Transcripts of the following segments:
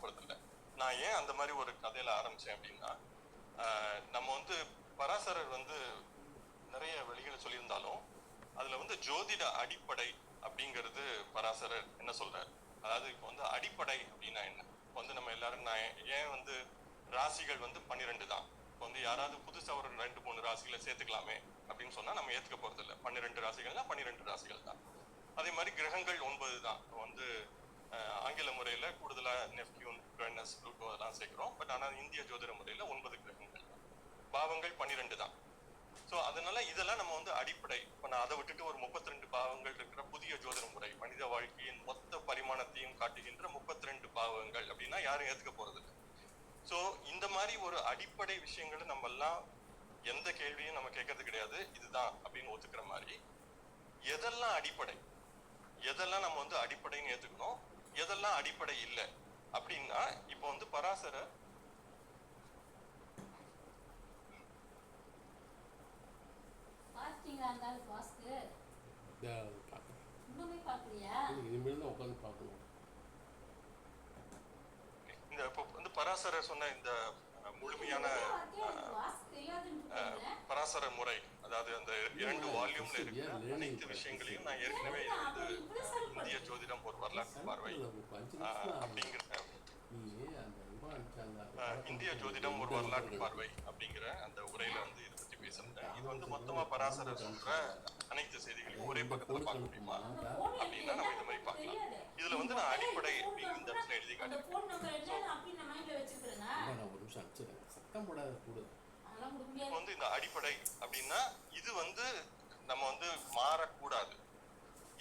போறதில்லை. நான் ஏன் அந்த மாதிரி ஒரு கதையில ஆரம்பிச்சேன் அப்படின்னா, நம்ம வந்து பராசரர் வந்து நிறைய வழிகளை சொல்லியிருந்தாலும் அதுல வந்து ஜோதிட அடிப்படை அப்படிங்கிறது பராசரர் என்ன சொல்றாரு. அதாவது இப்போ வந்து அடிப்படை அப்படின்னா என்ன, இப்போ வந்து நம்ம எல்லாரும் நான் ஏன் வந்து ராசிகள் வந்து 12 தான். இப்போ வந்து யாராவது புதுசா ஒரு 2-3 ராசிகளை சேர்த்துக்கலாமே அப்படின்னு சொன்னா நம்ம ஏத்துக்க போறது இல்லை. 12 ராசிகள்னா 12 ராசிகள் தான். அதே மாதிரி கிரகங்கள் 9 தான். இப்போ வந்து ஆங்கில முறையில கூடுதலா நெப்டியூன், யுரேனஸ், புளூட்டோ அதெல்லாம் சேர்க்கிறோம். பட் ஆனால் இந்திய ஜோதிட முறையில 9 கிரகங்கள் தான். பாவங்கள் 12 தான். ஸோ அதனால இதெல்லாம் நம்ம வந்து அடிப்படை. இப்போ நான் அதை விட்டுட்டு ஒரு 32 பாவங்கள் இருக்கிற புதிய ஜோதிட முறை, மனித வாழ்க்கையின் மொத்த பரிமாணத்தையும் காட்டுகின்ற 32 பாவங்கள் அப்படின்னா யாரும் ஏத்துக்க போறது இல்லை. ஸோ இந்த மாதிரி ஒரு அடிப்படை விஷயங்களை நம்ம எல்லாம் எந்த கேள்வியும் நம்ம கேட்கறது கிடையாது, இதுதான் அப்படின்னு ஒத்துக்கிற மாதிரி எதெல்லாம் அடிப்படை, எதெல்லாம் நம்ம வந்து அடிப்படைன்னு ஏத்துக்கணும், எதெல்லாம் அடிப்படை இல்லை அப்படின்னா, இப்போ வந்து பராசரர் இந்த இப்போ வந்து பராசரர் சொன்ன இந்த முழுமையான பராசர முறை, அதாவது அந்த 2 வால்யூம்ல இருக்கிற அனைத்து விஷயங்களையும் நான் ஏற்கனவே வந்து இந்திய ஜோதிடம் ஒரு வரலாற்று பார்வை அப்படிங்கிற இந்திய ஜோதிடம் ஒரு வரலாற்று பார்வை அப்படிங்கிற அந்த உரையில வந்து இதை பத்தி பேசுறேன். இது வந்து மொத்தமா பராசரர் சொல்ற அனைத்து செய்திகளையும் ஒரே பக்கத்துல பார்க்க முடியுமா அப்படின்னா நம்ம இந்த மாதிரி பார்க்கலாம். இதுல வந்து நான் அடிப்படை அப்படின்னு இந்த இடத்துல எழுதி காட்டுறேன். வந்து இந்த அடிப்படை அப்படின்னா இது வந்து நம்ம வந்து மாறக்கூடாது.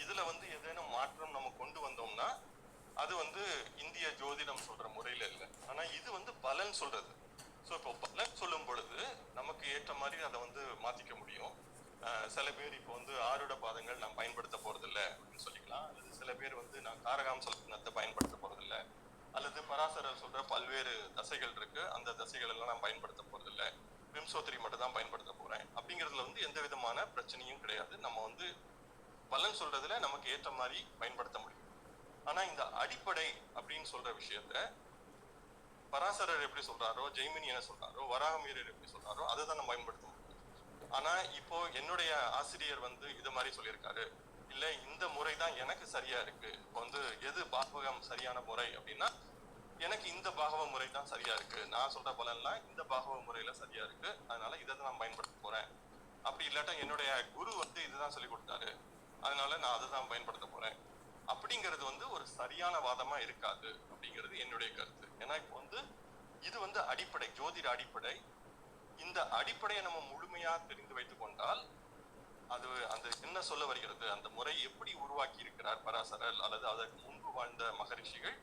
இதுல வந்து ஏதேனும் மாற்றம் நம்ம கொண்டு வந்தோம்னா அது வந்து இந்திய ஜோதிடம் சொல்ற முறையில இல்லை. ஆனா இது வந்து பலன் சொல்றது. ஸோ இப்போ பலன் சொல்லும் பொழுது நமக்கு ஏற்ற மாதிரி அதை வந்து மாத்திக்க முடியும். சில பேர் இப்போ வந்து ஆருட பாதங்கள் நான் பயன்படுத்த போறதில்லை அப்படின்னு சொல்லிக்கலாம். அல்லது சில பேர் வந்து நான் காரகாம் சல்பனத்தை பயன்படுத்த போறதில்லை, அல்லது பராசரர் சொல்ற பல்வேறு தசைகள் இருக்கு, அந்த தசைகள் எல்லாம் நான் பயன்படுத்த போறதில்லை, விம்சோத்திரி மட்டும் தான் பயன்படுத்த போறேன் அப்படிங்கிறதுல வந்து எந்த விதமான பிரச்சனையும் கிடையாது. நம்ம வந்து பலன் சொல்றதுல நமக்கு ஏற்ற மாதிரி பயன்படுத்த முடியும். ஆனா இந்த அடிப்படை அப்படின்னு சொல்ற விஷயத்த பராசரர் எப்படி சொல்றாரோ, ஜெய்மினி என்ன சொல்றாரோ, வராகமீரர் எப்படி சொல்றாரோ அதை தான் நம்ம பயன்படுத்த முடியும். ஆனா இப்போ என்னுடைய ஆசிரியர் வந்து இது மாதிரி சொல்லியிருக்காரு, இல்ல இந்த முறை தான் எனக்கு சரியா இருக்கு, இப்போ வந்து எது பாகவகம் சரியான முறை அப்படின்னா எனக்கு இந்த பாகவ முறை தான் சரியா இருக்கு, நான் சொல்ற பலன்லாம் இந்த பாகவ முறையில சரியா இருக்கு, அதனால இதை தான் நான் பயன்படுத்த போறேன். அப்படி இல்லாட்டா என்னுடைய குரு வந்து இதுதான் சொல்லி கொடுத்தாரு, அதனால நான் அதை தான் பயன்படுத்த போறேன் அப்படிங்கிறது வந்து ஒரு சரியான வாதமா இருக்காது அப்படிங்கிறது என்னுடைய கருத்து. ஏன்னா இப்போ வந்து இது வந்து அடிப்படை, ஜோதிட அடிப்படை. இந்த அடிப்படையை நம்ம முழுமையா தெரிந்து வைத்துக் கொண்டால் அது அந்த என்ன சொல்ல வருகிறது, அந்த முறை எப்படி உருவாக்கி இருக்கிறார் பராசரர் அல்லது அதற்கு முன்பு வாழ்ந்த மகரிஷிகள்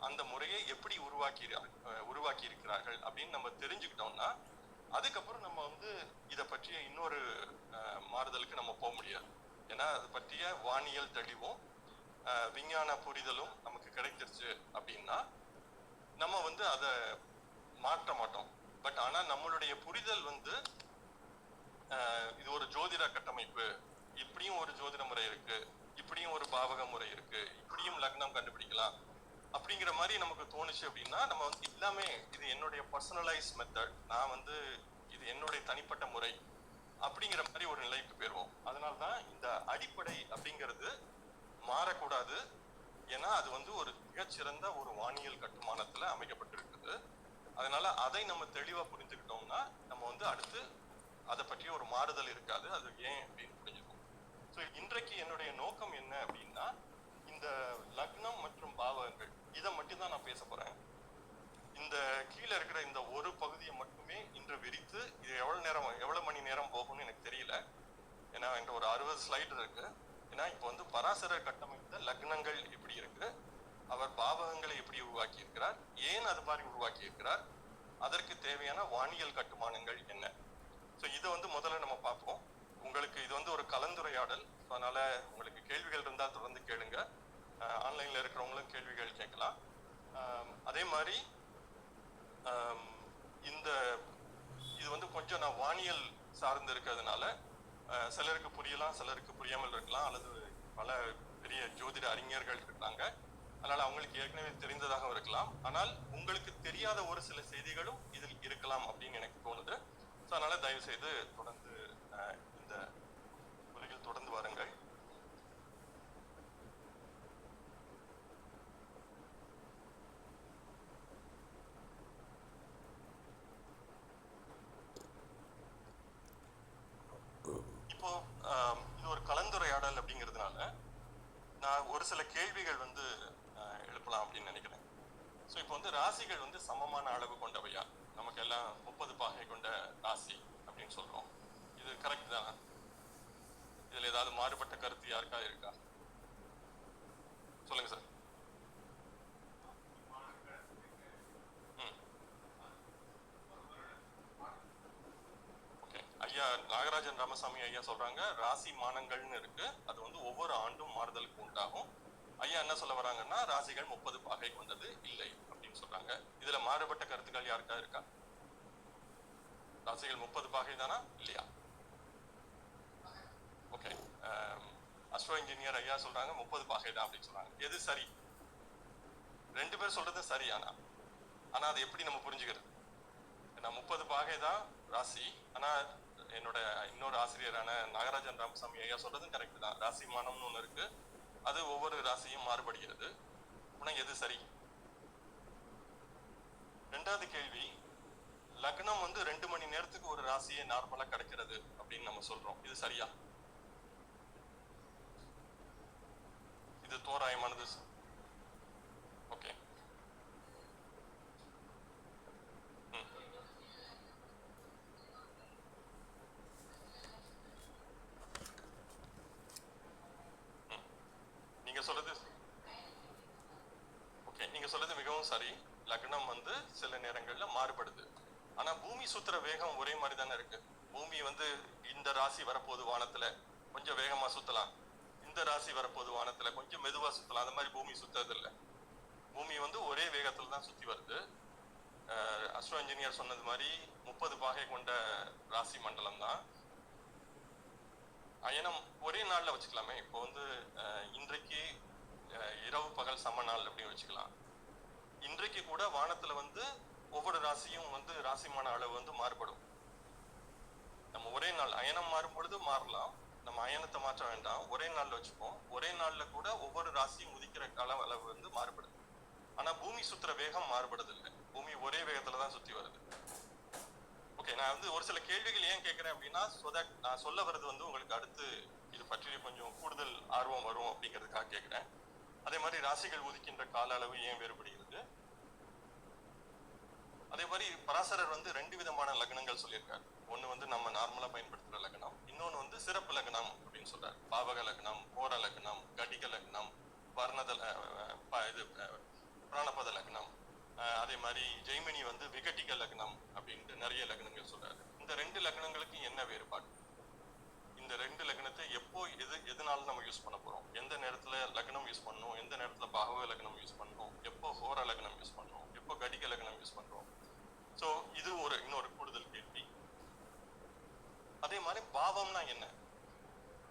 அந்த முறையை எப்படி உருவாக்கி இருக்கிறார்கள் அப்படின்னு நம்ம தெரிஞ்சுக்கிட்டோம்னா அதுக்கப்புறம் நம்ம வந்து இதை பற்றிய இன்னொரு மாறுதலுக்கு நம்ம போக முடியாது. ஏன்னா அது பற்றிய வானியல் தெளிவும் விஞ்ஞான புரிதலும் நமக்கு கிடைச்சிருச்சு அப்படின்னா நம்ம வந்து அதை மாற்ற மாட்டோம். பட் ஆனா நம்மளுடைய புரிதல் வந்து இது ஒரு ஜோதிட கட்டமைப்பு, இப்படியும் ஒரு ஜோதிட முறை இருக்கு, இப்படியும் ஒரு பாவக முறை இருக்கு, இப்படியும் லக்னம் கண்டுபிடிக்கலாம் அப்படிங்கிற மாதிரி நமக்கு தோணுச்சு அப்படின்னா நம்ம வந்து எல்லாமே இது என்னுடைய பர்சனலைஸ் மெத்தட், நான் வந்து இது என்னுடைய தனிப்பட்ட முறை அப்படிங்கிற மாதிரி ஒரு நிலைக்கு போயிடுவோம். அதனால்தான் இந்த அடிப்படை அப்படிங்கிறது மாறக்கூடாது. ஏன்னா அது வந்து ஒரு மிகச்சிறந்த ஒரு வானியல் கட்டுமானத்துல அமைக்கப்பட்டிருக்குது. அதனால அதை நம்ம தெளிவா புரிஞ்சுக்கிட்டோம்னா நம்ம வந்து அடுத்து அதை பற்றி ஒரு மாறுதல் இருக்காது. அது ஏன் அப்படின்னு புரிஞ்சுக்கும். ஸோ இன்றைக்கு என்னுடைய நோக்கம் என்ன அப்படின்னா இந்த லக்னம் மற்றும் பாவகங்கள் இதை மட்டும் தான் நான் பேச போறேன். இந்த கீழே இருக்கிற இந்த ஒரு பகுதியை மட்டுமே இன்று விரித்து இது எவ்வளவு மணி நேரம் போகும்னு எனக்கு தெரியல. ஏன்னா என்கிட்ட ஒரு 60 ஸ்லைடு இருக்கு. ஏன்னா இப்போ வந்து பராசரர் கட்டமைத்த லக்னங்கள் எப்படி இருக்கு, அவர் பாவகங்களை எப்படி உருவாக்கி இருக்கிறார், ஏன் அது மாதிரி உருவாக்கி இருக்கிறார், அதற்கு தேவையான வானியல் கட்டுமானங்கள் என்ன. ஸோ இதை வந்து முதல்ல நம்ம பார்ப்போம். உங்களுக்கு இது வந்து ஒரு கலந்துரையாடல். அதனால உங்களுக்கு கேள்விகள் இருந்தால் தொடர்ந்து கேளுங்க. ஆன்லைன்ல இருக்கிறவங்களும் கேள்விகள் கேட்கலாம். அதே மாதிரி இந்த இது வந்து கொஞ்சம் நான் வானியல் சார்ந்து இருக்கிறதுனால சிலருக்கு புரியலாம், சிலருக்கு புரியாமல் இருக்கலாம், அல்லது பல பெரிய ஜோதிட அறிஞர்கள் இருக்காங்க. அதனால அவங்களுக்கு ஏற்கனவே தெரிந்ததாக இருக்கலாம், ஆனால் உங்களுக்கு தெரியாத ஒரு சில செய்திகளும் இதில் இருக்கலாம் அப்படின்னு எனக்கு தோணுது. ஸோ அதனால தயவு செய்து தொடர்ந்து இந்த உலகில் தொடர்ந்து வாருங்கள். இப்போ இது ஒரு கலந்துரையாடல் அப்படிங்கிறதுனால நான் ஒரு சில கேள்விகள் வந்து எழுப்பலாம் அப்படின்னு நினைக்கிறேன். ஸோ இப்போ வந்து ராசிகள் வந்து சமமான அளவு கொண்டவையா? நமக்கு எல்லாம் 30 பாகை கொண்ட ராசி அப்படின்னு சொல்றோம். இது கரெக்ட் தானா? இதுல ஏதாவது மாறுபட்ட கருத்து யாருக்கா இருக்கா? சொல்லுங்க சார். ஓகே, ஐயா நாகராஜன் ராமசாமி ஐயா சொல்றாங்க ராசி மானங்கள்னு இருக்கு, அது வந்து ஒவ்வொரு ஆண்டும் மாறுதலுக்கு உண்டாகும். ஐயா என்ன சொல்ல வராங்கன்னா ராசிகள் 30 பாகை கொண்டது இல்லை அப்படின்னு சொல்றாங்க. இதுல மாறுபட்ட கருத்துக்கள் யாருக்கா இருக்கா? ராசிகள் 30 பாகை தானா இல்லையா? ஓகே, அஸ்ட்ரோ இன்ஜினியர் ஐயா சொல்றாங்க 30 பாகை தான் அப்படின்னு சொல்றாங்க. எது சரி? ரெண்டு பேர் சொல்றது சரி. ஆனா அதை எப்படி நம்ம புரிஞ்சுக்கிறது? நான் 30 பாகை தான் ராசி, ஆனா என்னோட இன்னொரு ஆசிரியரான நாகராஜன் ராமசாமி ஐயா சொல்றதும் கரெக்ட் தான். ராசி மானம்னு ஒண்ணு இருக்கு, அது ஒவ்வொரு ராசியும் மாறுபடுகிறது. ஆனா எது சரி? ரெண்டாவது கேள்வி, லக்னம் வந்து 2 மணி நேரத்துக்கு ஒரு ராசியை நார்மலா கிடைக்கிறது அப்படின்னு நம்ம சொல்றோம், இது சரியா? இது தோராயமானது. ஓகே, நீங்க சொல்றது ஓகே, நீங்க சொல்றது மிகவும் சரி. லக்னம் வந்து சில நேரங்கள்ல மாறுபடுது, ஆனா பூமி சுத்துற வேகம் ஒரே மாதிரி தானே இருக்கு. பூமி வந்து இந்த ராசி வரப்போது வானத்துல கொஞ்சம் வேகமா சுத்தலாம், இந்த ராசி வரப்போது வானத்துல கொஞ்சம் மெதுவா சுத்தலாம். அந்த மாதிரி பூமி சுத்துறது இல்லை. பூமி வந்து ஒரே வேகத்துல தான் சுத்தி வருது. அஸ்ட்ரோ இன்ஜினியர் சொன்னது மாதிரி 30 பாகை கொண்ட ராசி மண்டலம் தான். அயனம் ஒரே நாள்ல வச்சுக்கலாமே. இப்போ வந்து இன்றைக்கு இரவு பகல் சம நாள் அப்படின்னு வச்சுக்கலாம். இன்றைக்கு கூட வானத்துல வந்து ஒவ்வொரு ராசியும் வந்து ராசிமான அளவு வந்து மாறுபடும். நம்ம ஒரே நாள் அயனம் மாறும் பொழுது மாறலாம், நம்ம அயனத்தை மாற்ற வேண்டாம், ஒரே நாள்ல வச்சுப்போம். ஒரே நாள்ல கூட ஒவ்வொரு ராசியும் உதிக்கிற கால அளவு வந்து மாறுபடுது. ஆனா பூமி சுத்துற வேகம் மாறுபடுது இல்லை, பூமி ஒரே வேகத்துலதான் சுத்தி வருது. ஓகே, நான் வந்து ஒரு சில கேள்விகள் ஏன் கேட்கிறேன் அப்படின்னா, நான் சொல்ல வர்றது வந்து உங்களுக்கு அடுத்து இது பற்றி கொஞ்சம் கூடுதல் ஆர்வம் வரும் அப்படிங்கிறதுக்காக கேட்கிறேன். அதே மாதிரி ராசிகள் உதிக்கின்ற கால அளவு ஏன் வேறுபடுகிறது? அதே மாதிரி பராசரர் வந்து 2 விதமான லக்னங்கள் சொல்லியிருக்காரு. ஒண்ணு வந்து நம்ம நார்மலா பயன்படுத்துற லக்னம், இன்னொன்னு வந்து சிறப்பு லக்னம் அப்படின்னு சொல்றாரு. பாவக லக்னம், கோர லக்னம், கடிக லக்னம், வர்ணத இது பிராணபத லக்னம், அதே மாதிரி ஜெய்மினி வந்து விகட்டிக லக்னம் அப்படின்ட்டு நிறைய லக்னங்கள் சொல்றாரு. இந்த 2 லக்னங்களுக்கு என்ன வேறுபாடு? இந்த 2 லக்னத்தை எப்போ எதனால நம்ம யூஸ் பண்ண போறோம்? எந்த நேரத்துல லக்னம் யூஸ் பண்ணணும், எந்த நேரத்துல பாவக லக்னம் யூஸ் பண்ணணும், எப்போ ஹோர லக்னம் யூஸ் பண்றோம், எப்போ கடிக லக்னம் யூஸ் பண்றோம்? சோ இது இன்னொரு கூடுதல் கேள்வி. அதே மாதிரி பாவம்னா என்ன?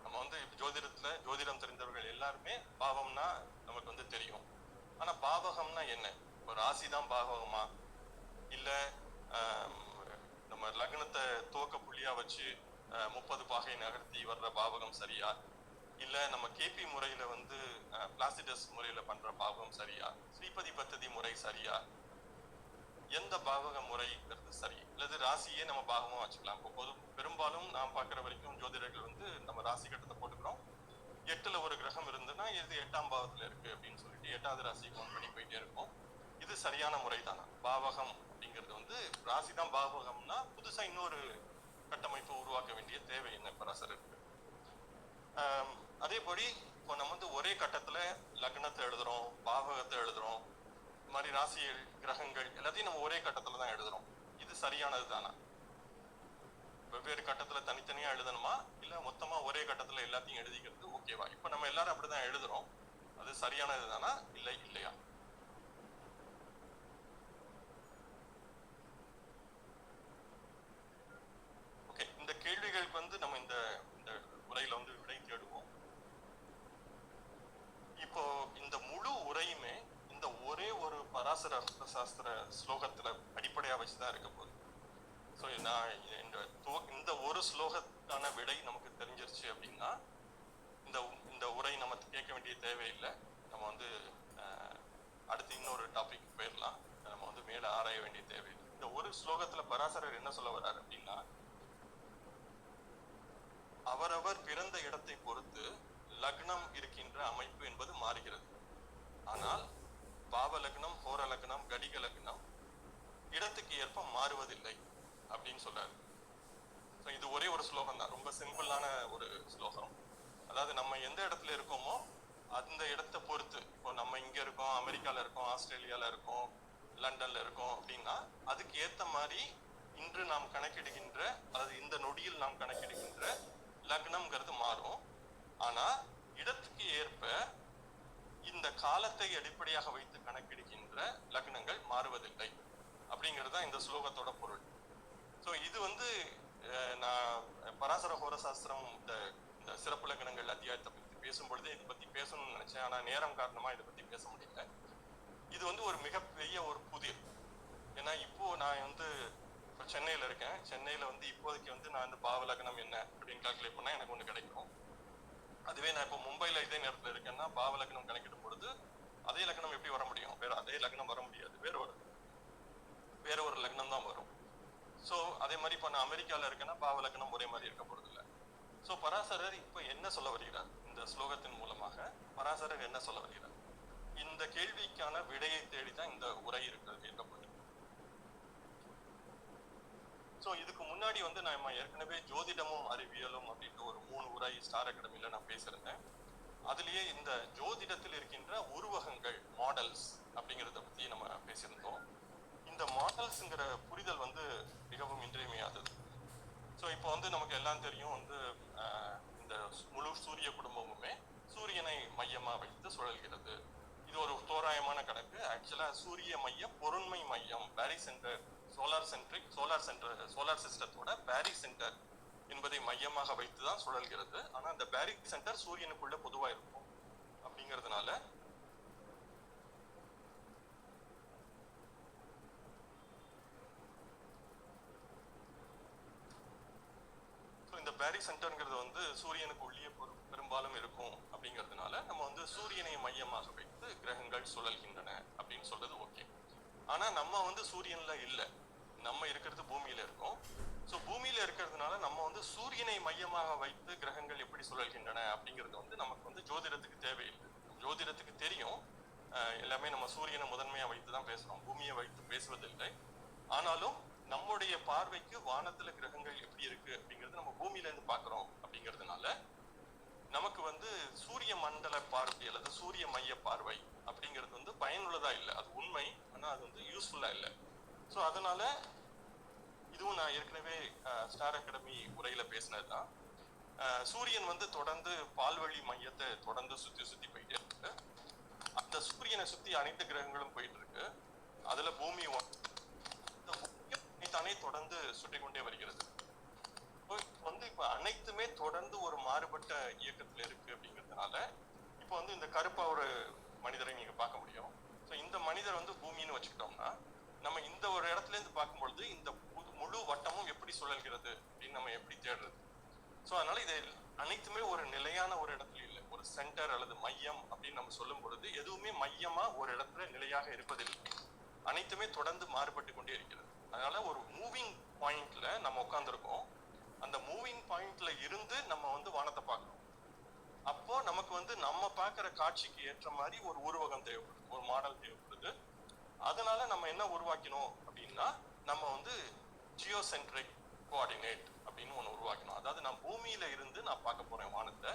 நம்ம வந்து ஜோதிடம் தெரிந்தவர்கள் எல்லாருமே பாவம்னா நமக்கு வந்து தெரியும். ஆனா பாவகம்னா என்ன? ஒரு ராசி தான் பாவகமா, இல்ல நம்ம லக்னத்தை துவக்க புள்ளியா வச்சு 30 பாகை நகர்த்தி வர்ற பாவகம் சரியா, இல்ல நம்ம கேபி முறையில வந்து பிளாசிடஸ் முறையில பண்ற பாவகம் சரியா, ஸ்ரீபதி பத்ததி முறை சரியா, எந்த பாவக முறைங்கிறது சரி, அல்லது ராசியே நம்ம பாகமா வச்சுக்கலாம். இப்போ பெரும்பாலும் நான் பார்க்குற வரைக்கும் ஜோதிடர்கள் வந்து நம்ம ராசி கட்டத்தை போட்டுக்கிறோம், 8ல ஒரு கிரகம் இருந்துன்னா இது 8ஆம் பாவத்துல இருக்கு அப்படின்னு சொல்லிட்டு 8வது ராசி கவுண்ட் பண்ணி போயிட்டே இருக்கும். இது சரியான முறை தானா? பாவகம் அப்படிங்கிறது வந்து ராசி தான் பாவகம்னா புதுசா இன்னொரு கட்டமைப்பு உருவாக்க வேண்டிய தேவை என்ன பராசரருக்கு? அதேபடி இப்போ நம்ம வந்து ஒரே கட்டத்துல லக்னத்தை எழுதுறோம், பாவகத்தை எழுதுறோம், இந்த மாதிரி ராசிகள் கிரகங்கள் எல்லாத்தையும் நம்ம ஒரே கட்டத்துல தான் எழுதுறோம். இது சரியானது தானா? வெவ்வேறு கட்டத்துல தனித்தனியா எழுதணுமா, இல்ல மொத்தமா ஒரே கட்டத்துல எல்லாத்தையும் எழுதிக்கிறது ஓகேவா? இப்ப நம்ம எல்லாரும் அப்படிதான் எழுதுறோம், அது சரியானது தானா இல்லையா? ஓகே, இந்த கேள்விகளுக்கு வந்து நம்ம இந்த உரையில வந்து விடை தேடுவோம். இப்போ இந்த முழு உரையுமே நட்சத்திர சாஸ்திர ஸ்லோகத்துல அடிப்படையா வச்சுதான் இருக்க போகுது. ஸோ நான் இந்த ஒரு ஸ்லோகத்தான விடை நமக்கு தெரிஞ்சிருச்சு அப்படின்னா இந்த இந்த உரை நம்ம கேட்க வேண்டிய தேவையில்லை. நம்ம வந்து அடுத்து இன்னொரு டாபிக் போயிடலாம். நம்ம வந்து மேல ஆராய வேண்டிய தேவையில்லை. இந்த ஒரு ஸ்லோகத்துல பராசரர் என்ன சொல்ல வர்றாரு அப்படின்னா, அவரவர் பிறந்த இடத்தை பொறுத்து லக்னம் இருக்கின்ற அமைப்பு என்பது மாறுகிறது. ஆனால் பாவ லக்னம், ஹோர லக்னம், கடிக லக்னம் இடத்துக்கு ஏற்ப மாறுவதில்லை அப்படின்னு சொல்றாரு. இது ஒரே ஒரு ஸ்லோகம் தான், ரொம்ப சிம்பிளான ஒரு ஸ்லோகம். அதாவது நம்ம எந்த இடத்துல இருக்கோமோ அந்த இடத்தை பொறுத்து, இப்போ நம்ம இங்க இருக்கோம், அமெரிக்கால இருக்கோம், ஆஸ்திரேலியால இருக்கோம், லண்டன்ல இருக்கோம் அப்படின்னா அதுக்கு ஏத்த மாதிரி இன்று நாம் கணக்கிடுகின்ற, அதாவது இந்த நொடியில் நாம் கணக்கிடுகின்ற லக்னம்ங்கிறது மாறும். ஆனா இடத்துக்கு ஏற்ப இந்த காலத்தை அடிப்படையாக வைத்து கணக்கிடுகின்ற லக்னங்கள் மாறுவதில்லை அப்படிங்கிறது தான் இந்த ஸ்லோகத்தோட பொருள். ஸோ இது வந்து நான் பராசர ஹோர சாஸ்திரம் இந்த சிறப்பு லக்னங்கள் அத்தியாயத்தை பற்றி பேசும்பொழுது இதை பற்றி பேசணும்னு நினைச்சேன். ஆனால் நேரம் காரணமா இதை பற்றி பேச முடியல. இது வந்து ஒரு மிகப்பெரிய ஒரு புதிர். ஏன்னா இப்போ நான் வந்து இப்போ சென்னையில் இருக்கேன். சென்னையில் வந்து இப்போதைக்கு வந்து நான் இந்த பாவ லக்னம் என்ன அப்படின்னு கால்குலேட் பண்ணால் எனக்கு ஒன்று கிடைக்கும். அதுவே நான் இப்போ மும்பையில் இதே நேரத்தில் இருக்கேன்னா பாவ லக்னம் கணக்கிடும் பொழுது அதே லக்னம் எப்படி வர முடியும்? அதே லக்னம் வர முடியாது, வேற ஒரு லக்னம் தான் வரும். ஸோ அதே மாதிரி இப்போ நான் அமெரிக்காவில் இருக்கேன்னா பாவ லக்னம் ஒரே மாதிரி இருக்க போறது இல்லை. ஸோ பராசரர் இப்போ என்ன சொல்ல வருகிறார்? இந்த ஸ்லோகத்தின் மூலமாக பராசரர் என்ன சொல்ல வருகிறார்? இந்த கேள்விக்கான விடையை தேடிதான் இந்த உரை இருக்கப்பட்டது. ஸோ இதுக்கு முன்னாடி வந்து நான் ஏற்கனவே ஜோதிடமும் அறிவியலும் அப்படின்ற ஒரு 3 உரை ஸ்டார் அகாடமியில நான் பேசியிருந்தேன். அதுலயே இந்த ஜோதிடத்தில் இருக்கின்ற உருவகங்கள், மாடல்ஸ் அப்படிங்கிறத பத்தி நம்ம பேசியிருந்தோம். இந்த மாடல்ஸ்ங்கிற புரிதல் வந்து மிகவும் இன்றியமையாதது. ஸோ இப்போ வந்து நமக்கு எல்லாம் தெரியும், வந்து இந்த முழு சூரிய குடும்பமுமே சூரியனை மையமா வைத்து சுழல்கிறது. இது ஒரு தோராயமான கணக்கு. ஆக்சுவலா சூரிய மைய பொருண்மை மையம், பேரி சென்டர், சோலார் சிஸ்டத்தோட பேரி சென்டர் என்பதை மையமாக வைத்துதான் சுழல்கிறது. ஆனா அந்த பேரி சென்டர் சூரியனுக்குள்ள பொதுவா இருக்கும். அப்படிங்கிறதுனால இந்த பேரி சென்டர்ங்கிறது வந்து சூரியனுக்கு உள்ளே பெரும்பாலும் இருக்கும். அப்படிங்கிறதுனால நம்ம வந்து சூரியனை மையமாக வைத்து கிரகங்கள் சுழல்கின்றன அப்படின்னு சொல்றது ஓகே. ஆனா நம்ம வந்து சூரியன்ல இல்லை, நம்ம இருக்கிறது பூமியில இருக்கோம். ஸோ பூமியில இருக்கிறதுனால நம்ம வந்து சூரியனை மையமாக வைத்து கிரகங்கள் எப்படி சுழல்கின்றன அப்படிங்கிறது வந்து நமக்கு வந்து ஜோதிடத்துக்கு தேவையில்லை. ஜோதிடத்துக்கு தெரியும், எல்லாமே நம்ம சூரியனை முதன்மையா வைத்து தான் பேசுறோம், பூமியை வைத்து பேசுவதில்லை. ஆனாலும் நம்முடைய பார்வைக்கு வானத்துல கிரகங்கள் எப்படி இருக்கு அப்படிங்கிறது நம்ம பூமியில இருந்து பாக்குறோம். அப்படிங்கிறதுனால நமக்கு வந்து சூரிய மண்டல பார்வை அல்லது சூரிய மைய பார்வை அப்படிங்கிறது வந்து பயனுள்ளதா இல்லை. அது உண்மை, ஆனா அது வந்து யூஸ்ஃபுல்லா இல்லை. ஸோ அதனால இதுவும் நான் ஏற்கனவே ஸ்டார் அகாடமி உரையில பேசினதுதான். சூரியன் வந்து தொடர்ந்து பால்வழி மையத்தை தொடர்ந்து சுத்தி போயிட்டே இருக்கு. அந்த சூரியனை சுத்தி அனைத்து கிரகங்களும் போயிட்டு இருக்கு. அதுல பூமி தானே தொடர்ந்து சுற்றி கொண்டே வருகிறது. வந்து இப்ப அனைத்துமே தொடர்ந்து ஒரு மாறுபட்ட இயக்கத்துல இருக்கு. அப்படிங்கிறதுனால இப்போ வந்து இந்த கருப்பா ஒரு மனிதரை நீங்க பார்க்க முடியும். ஸோ இந்த மனிதர் வந்து பூமின்னு வச்சுக்கிட்டோம்னா நம்ம இந்த ஒரு இடத்துல இருந்து பார்க்கும்பொழுது இந்த முழு வட்டமும் எப்படி சுழல்கிறது அப்படின்னு நம்ம எப்படி தேடுறது? ஸோ அதனால இது அனைத்துமே ஒரு நிலையான ஒரு இடத்துல இல்லை, ஒரு சென்டர் அல்லது மையம் அப்படின்னு நம்ம சொல்லும் பொழுது எதுவுமே மையமா ஒரு இடத்துல நிலையாக இருப்பதில்லை. அனைத்துமே தொடர்ந்து மாறுபட்டு கொண்டே இருக்கிறது. அதனால ஒரு மூவிங் பாயிண்ட்ல நம்ம உட்கார்ந்துருக்கோம். அந்த மூவிங் பாயிண்ட்ல இருந்து நம்ம வந்து வானத்தை பார்க்கணும். அப்போ நமக்கு வந்து நம்ம பார்க்குற காட்சிக்கு ஏற்ற மாதிரி ஒரு உருவகம் தேவைப்படுது, ஒரு மாடல் தேவைப்படுது. அதனால நம்ம என்ன உருவாக்கணும் அப்படின்னா, நம்ம வந்து ஜியோசென்ட்ரிக் கோஆர்டினேட் அப்படின்னு ஒன்று உருவாக்கணும். அதாவது நான் பூமியில இருந்து நான் பார்க்க போறேன் வானத்தை.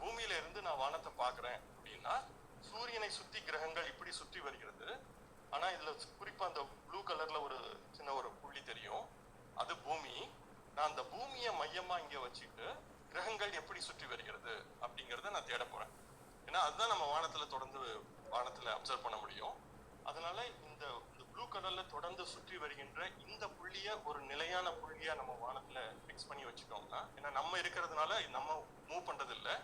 பூமியில இருந்து நான் வானத்தை பார்க்குறேன் அப்படின்னா சூரியனை சுற்றி கிரகங்கள் இப்படி சுற்றி வருகிறது. ஆனா இதுல குறிப்பா அந்த ப்ளூ கலர்ல ஒரு சின்ன ஒரு புள்ளி தெரியும், அது பூமி. நான் அந்த பூமியை மையமா இங்க வச்சுட்டு கிரகங்கள் எப்படி சுற்றி வருகிறது அப்படிங்கிறத நான் தேட போறேன். ஏன்னா அதுதான் நம்ம வானத்துல அப்சர்வ் பண்ண முடியும். அதனால இந்த ப்ளூ கலர்ல தொடர்ந்து சுற்றி வருகின்ற இந்த புள்ளிய ஒரு நிலையான புள்ளியா நம்ம வானத்துல பிக்ஸ் பண்ணி வச்சுட்டோம்னா, ஏன்னா நம்ம இருக்கிறதுனால நம்ம மூவ் பண்றது இல்லை,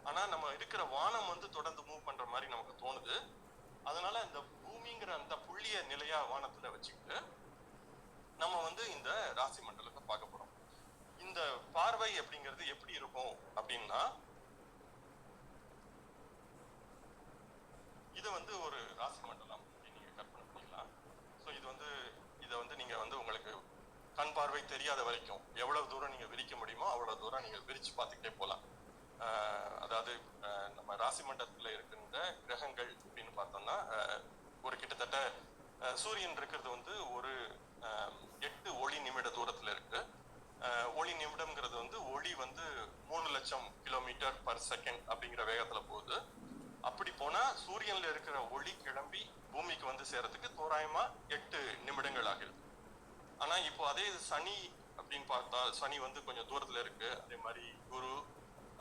ஆனா நம்ம இருக்கிற வானம் வந்து தொடர்ந்து மூவ் பண்ற மாதிரி நமக்கு தோணுது. அதனால இந்த பூமிங்கிற அந்த புள்ளிய நிலையா வானத்துல வச்சுக்கிட்டு நம்ம வந்து இந்த ராசி மண்டலத்தை பார்க்க போறோம். இந்த பார்வை அப்படிங்கிறது எப்படி இருக்கும் அப்படின்னா, இது வந்து ஒரு ராசி மண்டலம் நீங்க கற்பனை பண்ணிக்கலாம். ஸோ இதை வந்து நீங்க வந்து உங்களுக்கு கண் பார்வை தெரியாத வரைக்கும் எவ்வளவு தூரம் நீங்க விரிக்க முடியுமோ அவ்வளவு தூரம் நீங்க விரிச்சு பார்த்துக்கிட்டே போகலாம். அதாவது நம்ம ராசி மண்டலத்துல இருக்கின்ற கிரகங்கள் அப்படின்னு பார்த்தோம்னா, ஒரு கிட்டத்தட்ட சூரியன் இருக்கிறது வந்து ஒரு 8 ஒளி நிமிட தூரத்துல இருக்கு. ஒளி நிமிடம்ங்கிறது வந்து ஒளி வந்து 3 லட்சம் கிலோமீட்டர் பர் செகண்ட் அப்படிங்கிற வேகத்துல போகுது. அப்படி போனா சூரியன்ல இருக்கிற ஒளி கிளம்பி பூமிக்கு வந்து சேரத்துக்கு தோராயமா 8 நிமிடங்கள் ஆகிடுது. ஆனா இப்போ அதே சனி அப்படின்னு பார்த்தா, சனி வந்து கொஞ்சம் தூரத்துல இருக்கு. அதே மாதிரி குரு,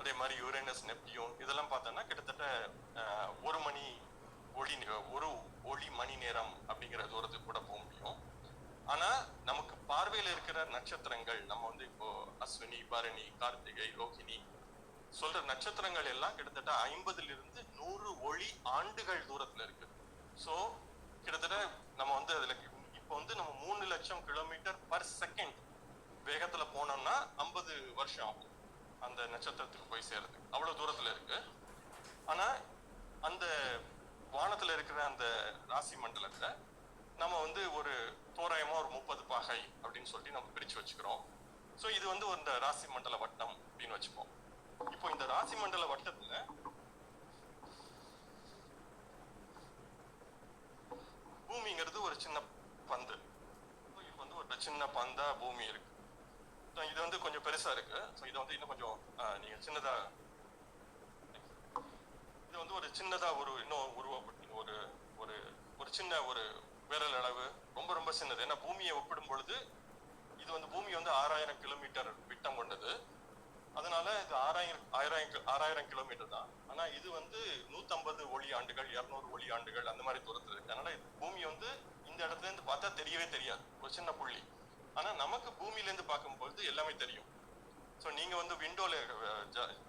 அதே மாதிரி யுரேனஸ், நெப்டியூன் இதெல்லாம் பார்த்தோம்னா கிட்டத்தட்ட 1 ஒளி மணி நேரம் அப்படிங்கிற தூரத்துக்கு கூட போக முடியும். ஆனா நமக்கு பார்வையில இருக்கிற நட்சத்திரங்கள், நம்ம வந்து இப்போ அஸ்வினி, பரணி, கார்த்திகை, ரோஹிணி சொல்ற நட்சத்திரங்கள் எல்லாம் கிட்டத்தட்ட 50 to 100 ஒளி ஆண்டுகள் தூரத்துல இருக்கு. ஸோ கிட்டத்தட்ட நம்ம வந்து அதுல இப்போ வந்து நம்ம 3 லட்சம் கிலோமீட்டர் பர் செகண்ட் வேகத்துல போனோம்னா 50 வருஷம் ஆகும் அந்த நட்சத்திரத்துக்கு போய் சேர்றதுக்கு. அவ்வளவு தூரத்துல இருக்கு. ஆனா அந்த வானத்துல இருக்கிற அந்த ராசி மண்டலத்தை நம்ம வந்து ஒரு தோராயமா ஒரு 30 பாகை அப்படின்னு சொல்லி நம்ம பிரிச்சு வச்சுக்கிறோம். ஸோ இது வந்து இந்த ராசி மண்டல வட்டம் அப்படின்னு வச்சுப்போம். இப்போ இந்த ராசி மண்டல வட்டத்துல பூமிங்கிறது ஒரு சின்ன பந்து. இப்போ வந்து ஒரு சின்ன பந்தா பூமி இருக்கு. இது வந்து கொஞ்சம் பெருசா இருக்கு. ஸோ இதை வந்து இன்னும் கொஞ்சம் நீங்க சின்னதா, இது வந்து ஒரு சின்னதா இன்னும் உருவப்பட்டு ஒரு சின்ன ஒரு விரல் அளவு, ரொம்ப ரொம்ப சின்னது. ஏன்னா பூமியை ஒப்பிடும் பொழுது இது வந்து பூமி வந்து 6000 கிலோமீட்டர் விட்டம் கொண்டது. அதனால இது 6000 கிலோமீட்டர் தான். ஆனா இது வந்து 150 ஒளி ஆண்டுகள், 200 ஒளி ஆண்டுகள் அந்த மாதிரி தூரத்துல இருக்கு. அதனால பூமி வந்து இந்த இடத்துல இருந்து பார்த்தா தெரியவே தெரியாது, ஒரு சின்ன புள்ளி. ஆனா நமக்கு பூமியில இருந்து பார்க்கும்போது எல்லாமே தெரியும். ஸோ நீங்க வந்து விண்டோல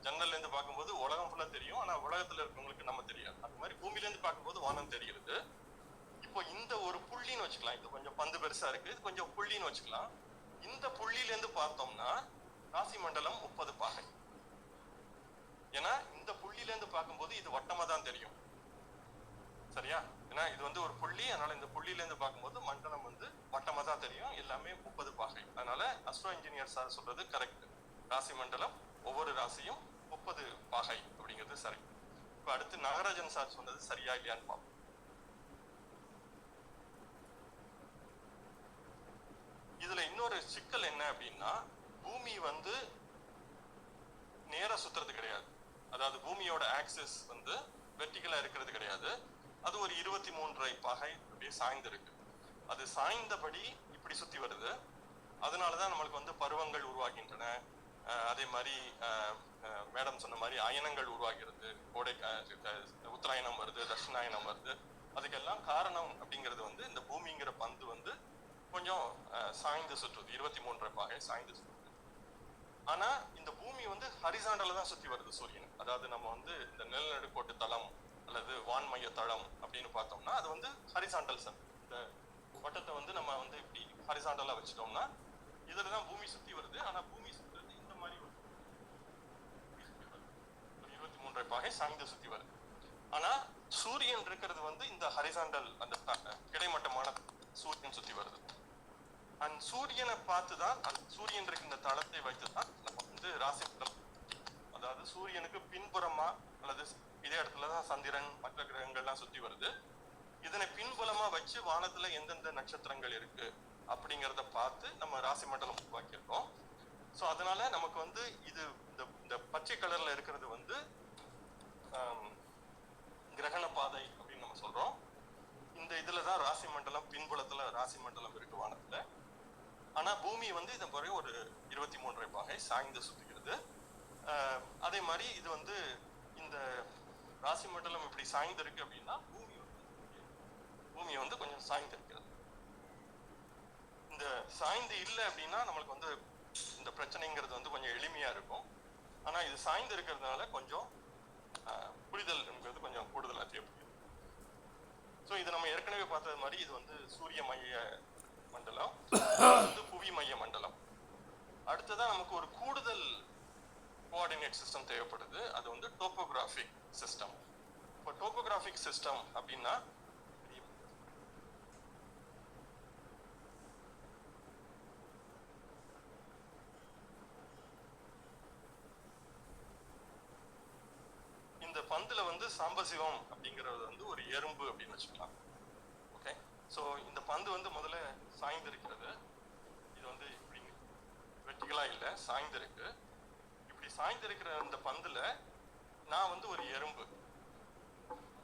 ஜன்னல்ல இருந்து பார்க்கும்போது உலகம் ஃபுல்லா தெரியும். ஆனா உலகத்துல இருக்கவங்களுக்கு நம்ம தெரியாது. அது மாதிரி பூமியில இருந்து பார்க்கும்போது வானம் தெரிகிறது. இப்போ இந்த ஒரு புள்ளின்னு வச்சுக்கலாம். இது கொஞ்சம் பந்து பெருசா இருக்கு, இது கொஞ்சம் புள்ளின்னு வச்சுக்கலாம். இந்த புள்ளியில இருந்து பார்த்தோம்னா ராசி மண்டலம் 30 பாகை. ஏன்னா இந்த புள்ளியில இருந்து பார்க்கும்போது இது வட்டமா தான் தெரியும். சரியா? ஏன்னா இது வந்து ஒரு புள்ளி, அதனால இந்த புள்ளியில இருந்து பார்க்கும்போது மண்டலம் வந்து வட்டமா தான் தெரியும். எல்லாமே 30 பாகை. அதனால அஸ்ட்ரோ இன்ஜினியர் சார் சொல்றது கரெக்ட். ராசி மண்டலம் ஒவ்வொரு ராசியும் 30 பாகை அப்படிங்கிறது சரி. இப்ப அடுத்து நாகராஜன் சார் சொன்னது சரியா இல்லையான்னு பார்ப்போம். இதுல இன்னொரு சிக்கல் என்ன அப்படின்னா, பூமி வந்து நேரா சுத்துறது கிடையாது. அதாவது பூமியோட ஆக்சிஸ் வந்து வெர்டிகலா இருக்கிறது கிடையாது. அது ஒரு 23.5 பாகை அப்படியே சாய்ந்து இருக்கு. அது சாய்ந்தபடி இப்படி சுத்தி வருது. அதனாலதான் நம்மளுக்கு வந்து பருவங்கள் உருவாகின்றன. அதே மாதிரி மேடம் சொன்ன மாதிரி அயனங்கள் உருவாகிறது. உத்தராயணம் வருது, தட்சிணாயனம் வருது. அதுக்கெல்லாம் காரணம் அப்படிங்கிறது வந்து இந்த பூமிங்கிற பந்து வந்து கொஞ்சம் சாய்ந்து சுற்றுது, 23.5 பாகை சாய்ந்து சுற்றுது. ஆனா இந்த பூமி வந்து ஹரிசாண்டல தான் சுத்தி வருது சூரியன். அதாவது நம்ம வந்து இந்த நிலநடுக்கோட்டு தளம் அல்லது வான்மைய தளம் அப்படின்னு பார்த்தோம்னா அது வந்து ஹரிசாண்டல் சன். இந்த வட்டத்தை வந்து நம்ம வந்து இப்படி ஹரிசாண்டலா வச்சுட்டோம்னா இதுலதான் பூமி சுத்தி வருது. ஆனா பூமி சுத்துறது இந்த மாதிரி ஒரு 23.5 பாகை சாய்ந்து சுத்தி வருது. ஆனா சூரியன் இருக்கிறது வந்து இந்த ஹரிசாண்டல், அந்த கிடைமட்டமான சூரியன் சுத்தி வருது. அண்ட் சூரியனை பார்த்துதான், சூரியன் இருக்க இந்த தளத்தை வைத்துதான் நம்ம வந்து ராசி மண்டலம், அதாவது சூரியனுக்கு பின்புறமா அல்லது இதே இடத்துலதான் சந்திரன் மற்ற கிரகங்கள்லாம் சுத்தி வருது. இதனை பின்புலமா வச்சு வானத்துல எந்தெந்த நட்சத்திரங்கள் இருக்கு அப்படிங்கிறத பார்த்து நம்ம ராசி மண்டலம் உருவாக்கியிருக்கோம். ஸோ அதனால நமக்கு வந்து இது இந்த பச்சை கலர்ல இருக்கிறது வந்து கிரகண பாதை அப்படின்னு நம்ம சொல்றோம். இந்த இதுலதான் ராசி மண்டலம், பின்புலத்துல ராசி மண்டலம் இருக்கு வானத்துல. ஆனா பூமி வந்து இதை பிறகு ஒரு 23.5 பாகை சாய்ந்து சுத்துகிறது. அதே மாதிரி இது வந்து இந்த ராசி மண்டலம் இப்படி சாய்ந்து இருக்கு அப்படின்னா பூமி வந்து கொஞ்சம் சாய்ந்து இருக்கிறது. இந்த சாய்ந்து இல்லை அப்படின்னா நம்மளுக்கு வந்து இந்த பிரச்சனைங்கிறது வந்து கொஞ்சம் எளிமையா இருக்கும். ஆனா இது சாய்ந்து இருக்கிறதுனால கொஞ்சம் புரிதல் என்பது கொஞ்சம் கூடுதலா தேவைப்படுது. ஸோ இது நம்ம ஏற்கனவே பார்த்தது மாதிரி இது வந்து சூரிய மைய மண்டலம், வந்து புவி மைய மண்டலம். அடுத்ததான் நமக்கு ஒரு கூடுதல் கோஆர்டினேட் சிஸ்டம் தேவைப்படுது. அது வந்து டோபோகிராஃபிக் சிஸ்டம். இப்போ டோபோகிராஃபிக் சிஸ்டம் அப்படின்னா இந்த பந்துல வந்து சாம்பசிவம் அப்படிங்கிறது வந்து ஒரு எறும்பு அப்படின்னு வச்சுக்கலாம். ஓகே, ஸோ இந்த பந்து வந்து முதல்ல சாய்ந்து இருக்கிறது. இது வந்து இப்படி வெர்டிகலா இல்லை, சாய்ந்து இருக்கு. இப்படி சாய்ந்து இருக்கிற இந்த பந்துல நான் வந்து ஒரு எறும்பு.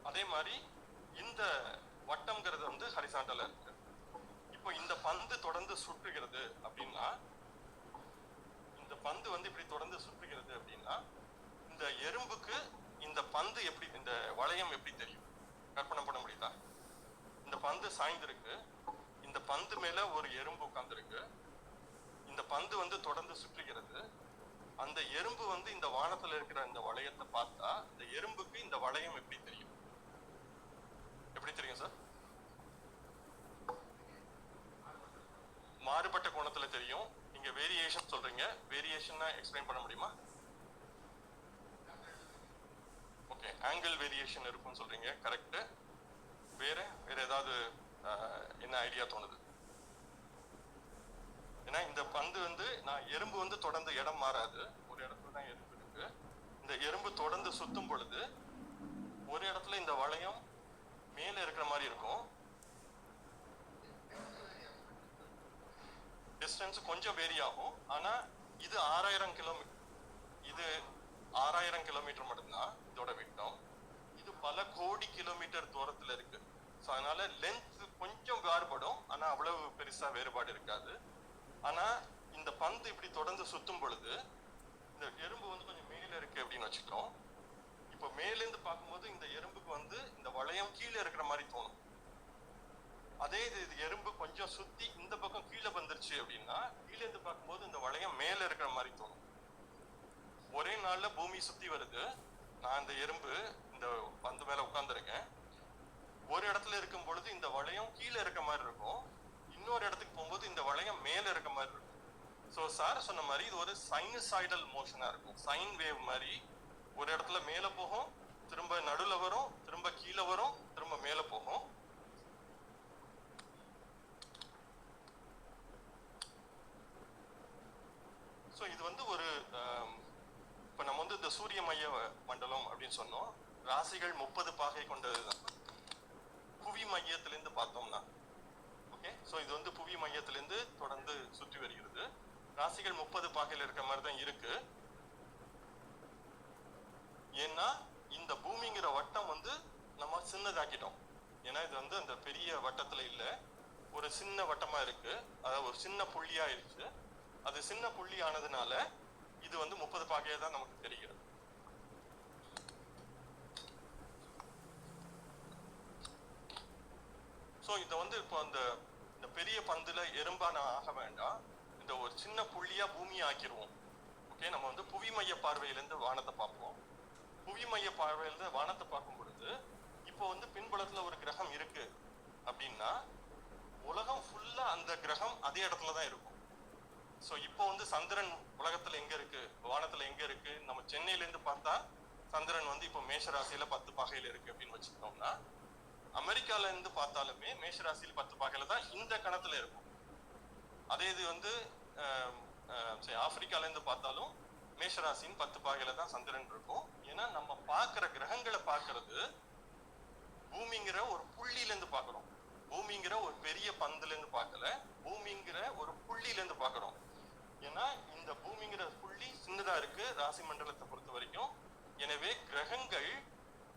அதே மாதிரி இந்த வட்டம்ங்கிறது வந்து ஹரிசாண்டலா இருக்கு. இப்போ இந்த பந்து தொடர்ந்து சுற்றுகிறது அப்படின்னா, இந்த பந்து வந்து இப்படி தொடர்ந்து சுற்றுகிறது அப்படின்னா, இந்த எறும்புக்கு இந்த பந்து எப்படி, இந்த வளையம் எப்படி தெரியும்? கற்பனை பண்ண முடியுதா? இந்த பந்து சாய்ந்திருக்கு, இந்த பந்து மேல ஒரு எறும்பு உட்கார்ந்துருக்கு, இந்த பந்து வந்து தொடர்ந்து சுற்றுகிறது. அந்த எறும்பு வந்து இந்த வானத்துல இருக்கிற இந்த வளையத்தை பார்த்தா இந்த எறும்புக்கு இந்த வளையம் எப்படி தெரியும்? எப்படி தெரியும் சார்? மாறுபட்ட கோணத்துல தெரியும். நீங்க வேரியேஷன் சொல்றீங்க, வேரியேஷன் எக்ஸ்பிளைன் பண்ண முடியுமா? ஓகே, ஆங்கிள் வேரியேஷன் இருக்கும்னு சொல்றீங்க, கரெக்ட். வேற ஏதாவது என்ன ஐடியா தோணுது? ஏன்னா இந்த பந்து வந்து நான் எறும்பு வந்து தொடர்ந்து இடம் மாறாது, ஒரு இடத்துல தான் எறும்பு இருக்கு. இந்த எறும்பு தொடர்ந்து சுத்தும் பொழுது ஒரு இடத்துல இந்த வளையம் மேல இருக்கிற மாதிரி இருக்கும், டிஸ்டன்ஸ் கொஞ்சம் வேரி ஆகும். ஆனா இது 6000 கிலோமீட்டர், இது 6000 கிலோமீட்டர் மட்டும்தான் இதோட விட்டம். இது பல கோடி கிலோமீட்டர் தூரத்துல இருக்கு. ஸோ அதனால லென்த் கொஞ்சம் வேறுபடும், ஆனா அவ்வளவு பெருசா வேறுபாடு இருக்காது. ஆனா இந்த பந்து இப்படி தொடர்ந்து சுத்தும் பொழுது இந்த எறும்பு வந்து கொஞ்சம் மேல இருக்கு அப்படின்னு வச்சுக்கிறோம். இப்போ மேலேருந்து பார்க்கும்போது இந்த எறும்புக்கு வந்து இந்த வளையம் கீழே இருக்கிற மாதிரி தோணும். அதே இது எறும்பு கொஞ்சம் சுத்தி இந்த பக்கம் கீழே வந்துருச்சு அப்படின்னா கீழே இருந்து பார்க்கும்போது இந்த வளையம் மேல இருக்கிற மாதிரி தோணும். ஒரே நாள்ல பூமி சுத்தி வருது, நான் இந்த எறும்பு இந்த பந்து மேல உட்கார்ந்துருக்கேன். ஒரு இடத்துல இருக்கும் பொழுது இந்த வளையம் கீழே இருக்க மாதிரி இருக்கும், இன்னொரு இடத்துக்கு போகும்போது இந்த வளையம் மேல இருக்க மாதிரி இருக்கும். ஸோ சார் சொன்ன மாதிரி இது ஒரு சைனசாய்டல் மோஷனா இருக்கும், சைன் வேவ் மாதிரி. ஒரு இடத்துல மேல போகும், திரும்ப நடுவுல வரும், திரும்ப கீழே வரும், திரும்ப மேல போகும். ஸோ இது வந்து ஒரு இப்போ நம்ம வந்து இந்த சூரிய மைய மண்டலம் அப்படின்னு சொன்னோம். ராசிகள் 30 பாகை கொண்டதுதான். புவி மையத்திலிருந்து பார்த்தோம்னா ஓகே, ஸோ இது வந்து புவி மையத்திலிருந்து தொடர்ந்து சுற்றி வருகிறது. ராசிகள் 30 பாகையில் இருக்க மாதிரி தான் இருக்கு. ஏன்னா இந்த பூமிங்கிற வட்டம் வந்து நம்ம சின்னதாக்கிட்டோம். ஏன்னா இது வந்து அந்த பெரிய வட்டத்துல இல்ல, ஒரு சின்ன வட்டமா இருக்கு, அதாவது ஒரு சின்ன புள்ளியா இருக்கு. அது சின்ன புள்ளி ஆனதுனால இது வந்து 30 பாகையா தான் நமக்கு தெரிகிறது. ஸோ இதை வந்து இப்போ அந்த பெரிய பந்துல எறும்பா நான் ஆக வேண்டாம், இந்த ஒரு சின்ன புள்ளியா பூமியை ஆக்கிடுவோம். ஓகே, நம்ம வந்து புவி மைய பார்வையிலேருந்து வானத்தை பார்ப்போம். புவி மைய பார்வையிலிருந்து வானத்தை பார்க்கும் பொழுது இப்போ வந்து பின்புலத்துல ஒரு கிரகம் இருக்கு அப்படின்னா உலகம் ஃபுல்லா அந்த கிரகம் அதே இடத்துல தான் இருக்கும். ஸோ இப்போ வந்து சந்திரன் உலகத்துல எங்க இருக்கு, வானத்துல எங்க இருக்கு? நம்ம சென்னையில இருந்து பார்த்தா சந்திரன் வந்து இப்போ மேஷ ராசியில 10 பாகையில இருக்கு அப்படின்னு வச்சுக்கிட்டோம்னா, அமெரிக்கால இருந்து பார்த்தாலுமே மேஷராசியில் 10 பாகையில தான் இந்த கணத்துல இருக்கும். அதே இது வந்து ஆப்பிரிக்கால இருந்து பார்த்தாலும் மேஷராசியின் 10 பாகையில தான் சந்திரன் இருக்கும். ஏன்னா நம்ம பார்க்கிற கிரகங்களை பார்க்கறது பூமிங்கிற ஒரு புள்ளியில இருந்து பார்க்கிறோம். பூமிங்கிற ஒரு பெரிய பந்துல இருந்து பார்க்கல, பூமிங்கிற ஒரு புள்ளியில இருந்து பார்க்கிறோம். ஏன்னா இந்த பூமிங்கிற புள்ளி சின்னதா இருக்கு ராசி மண்டலத்தை பொறுத்த வரைக்கும். எனவே கிரகங்கள்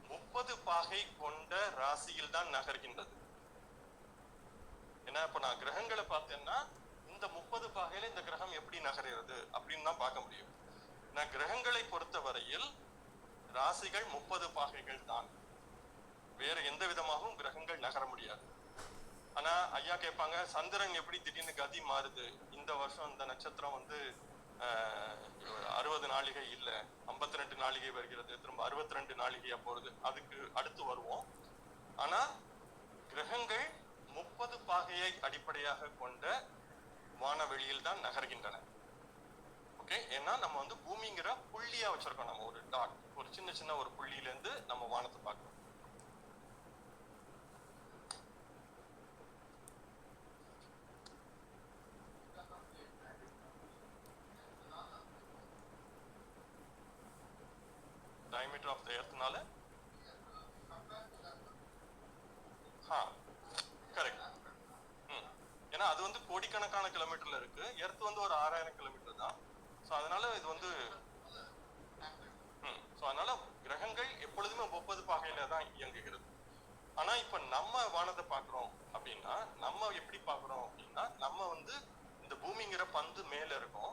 30 பாகை கொண்ட ராசியில் தான் நகர்கின்றது. ஏன்னா இப்ப நான் கிரகங்களை பார்த்தேன்னா இந்த 30 பாகையில இந்த கிரகம் எப்படி நகர்கிறது அப்படின்னு தான் பார்க்க முடியும். நான் கிரகங்களை பொறுத்த வரையில் ராசிகள் 30 பாகைகள் தான், வேற எந்த விதமாகவும் கிரகங்கள் நகர முடியாது. ஆனா ஐயா கேட்பாங்க, சந்திரன் எப்படி திடீர்னு கதி மாறுது? இந்த வருஷம் இந்த நட்சத்திரம் வந்து 60 நாளிகை இல்ல 52 நாளிகை வருகிறது, திரும்ப 62 நாளிகையா போறது, அதுக்கு அடுத்து வருவோம். ஆனா கிரகங்கள் 30 பாகையை அடிப்படையாக கொண்ட வானவெளியில் தான் நகர்கின்றன. ஓகே, ஏன்னா நம்ம வந்து பூமிங்கிற புள்ளியா வச்சிருக்கோம், நம்ம ஒரு டாட், ஒரு சின்ன சின்ன ஒரு புள்ளியில இருந்து நம்ம வானத்தை பார்க்கணும். diameter of the earthனால கரெக்ட். ஏன்னா அது வந்து கோடிக்கணக்கான கிலோமீட்டர்ல இருக்கு, எர்த் வந்து ஒரு 6000 கிலோமீட்டர் தான். ஸோ அதனால இது வந்து அதனால கிரகங்கள் எப்பொழுதுமே 30 பாகையில தான் இயங்குகிறது. ஆனா இப்ப நம்ம வானத்தை பாக்குறோம் அப்படின்னா நம்ம எப்படி பாக்குறோம் அப்படின்னா, நம்ம வந்து இந்த பூமிங்கிற பந்து மேல இருக்கும்,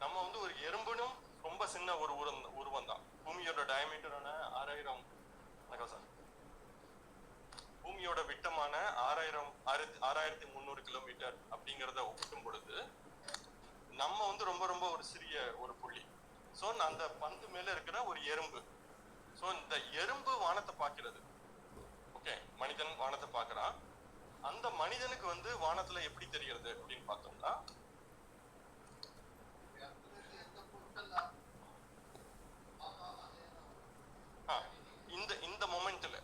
நம்ம வந்து ஒரு எறும்புனும் ரொம்ப சின்ன ஒரு உருவம் தான். பூமியோட டயமீட்டரான 6000 சார், பூமியோட விட்டமான 6300 கிலோமீட்டர் அப்படிங்கிறத ஒப்பிடும் பொழுது நம்ம வந்து ரொம்ப ரொம்ப ஒரு சிறிய ஒரு புள்ளி. ஸோ அந்த பந்து மேல இருக்கிற ஒரு எறும்பு. ஸோ இந்த எறும்பு வானத்தை பார்க்கிறது. ஓகே, மனிதன் வானத்தை பார்க்கறான். அந்த மனிதனுக்கு வந்து வானத்துல எப்படி தெரிகிறது அப்படின்னு பார்த்தோம்னா, இந்த மொமெண்ட்ல,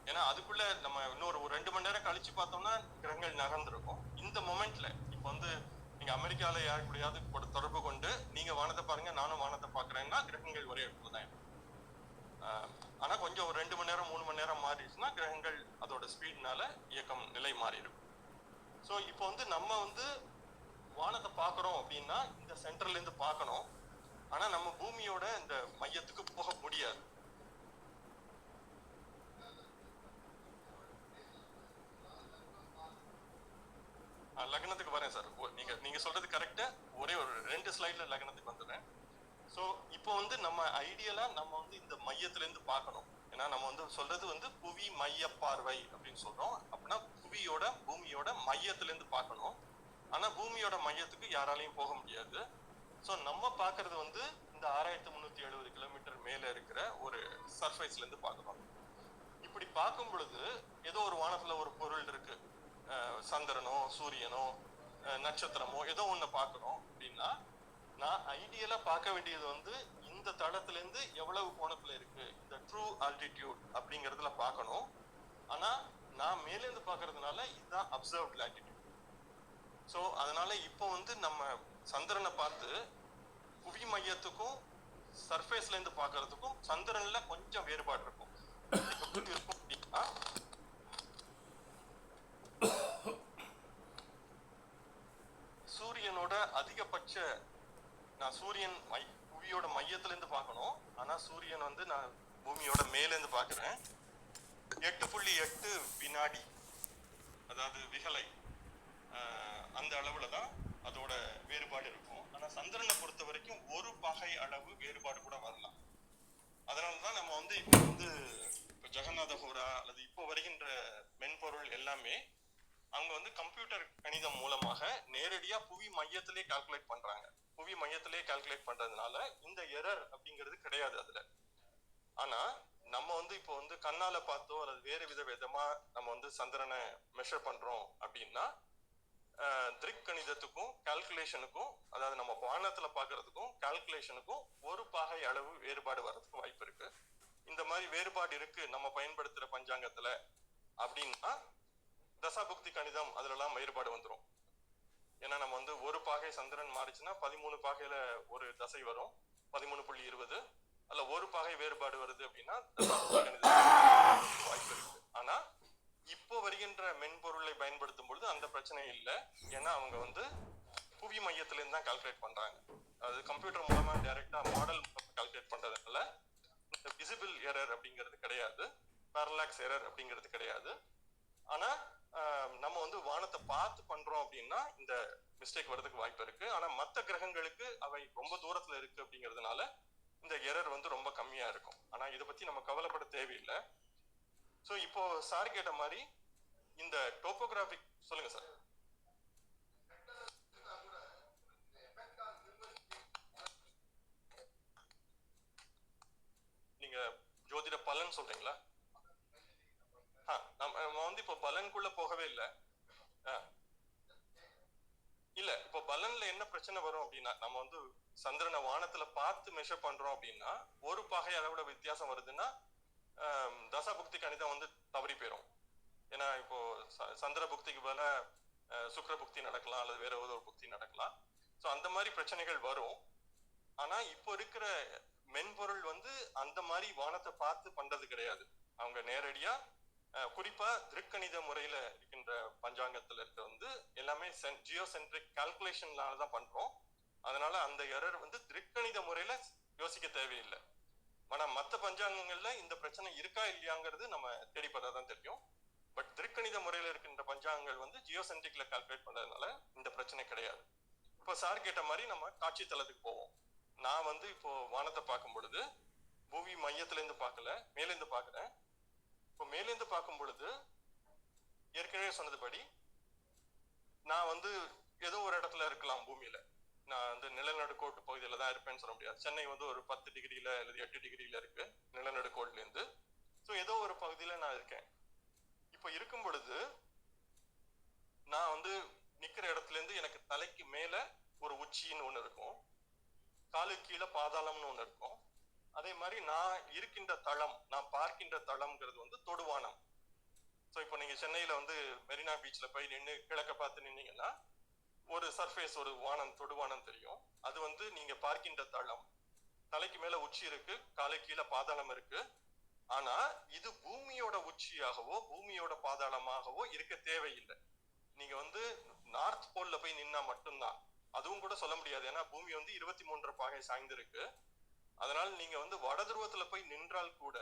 ஏன்னா அதுக்குள்ள நம்ம இன்னொரு 2 மணி நேரம் கழிச்சு பார்த்தோம்னா கிரகங்கள் நகர்ந்துருக்கும். இந்த மொமெண்ட்ல இப்ப வந்து நீங்க அமெரிக்கால யாருக்குடையாவது தொடர்பு கொண்டு நீங்க வானத்தை பாருங்க நானும் வானத்தை பாக்குறேன்னா கிரகங்கள் ஒரே இடத்துல தான். ஆனா கொஞ்சம் ஒரு 2 மணி நேரம் 3 மணி நேரம் மாறிடுச்சுன்னா கிரகங்கள் அதோட ஸ்பீட்னால இயக்கம் நிலை மாறி இருக்கும். ஸோ இப்போ வந்து நம்ம வந்து வானத்தை பார்க்குறோம் அப்படின்னா இந்த சென்டர்ல இருந்து பார்க்கணும். ஆனா நம்ம பூமியோட இந்த மையத்துக்கு போக முடியாது. லக்னத்துக்கு வரேன் சார். நீங்க சொல்றது கரெக்டா. ஒரே ஒரு 2 ஸ்லைட்ல லக்னத்துக்கு வந்துடுறேன். ஸோ இப்போ வந்து நம்ம ஐடியலா நம்ம வந்து இந்த மையத்துல இருந்து பார்க்கணும். ஏன்னா நம்ம வந்து சொல்றது வந்து புவி மைய பார்வை அப்படின்னு சொல்றோம். அப்படின்னா பூமியோட மையத்துல இருந்து பார்க்கணும். ஆனா பூமியோட மையத்துக்கு யாராலையும் போக முடியாது. ஸோ நம்ம பார்க்கறது வந்து இந்த 6370 கிலோமீட்டர் மேல இருக்கிற ஒரு சர்ஃபேஸ்ல இருந்து பார்க்கணும். இப்படி பார்க்கும் பொழுது ஏதோ ஒரு வானத்துல ஒரு பொருள் இருக்கு, சந்திரனோ சூரியனோ நட்சத்திரமோ ஏதோ ஒண்ணு பார்க்கணும் அப்படின்னா நான் ஐடியலா பார்க்க வேண்டியது வந்து இந்த தளத்துல இருந்து எவ்வளவு கோணத்துல இருக்கு, இந்த ட்ரூ ஆல்டிடியூட் அப்படிங்கறதுல பார்க்கணும். ஆனா நான் மேல இருந்து பார்க்கறதுனால இதுதான் அப்சர்வ்ட் லாட்டிடியூட். ஸோ அதனால இப்போ வந்து நம்ம சந்திரனை பார்த்து புவி மையத்துக்கும் சர்ஃபேஸ்ல இருந்து பார்க்கறதுக்கும் சந்திரன்ல கொஞ்சம் வேறுபாடு இருக்கும். அப்படின்னா சூரியனோட அதிகபட்ச, நான் சூரியன் புவியோட மையத்துல இருந்து பார்க்கணும். ஆனா சூரியன் வந்து நான் பூமியோட மேல இருந்து பார்க்கிறேன். 8.8 வினாடி, அதாவது விகலை, அந்த அளவுல தான் அதோட வேறுபாடு இருக்கும். ஆனா சந்திரனை பொறுத்த வரைக்கும் ஒரு பாகை அளவு வேறுபாடு கூட வரலாம். அதனாலதான் நம்ம வந்து இப்போ ஜெகநாத ஹோரா அல்லது இப்போ வருகின்ற மென்பொருள் எல்லாமே அவங்க வந்து கம்ப்யூட்டர் கணிதம் மூலமாக நேரடியா புவி மையத்திலே கால்குலேட் பண்றாங்க. புவி மையத்திலே கால்குலேட் பண்றதுனால இந்த எரர் அப்படிங்கிறது கிடையாது அதுல. ஆனா நம்ம வந்து இப்போ வந்து கண்ணால பார்த்தோ அல்லது வேறு விதமா நம்ம வந்து சந்திரனை மெஷர் பண்றோம் அப்படின்னா திரிக் கணிதத்துக்கும் கால்குலேஷனுக்கும், அதாவது நம்ம வானத்துல பாக்குறதுக்கும் கால்குலேஷனுக்கும் ஒரு பாகை அளவு வேறுபாடு வர்றதுக்கு வாய்ப்பு இருக்கு. இந்த மாதிரி வேறுபாடு இருக்கு நம்ம பயன்படுத்துற பஞ்சாங்கத்துல அப்படின்னா தசாபுக்தி கணிதம் அதுல எல்லாம் வேறுபாடு வந்துடும். ஏன்னா நம்ம வந்து ஒரு பாகை சந்திரன் மாறிச்சுன்னா 13 பாகையில ஒரு தசை வரும், 13.20. அல்ல ஒரு பாகை வேறுபாடு வருது அப்படின்னா தசாபுக்தி கணிதம் வாய்ப்பு இருக்கு. ஆனா இப்போ வருகின்ற மென்பொருளை பயன்படுத்தும் பொழுது அந்த பிரச்சனை இல்லை. ஏன்னா அவங்க வந்து புவி மையத்துல இருந்து தான் கால்குலேட் பண்றாங்க. அது கம்ப்யூட்டர் மூலமா டைரக்டா மாடல் கால்குலேட் பண்றதுனால இந்த விசிபிள் எரர் அப்படிங்கிறது கிடையாது, பேரலாக்ஸ் எரர் அப்படிங்கிறது கிடையாது. ஆனா நம்ம வந்து வானத்தை பார்த்து பண்றோம் அப்படின்னா இந்த மிஸ்டேக் வர்றதுக்கு வாய்ப்பு இருக்கு. ஆனா மற்ற கிரகங்களுக்கு அவை ரொம்ப தூரத்துல இருக்கு அப்படிங்கிறதுனால இந்த எரர் வந்து ரொம்ப கம்மியா இருக்கும். ஆனா இதை பத்தி நம்ம கவலைப்பட தேவையில்லை. ஸோ இப்போ சார் கேட்ட மாதிரி இந்த டோபோகிராபிக், சொல்லுங்க சார். நீங்க ஜோதிட பலன் சொல்றீங்களா? நம்ம வந்து இப்போ பலனுக்குள்ள போகவே இல்லை. இல்ல இப்போ பலன்ல என்ன பிரச்சனை வரும் அப்படின்னா, நம்ம வந்து சந்திரனை வானத்துல பார்த்து மெஷர் பண்றோம் அப்படின்னா, ஒரு பாகை அளவுல வித்தியாசம் வருதுன்னா தசா புக்தி கணிதம் வந்து தவறி போயிடும். ஏன்னா இப்போ சந்திர புக்திக்கு பதில சுக்கிர புக்தி நடக்கலாம், அல்லது வேற ஏதோ ஒரு புக்தி நடக்கலாம். ஸோ அந்த மாதிரி பிரச்சனைகள் வரும். ஆனா இப்போ இருக்கிற மென்பொருள் வந்து அந்த மாதிரி வானத்தை பார்த்து பண்றது கிடையாது. அவங்க நேரடியா குறிப்பா திருக்கணித முறையில இருக்கின்ற பஞ்சாங்கத்துல இருக்க வந்து எல்லாமே ஜியோசென்ட்ரிக் கால்குலேஷன்லால தான் பண்றோம். அதனால அந்த எரர் வந்து திருக்கணித முறையில யோசிக்க தேவையில்லை. ஆனா மற்ற பஞ்சாங்கங்கள்ல இந்த பிரச்சனை இருக்கா இல்லையாங்கிறது நம்ம தேடி பார்த்தா தான் தெரியும். பட் திருக்கணித முறையில இருக்கின்ற பஞ்சாங்கங்கள் வந்து ஜியோசென்ட்ரிக்ல கால்குலேட் பண்றதுனால இந்த பிரச்சனை கிடையாது. இப்போ சார் கேட்ட மாதிரி நம்ம காட்சி தளத்துக்கு போவோம். நான் வந்து இப்போ வானத்தை பார்க்கும் பொழுது பூமி மையத்துல இருந்து பார்க்கல, மேலிருந்து பார்க்கிறேன். இப்போ மேலிருந்து பார்க்கும் பொழுது ஏற்கனவே சொன்னதுபடி நான் வந்து ஏதோ ஒரு இடத்துல இருக்கலாம் பூமியில. நான் வந்து நிலநடுக்கோட்டு பகுதியில தான் இருப்பேன்னு சொல்ல முடியாது. சென்னை வந்து ஒரு 10 டிகிரியில அல்லது 8 டிகிரியில இருக்கு நிலநடுக்கோட்டுல இருந்து. ஸோ ஏதோ ஒரு பகுதியில நான் இருக்கேன். இப்போ இருக்கும் பொழுது நான் வந்து நிக்கிற இடத்துல இருந்து எனக்கு தலைக்கு மேல ஒரு உச்சின்னு ஒண்ணு இருக்கும், காலுக்கு கீழே பாதாளம்னு ஒண்ணு இருக்கும். அதே மாதிரி நான் இருக்கின்ற தளம், நான் பார்க்கின்ற தளம்ங்கிறது வந்து தொடுவானம். ஸோ இப்போ நீங்க சென்னையில வந்து மெரினா பீச்ல போய் நின்று கிழக்க பார்த்து நின்னீங்கன்னா ஒரு சர்ஃபேஸ், ஒரு வானம், தொடுவானம் தெரியும். அது வந்து நீங்க பார்க்கின்ற தளம். தலைக்கு மேல உச்சி இருக்கு, காலுக்கு கீழே பாதாளம் இருக்கு. ஆனா இது பூமியோட உச்சியாகவோ பூமியோட பாதாளமாகவோ இருக்க தேவையில்லை. நீங்க வந்து நார்த் போல்ல போய் நின்னா மட்டும்தான். அதுவும் கூட சொல்ல முடியாது, ஏன்னா பூமி வந்து 23 பாகை சாய்ந்திருக்கு. அதனால நீங்க வந்து வட துருவத்துல போய் நின்றால் கூட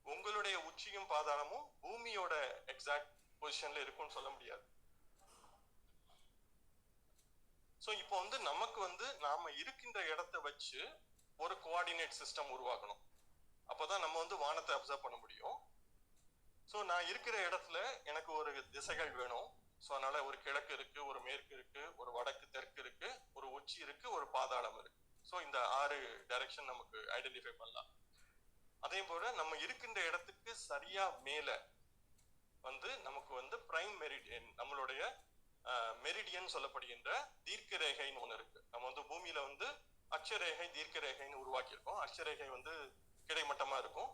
உங்களுடைய உச்சியும் பாதாளமும் பூமியோட எக்ஸாக்ட் பொசிஷன்ல இருக்கும்னு சொல்ல முடியாது. ஸோ இப்போ வந்து நமக்கு வந்து நாம இருக்கின்ற இடத்தை வச்சு ஒரு கோஆர்டினேட் சிஸ்டம் உருவாக்கணும். அப்போதான் நம்ம வந்து வானத்தை அப்சர்வ் பண்ண முடியும். ஸோ நான் இருக்கிற இடத்துல எனக்கு ஒரு திசைகள் வேணும். ஸோ அதனால ஒரு கிழக்கு இருக்கு, ஒரு மேற்கு இருக்கு, ஒரு வடக்கு தெற்கு இருக்கு, ஒரு உச்சி இருக்கு, ஒரு பாதாளம் இருக்கு. ஸோ இந்த 6 டைரக்ஷன் நமக்கு ஐடென்டிஃபை பண்ணலாம். அதே போல நம்ம இருக்கின்ற இடத்துக்கு சரியா மேல வந்து நமக்கு வந்து பிரைம் மெரிடியன், நம்மளுடைய மெரிடியன் சொல்லப்படுகின்ற தீர்க்க ரேகைன்னு ஒண்ணு இருக்கு. நம்ம வந்து பூமியில வந்து அட்சரேகை தீர்க்க ரேகைன்னு உருவாக்கியிருக்கோம். அட்சரேகை வந்து கிடைமட்டமா இருக்கும்,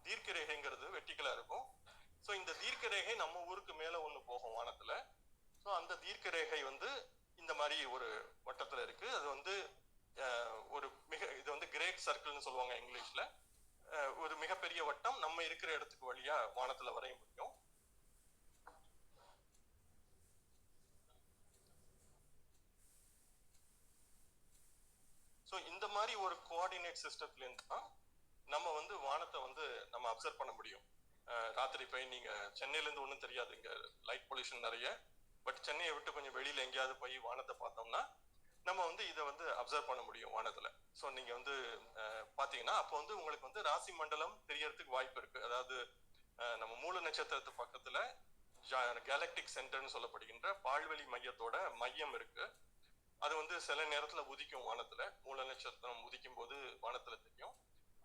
தீர்க்க ரேகைங்கிறது வெர்டிகலா இருக்கும். ஸோ இந்த தீர்க்க ரேகை நம்ம ஊருக்கு மேல ஒண்ணு போகும் வானத்துல. ஸோ அந்த தீர்க்க ரேகை வந்து இந்த மாதிரி ஒரு வட்டத்துல இருக்கு. அது வந்து ஒரு இது வந்து கிரேட் சர்க்கிள்னு சொல்லுவாங்க இங்கிலீஷ்ல. ஒரு மிகப்பெரிய வட்டம் நம்ம இருக்கிற இடத்துக்கு வழியா வானத்துல வரைய முடியும். ஸோ இந்த மாதிரி ஒரு கோஆர்டினேட் சிஸ்டத்துல இருந்து தான் நம்ம வந்து வானத்தை வந்து நம்ம அப்சர்வ் பண்ண முடியும். ராத்திரி போய் நீங்க சென்னையில இருந்து ஒன்றும் தெரியாது, இங்க லைட் பொல்யூஷன் நிறைய. பட் சென்னையை விட்டு கொஞ்சம் வெளியில எங்கேயாவது போய் வானத்தை பார்த்தோம்னா நம்ம வந்து இதை வந்து அப்சர்வ் பண்ண முடியும் வானத்துல. ஸோ நீங்க வந்து பாத்தீங்கன்னா அப்போ வந்து உங்களுக்கு வந்து ராசி மண்டலம் தெரியறதுக்கு வாய்ப்பு இருக்கு. அதாவது நம்ம மூல நட்சத்திரத்து பக்கத்துல கேலக்டிக் சென்டர்னு சொல்லப்படுகின்ற பால்வெளி மையத்தோட மையம் இருக்கு. அது வந்து சில நேரத்துல உதிக்கும் வானத்துல, மூல நட்சத்திரம் உதிக்கும் போது வானத்துல தெரியும்.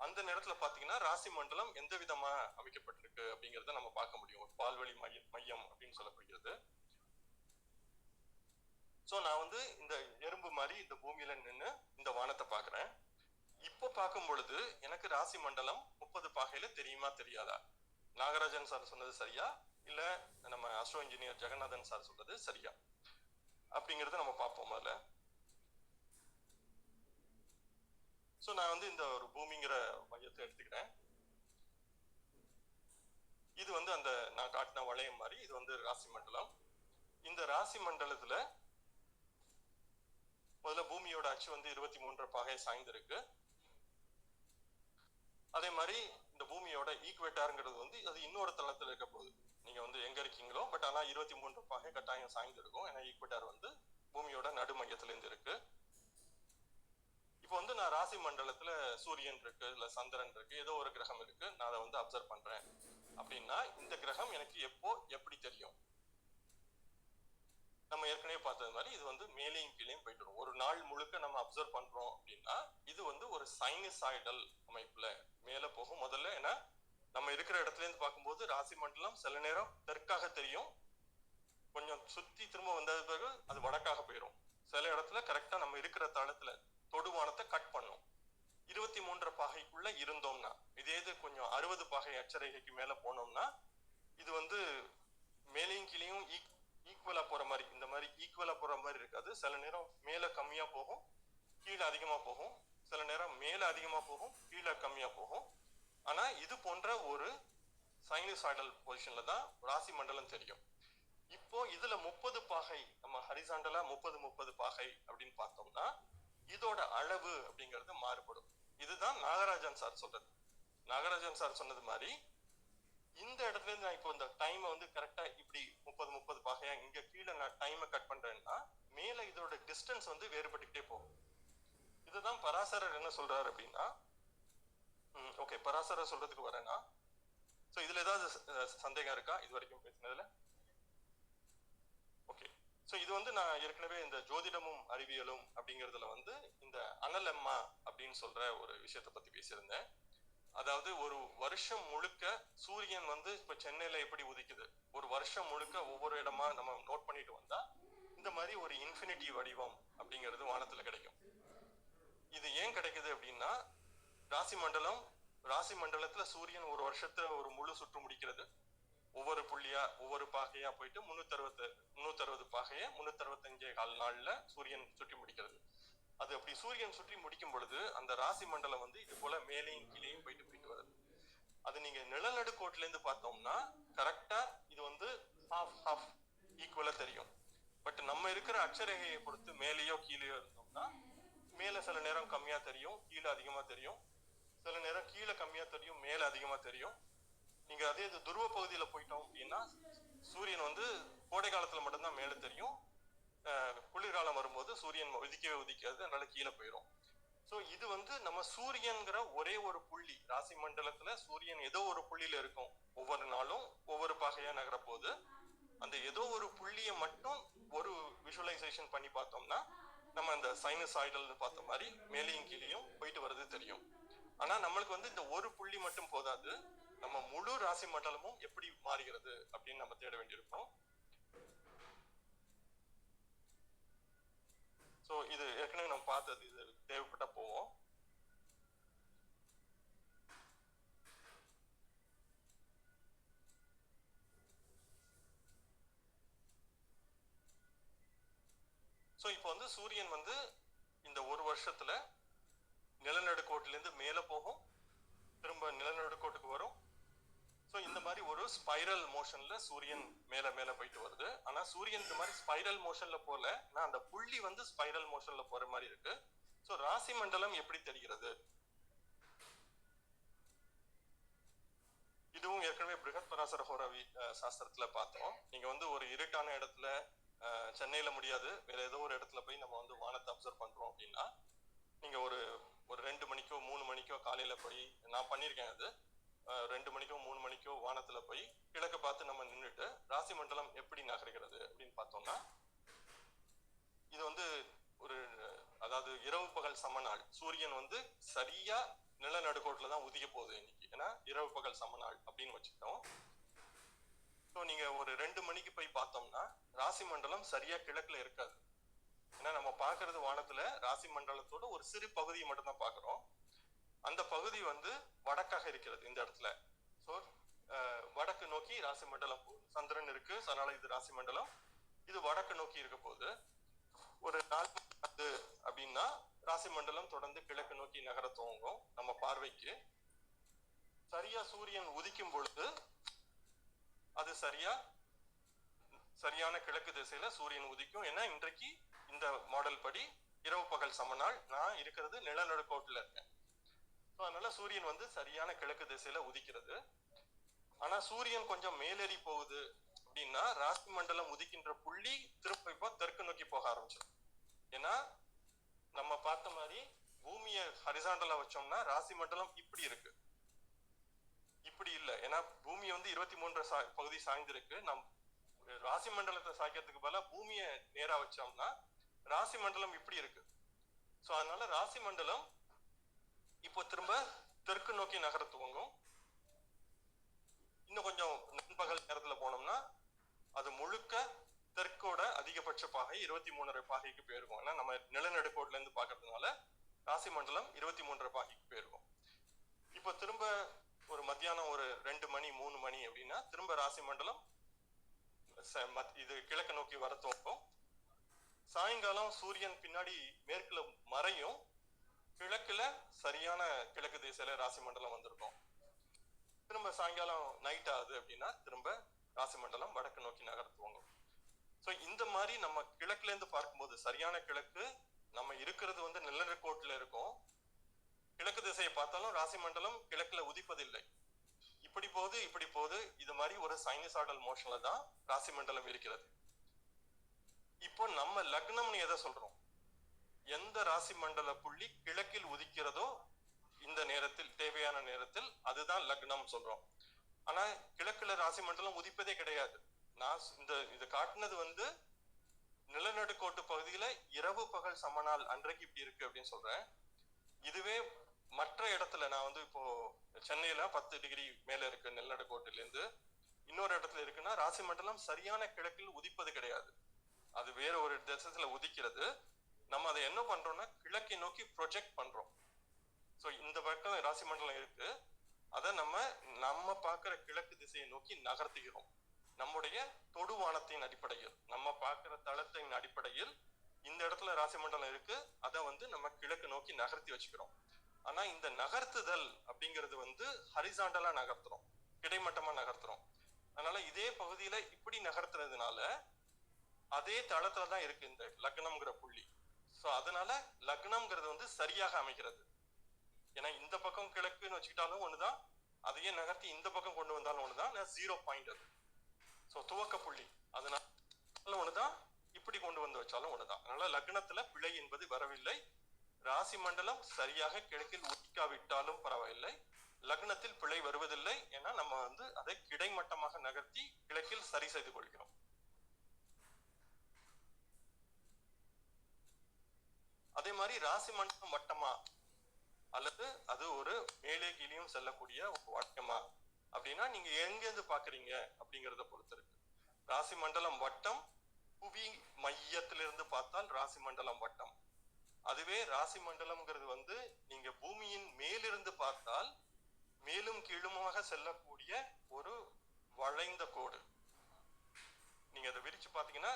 அந்த நேரத்துல பாத்தீங்கன்னா ராசி மண்டலம் எந்த விதமா அமைக்கப்பட்டிருக்கு அப்படிங்கிறத நம்ம பார்க்க முடியும். ஒரு பால்வெளி மையம் அப்படின்னு சொல்லப்படுகிறது. ஸோ நான் வந்து இந்த எறும்பு மாதிரி இந்த பூமியில நின்று இந்த வானத்தை பாக்குறேன். இப்போ பார்க்கும் பொழுது எனக்கு ராசி மண்டலம் 30 பாகையில தெரியுமா தெரியாதா? நாகராஜன் சார் சொன்னது சரியா, இல்ல நம்ம அஸ்ட்ரோ இன்ஜினியர் ஜெகநாதன் சார் சொல்றது சரியா அப்படிங்கறத நம்ம பார்ப்போம் முதல்ல. ஸோ நான் வந்து இந்த ஒரு பூமிங்கிற மையத்தை எடுத்துக்கிறேன். இது வந்து அந்த நான் காட்டின வளையம் மாதிரி இது வந்து ராசி மண்டலம். இந்த ராசி மண்டலத்துல முதல்ல பூமியோட அச்சு வந்து 23 பாகை சாய்ந்திருக்கு. அதே மாதிரி இந்த பூமியோட ஈக்குவேட்டாருங்கிறது வந்து அது இன்னொரு தளத்துல இருக்க போகுது. நீங்க வந்து எங்க இருக்கீங்களோ பட் ஆனா 23 பாகை கட்டாயம் சாய்ந்திருக்கும். ஏன்னா ஈக்குவேட்டார் வந்து பூமியோட நடு மையத்துல இருந்து இருக்கு. இப்போ வந்து நான் ராசி மண்டலத்துல சூரியன் இருக்கு, இல்ல சந்திரன் இருக்கு, ஏதோ ஒரு கிரகம் இருக்கு, நான் அதை வந்து அப்சர்வ் பண்றேன் அப்படின்னா இந்த கிரகம் எனக்கு எப்போ எப்படி தெரியும்? நம்ம ஏற்கனவே பார்த்தது மாதிரி இது வந்து மேலையும் கீழையும் போயிட்டு வரும். ஒரு நாள் முழுக்க நம்ம அப்சர்வ் பண்றோம் அப்படின்னா இது வந்து ஒரு சைனசாய்டல் அமைப்புல மேல போகும் முதல்ல. ஏன்னா நம்ம இருக்கிற இடத்துல இருந்து பார்க்கும்போது ராசி மண்டலம் சில நேரம் தெற்காக தெரியும், கொஞ்சம் சுத்தி திரும்ப வந்தது பிறகு அது வடக்காக போயிடும். சில இடத்துல கரெக்டா நம்ம இருக்கிற தளத்துல தொடுவானத்தை கட் பண்ணும். 23 பாகைக்குள்ள இருந்தோம்னா, இதே இது கொஞ்சம் 60 பாகை அட்சரேகைக்கு மேல போனோம்னா இது வந்து மேலையும் கீழையும் ஈக்குவலா போற மாதிரி, இந்த மாதிரி ஈக்குவலா போற மாதிரி இருக்காது. சில நேரம் மேல கம்மியா போகும், கீழே அதிகமா போகும், சில நேரம் மேல அதிகமா போகும், கீழே கம்மியா போகும். ஆனா இது போன்ற ஒரு சைனசாய்டல் பொசிஷன்ல தான் ராசி மண்டலம் தெரியும். இப்போ இதுல 30 பாகை, நம்ம ஹரிசாண்டலா 30 பாகை அப்படின்னு பார்த்தோம்னா இதோட அளவு அப்படிங்கிறது மாறுபடும். இதுதான் நாகராஜன் சார் சொல்றது. நாகராஜன் சார் சொன்னது மாதிரி இந்த இடத்துல இருந்து நான் இப்போ இந்த டைமை வந்து கரெக்டா இப்படி 30 பாகையா இங்க கீழே நான் டைமை கட் பண்றேன்னா மேல இதோட டிஸ்டன்ஸ் வந்து வேறுபட்டுக்கிட்டே போகும். இதுதான் பராசரர் என்ன சொல்றாரு அப்படின்னா, ஓகே பராசரர் சொல்றதுக்கு வரேன்னா, சோ இதுல ஏதாவது சந்தேகம் இருக்கா இது வரைக்கும் பேசினதுல? ஓகே, சோ இது வந்து நான் ஏற்கனவே இந்த ஜோதிடமும் அறிவியலும் அப்படிங்கிறதுல வந்து இந்த அனலெம்மா அப்படின்னு சொல்ற ஒரு விஷயத்த பத்தி பேசியிருந்தேன். அதாவது ஒரு வருஷம் முழுக்க சூரியன் வந்து இப்ப சென்னையில எப்படி உதிக்குது, ஒரு வருஷம் முழுக்க ஒவ்வொரு இடமா நம்ம நோட் பண்ணிட்டு வந்தா இந்த மாதிரி ஒரு இன்ஃபினிட்டி வடிவம் அப்படிங்கிறது வானத்துல கிடைக்கும். இது ஏன் கிடைக்குது அப்படின்னா, ராசி மண்டலத்துல சூரியன் ஒரு வருஷத்துல ஒரு முழு சுற்று முடிக்கிறது. ஒவ்வொரு புள்ளியா ஒவ்வொரு பாகையா போயிட்டு 360 பாகைய 365 நாள்ல சூரியன் சுற்றி முடிக்கிறது. அது அப்படி சூரியன் சுற்றி முடிக்கும் பொழுது அந்த ராசி மண்டலம் வந்து இது போல மேலையும் கீழையும் போயிட்டு வருது. அது நீங்க நிலநடுக்கோட்டுல இருந்து பார்த்தோம்னா கரெக்டா இது வந்து ஹாஃப் ஈக்குவலா தெரியும். பட் நம்ம இருக்கிற அட்சரேகையை பொறுத்து மேலேயோ கீழேயோ இருந்தோம்னா மேல சில நேரம் கம்மியா தெரியும், கீழே அதிகமா தெரியும், சில நேரம் கீழே கம்மியா தெரியும், மேல அதிகமா தெரியும். நீங்க அதே இது துருவ பகுதியில போயிட்டோம் அப்படின்னா சூரியன் வந்து கோடை காலத்துல மட்டும்தான் மேல தெரியும், குளிர்காலம் வரும்போது சூரியன் உதிக்காது, அதனால கீழே போயிடும். சோ இது வந்து நம்ம சூரியன்கிற ஒரே ஒரு புள்ளி, ராசி மண்டலத்துல சூரியன் ஏதோ ஒரு புள்ளியில இருக்கும். ஒவ்வொரு நாளும் ஒவ்வொரு பாகையா நகர போது அந்த ஏதோ ஒரு புள்ளியை மட்டும் ஒரு விஷுவலைசேஷன் பண்ணி பார்த்தோம்னா நம்ம அந்த சைனசாய்டல் பார்த்த மாதிரி மேலையும் கீழையும் போயிட்டு வருது தெரியும். ஆனா நம்மளுக்கு வந்து இந்த ஒரு புள்ளி மட்டும் போதாது, நம்ம முழு ராசி மண்டலமும் எப்படி மாறுகிறது அப்படின்னு நம்ம தேட வேண்டியிருக்கோம். சோ இது ஏற்கனவே நம்ம பார்த்தது, இது தேவைப்பட்ட போவோம். சோ இப்போ வந்து சூரியன் வந்து இந்த ஒரு வருஷத்துல நிலநடுக்கோட்டுல இருந்து மேல போகும், திரும்ப நிலநடுக்கோட்டுக்கு வரும். சோ இந்த மாதிரி ஒரு ஸ்பைரல் மோஷன்ல சூரியன் மேல போயிட்டு வருது. ஆனா சூரியன் இந்த மாதிரி ஸ்பைரல் மோஷன்ல போல, ஆனா அந்த புள்ளி வந்து ஸ்பைரல் மோஷன்ல போற மாதிரி இருக்கு. சோ ராசி மண்டலம் எப்படி தெரிகிறது? இதுவும் ஏற்கனவே பிருகத் பராசர ஹோராவி சாஸ்திரத்துல பார்த்தோம். நீங்க வந்து ஒரு இருட்டான இடத்துல, சென்னையில முடியாது, வேற ஏதோ ஒரு இடத்துல போய் நம்ம வந்து வானத்தை அப்சர்வ் பண்றோம் அப்படின்னா நீங்க ஒரு 2 மணிக்கோ 3 மணிக்கோ காலையில போய், நான் பண்ணியிருக்கேன் அது, 2 மணிக்கோ 3 மணிக்கோ வானத்துல போய் கிழக்க பார்த்து நம்ம நின்றுட்டு ராசி மண்டலம் எப்படி நகர்கிறது அப்படின்னு பார்த்தோம்னா இது வந்து ஒரு, அதாவது இரவு பகல் சமநாள். சூரியன் வந்து சரியா நிலநடுக்கோட்டுல தான் உதிக்க போகுது இன்னைக்கு, ஏன்னா இரவு பகல் சமநாள் அப்படின்னு வச்சுக்கிட்டோம். ஸோ நீங்க ஒரு 2 மணிக்கு போய் பார்த்தோம்னா ராசி மண்டலம் சரியா கிழக்குல இருக்காது. ஏன்னா நம்ம பாக்குறது வானத்துல ராசி மண்டலத்தோட ஒரு சிறு பகுதியை மட்டும் தான் பாக்குறோம். அந்த பகுதி வந்து வடக்காக இருக்கிறது இந்த இடத்துல. ஸோ வடக்கு நோக்கி ராசி மண்டலம், சந்திரன் இருக்கு, அதனால இது ராசி மண்டலம், இது வடக்கு நோக்கி இருக்க போது ஒரு நாள் அப்படின்னா ராசி மண்டலம் தொடர்ந்து கிழக்கு நோக்கி நகர துவங்கும். நம்ம பார்வைக்கு சரியா சூரியன் உதிக்கும் பொழுது அது சரியான கிழக்கு திசையில சூரியன் உதிக்கும். ஏன்னா இன்றைக்கு இந்த மாடல் படி இரவு பகல் சமநாள், நான் இருக்கிறது நிலநடுக்கோட்டுல இருக்கேன். அதனால சூரியன் வந்து சரியான கிழக்கு திசையில உதிக்கிறது. ஆனா சூரியன் கொஞ்சம் மேலேறி போகுது அப்படின்னா ராசி மண்டலம் உதிக்கின்ற புள்ளி திரும்ப இப்போ தெற்கு நோக்கி போக ஆரம்பிச்சிடும். ஏன்னா நம்ம பார்த்த மாதிரி பூமியை ஹரிசாண்டலா வச்சோம்னா ராசி மண்டலம் இப்படி இருக்கு, இப்படி இல்லை. ஏன்னா பூமி வந்து 23 பகுதி சாய்ந்திருக்கு. நம் ராசி மண்டலத்தை சாய்க்கிறதுக்கு பதிலா பூமியை நேரா வச்சோம்னா ராசி மண்டலம் இப்படி இருக்கு. சோ அதனால ராசி மண்டலம் இப்போ திரும்ப தெற்கு நோக்கி நகர துவங்கும். இன்னும் கொஞ்சம் நண்பகல் நேரத்துல போனோம்னா அது முழுக்க தெற்கோட அதிகபட்ச பாகை 23.5 பாகைக்கு போயிருக்கும். ஏன்னா நம்ம நிலநடுக்கோட்டுல இருந்து பாக்குறதுனால ராசி மண்டலம் 23.5 பாகைக்கு போயிருக்கும். இப்போ திரும்ப ஒரு மத்தியானம் ஒரு 2 மணி 3 மணி அப்படின்னா திரும்ப ராசி மண்டலம் இது கிழக்கு நோக்கி வர துவங்கும். சாயங்காலம் சூரியன் பின்னாடி மேற்குல மறையும், கிழக்குல சரியான கிழக்கு திசையில ராசி மண்டலம் வந்திருக்கும். திரும்ப சாயங்காலம் நைட் ஆகுது அப்படின்னா திரும்ப ராசி மண்டலம் வடக்கு நோக்கி நகர்த்துவாங்க. ஸோ இந்த மாதிரி நம்ம கிழக்குல இருந்து பார்க்கும்போது சரியான கிழக்கு நம்ம இருக்கிறது வந்து நிலநடுக்கோட்டுல இருக்கும். கிழக்கு திசையை பார்த்தாலும் ராசி மண்டலம் கிழக்குல உதிப்பதில்லை. இப்படி போகுது இது மாதிரி ஒரு சைனசாய்டல் மோஷன்ல தான் ராசி மண்டலம் இருக்கிறது. இப்போ நம்ம லக்னம்னு எதை சொல்றோம்? எந்த ராசி மண்டல புள்ளி கிழக்கில் உதிக்கிறதோ இந்த நேரத்தில் தேவையான நேரத்தில் அதுதான் லக்னம் சொல்றோம். ஆனா கிழக்குல ராசி மண்டலம் உதிப்பதே கிடையாது. நான் இதை காட்டினது வந்து நிலநடுக்கோட்டு பகுதியில இரவு பகல் சமநாள் அன்றைக்கு இப்படி இருக்கு அப்படின்னு சொல்றேன். இதுவே மற்ற இடத்துல நான் வந்து இப்போ சென்னையில 10 டிகிரி மேல இருக்கு நிலநடுக்கோட்டுல இருந்து, இன்னொரு இடத்துல இருக்குன்னா ராசி மண்டலம் சரியான கிழக்கில் உதிப்பது கிடையாது. அது வேற ஒரு திசையில உதிக்கிறது. நம்ம அதை என்ன பண்றோம்னா கிழக்கை நோக்கி ப்ரொஜெக்ட் பண்றோம். ஸோ இந்த பக்கம் ராசி மண்டலம் இருக்கு, அதை நம்ம பார்க்கிற கிழக்கு திசையை நோக்கி நகர்த்துகிறோம். நம்முடைய தொடுவானத்தின் அடிப்படையில், நம்ம பார்க்கிற தளத்தின் அடிப்படையில் இந்த இடத்துல ராசி மண்டலம் இருக்கு, அதை வந்து நம்ம கிழக்கு நோக்கி நகர்த்தி வச்சுக்கிறோம். ஆனா இந்த நகர்த்துதல் அப்படிங்கிறது வந்து ஹரிசாண்டலா நகர்த்துறோம், கிடைமட்டமா நகர்த்துறோம். அதனால இதே பகுதியில இப்படி நகர்த்துறதுனால அதே தளத்துல தான் இருக்கு இந்த லக்னம்ங்கிற புள்ளி. ஸோ அதனால லக்னம்ங்கிறது வந்து சரியாக அமைகிறது. ஏன்னா இந்த பக்கம் கிழக்குன்னு வச்சுக்கிட்டாலும் ஒண்ணுதான், அதையே நகர்த்தி இந்த பக்கம் கொண்டு வந்தாலும் ஒண்ணுதான். 0 பாயிண்ட் அது. ஸோ துவக்க புள்ளி அதனால ஒண்ணுதான், இப்படி கொண்டு வந்து வச்சாலும் ஒண்ணுதான். அதனால லக்னத்துல பிழை என்பது வரவில்லை. ராசி மண்டலம் சரியாக கிழக்கில் உதிக்காவிட்டாலும் பரவாயில்லை, லக்னத்தில் பிழை வருவதில்லை. ஏன்னா நம்ம வந்து அதை கிடைமட்டமாக நகர்த்தி கிழக்கில் சரி செய்து கொள்கிறோம். அதே மாதிரி ராசி மண்டலம் வட்டமா அல்லது அது ஒரு மேலே கீழியும் செல்லக்கூடிய ஒரு வட்டமா அப்படின்னா நீங்க எங்கிருந்து பாக்குறீங்க அப்படிங்கிறத பொறுத்து இருக்கு. ராசி மண்டலம் வட்டம், புவி மையத்திலிருந்து பார்த்தால் ராசி மண்டலம் வட்டம். அதுவே ராசி மண்டலம்ங்கிறது வந்து நீங்க பூமியின் மேலிருந்து பார்த்தால் மேலும் கீழுமாக செல்லக்கூடிய ஒரு வளைந்த கோடு. நீங்க அதை விரிச்சு பாத்தீங்கன்னா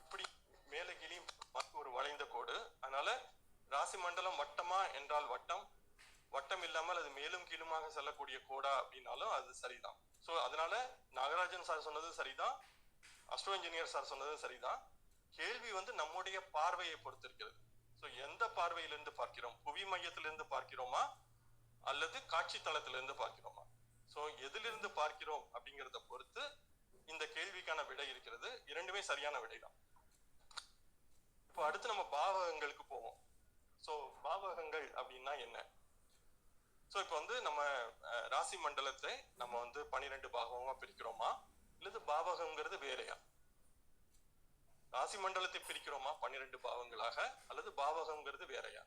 இப்படி மேலே கீழியும் ஒரு வளைந்த கோடு. அதனால ராசி மண்டலம் வட்டமா என்றால் வட்டம், வட்டம் இல்லாமல் அது மேலும் கீழுமாக செல்லக்கூடிய கோடா அப்படின்னாலும் அது சரிதான். ஸோ அதனால நாகராஜன் சார் சொன்னது சரிதான், அஸ்ட்ரோ இன்ஜினியர் சார் சொன்னது சரிதான். கேள்வி வந்து நம்முடைய பார்வையை பொறுத்திருக்கிறது. ஸோ எந்த பார்வையிலிருந்து பார்க்கிறோம்? புவி மையத்திலிருந்து பார்க்கிறோமா அல்லது காட்சி தளத்திலிருந்து பார்க்கிறோமா? ஸோ எதிலிருந்து பார்க்கிறோம் அப்படிங்கிறத பொறுத்து இந்த கேள்விக்கான விடை இருக்கிறது. இரண்டுமே சரியான விடை தான். இப்போ அடுத்து நம்ம பாவகங்களுக்கு போவோம். ஸோ பாவகங்கள் அப்படின்னா என்ன? ஸோ இப்போ வந்து நம்ம ராசி மண்டலத்தை நம்ம வந்து 12 பாகமா பிரிக்கிறோமா இல்லது பாவகங்கிறது வேறையா? ராசி மண்டலத்தை பிரிக்கிறோமா 12 பாவங்களாக அல்லது பாவகங்கிறது வேறையா?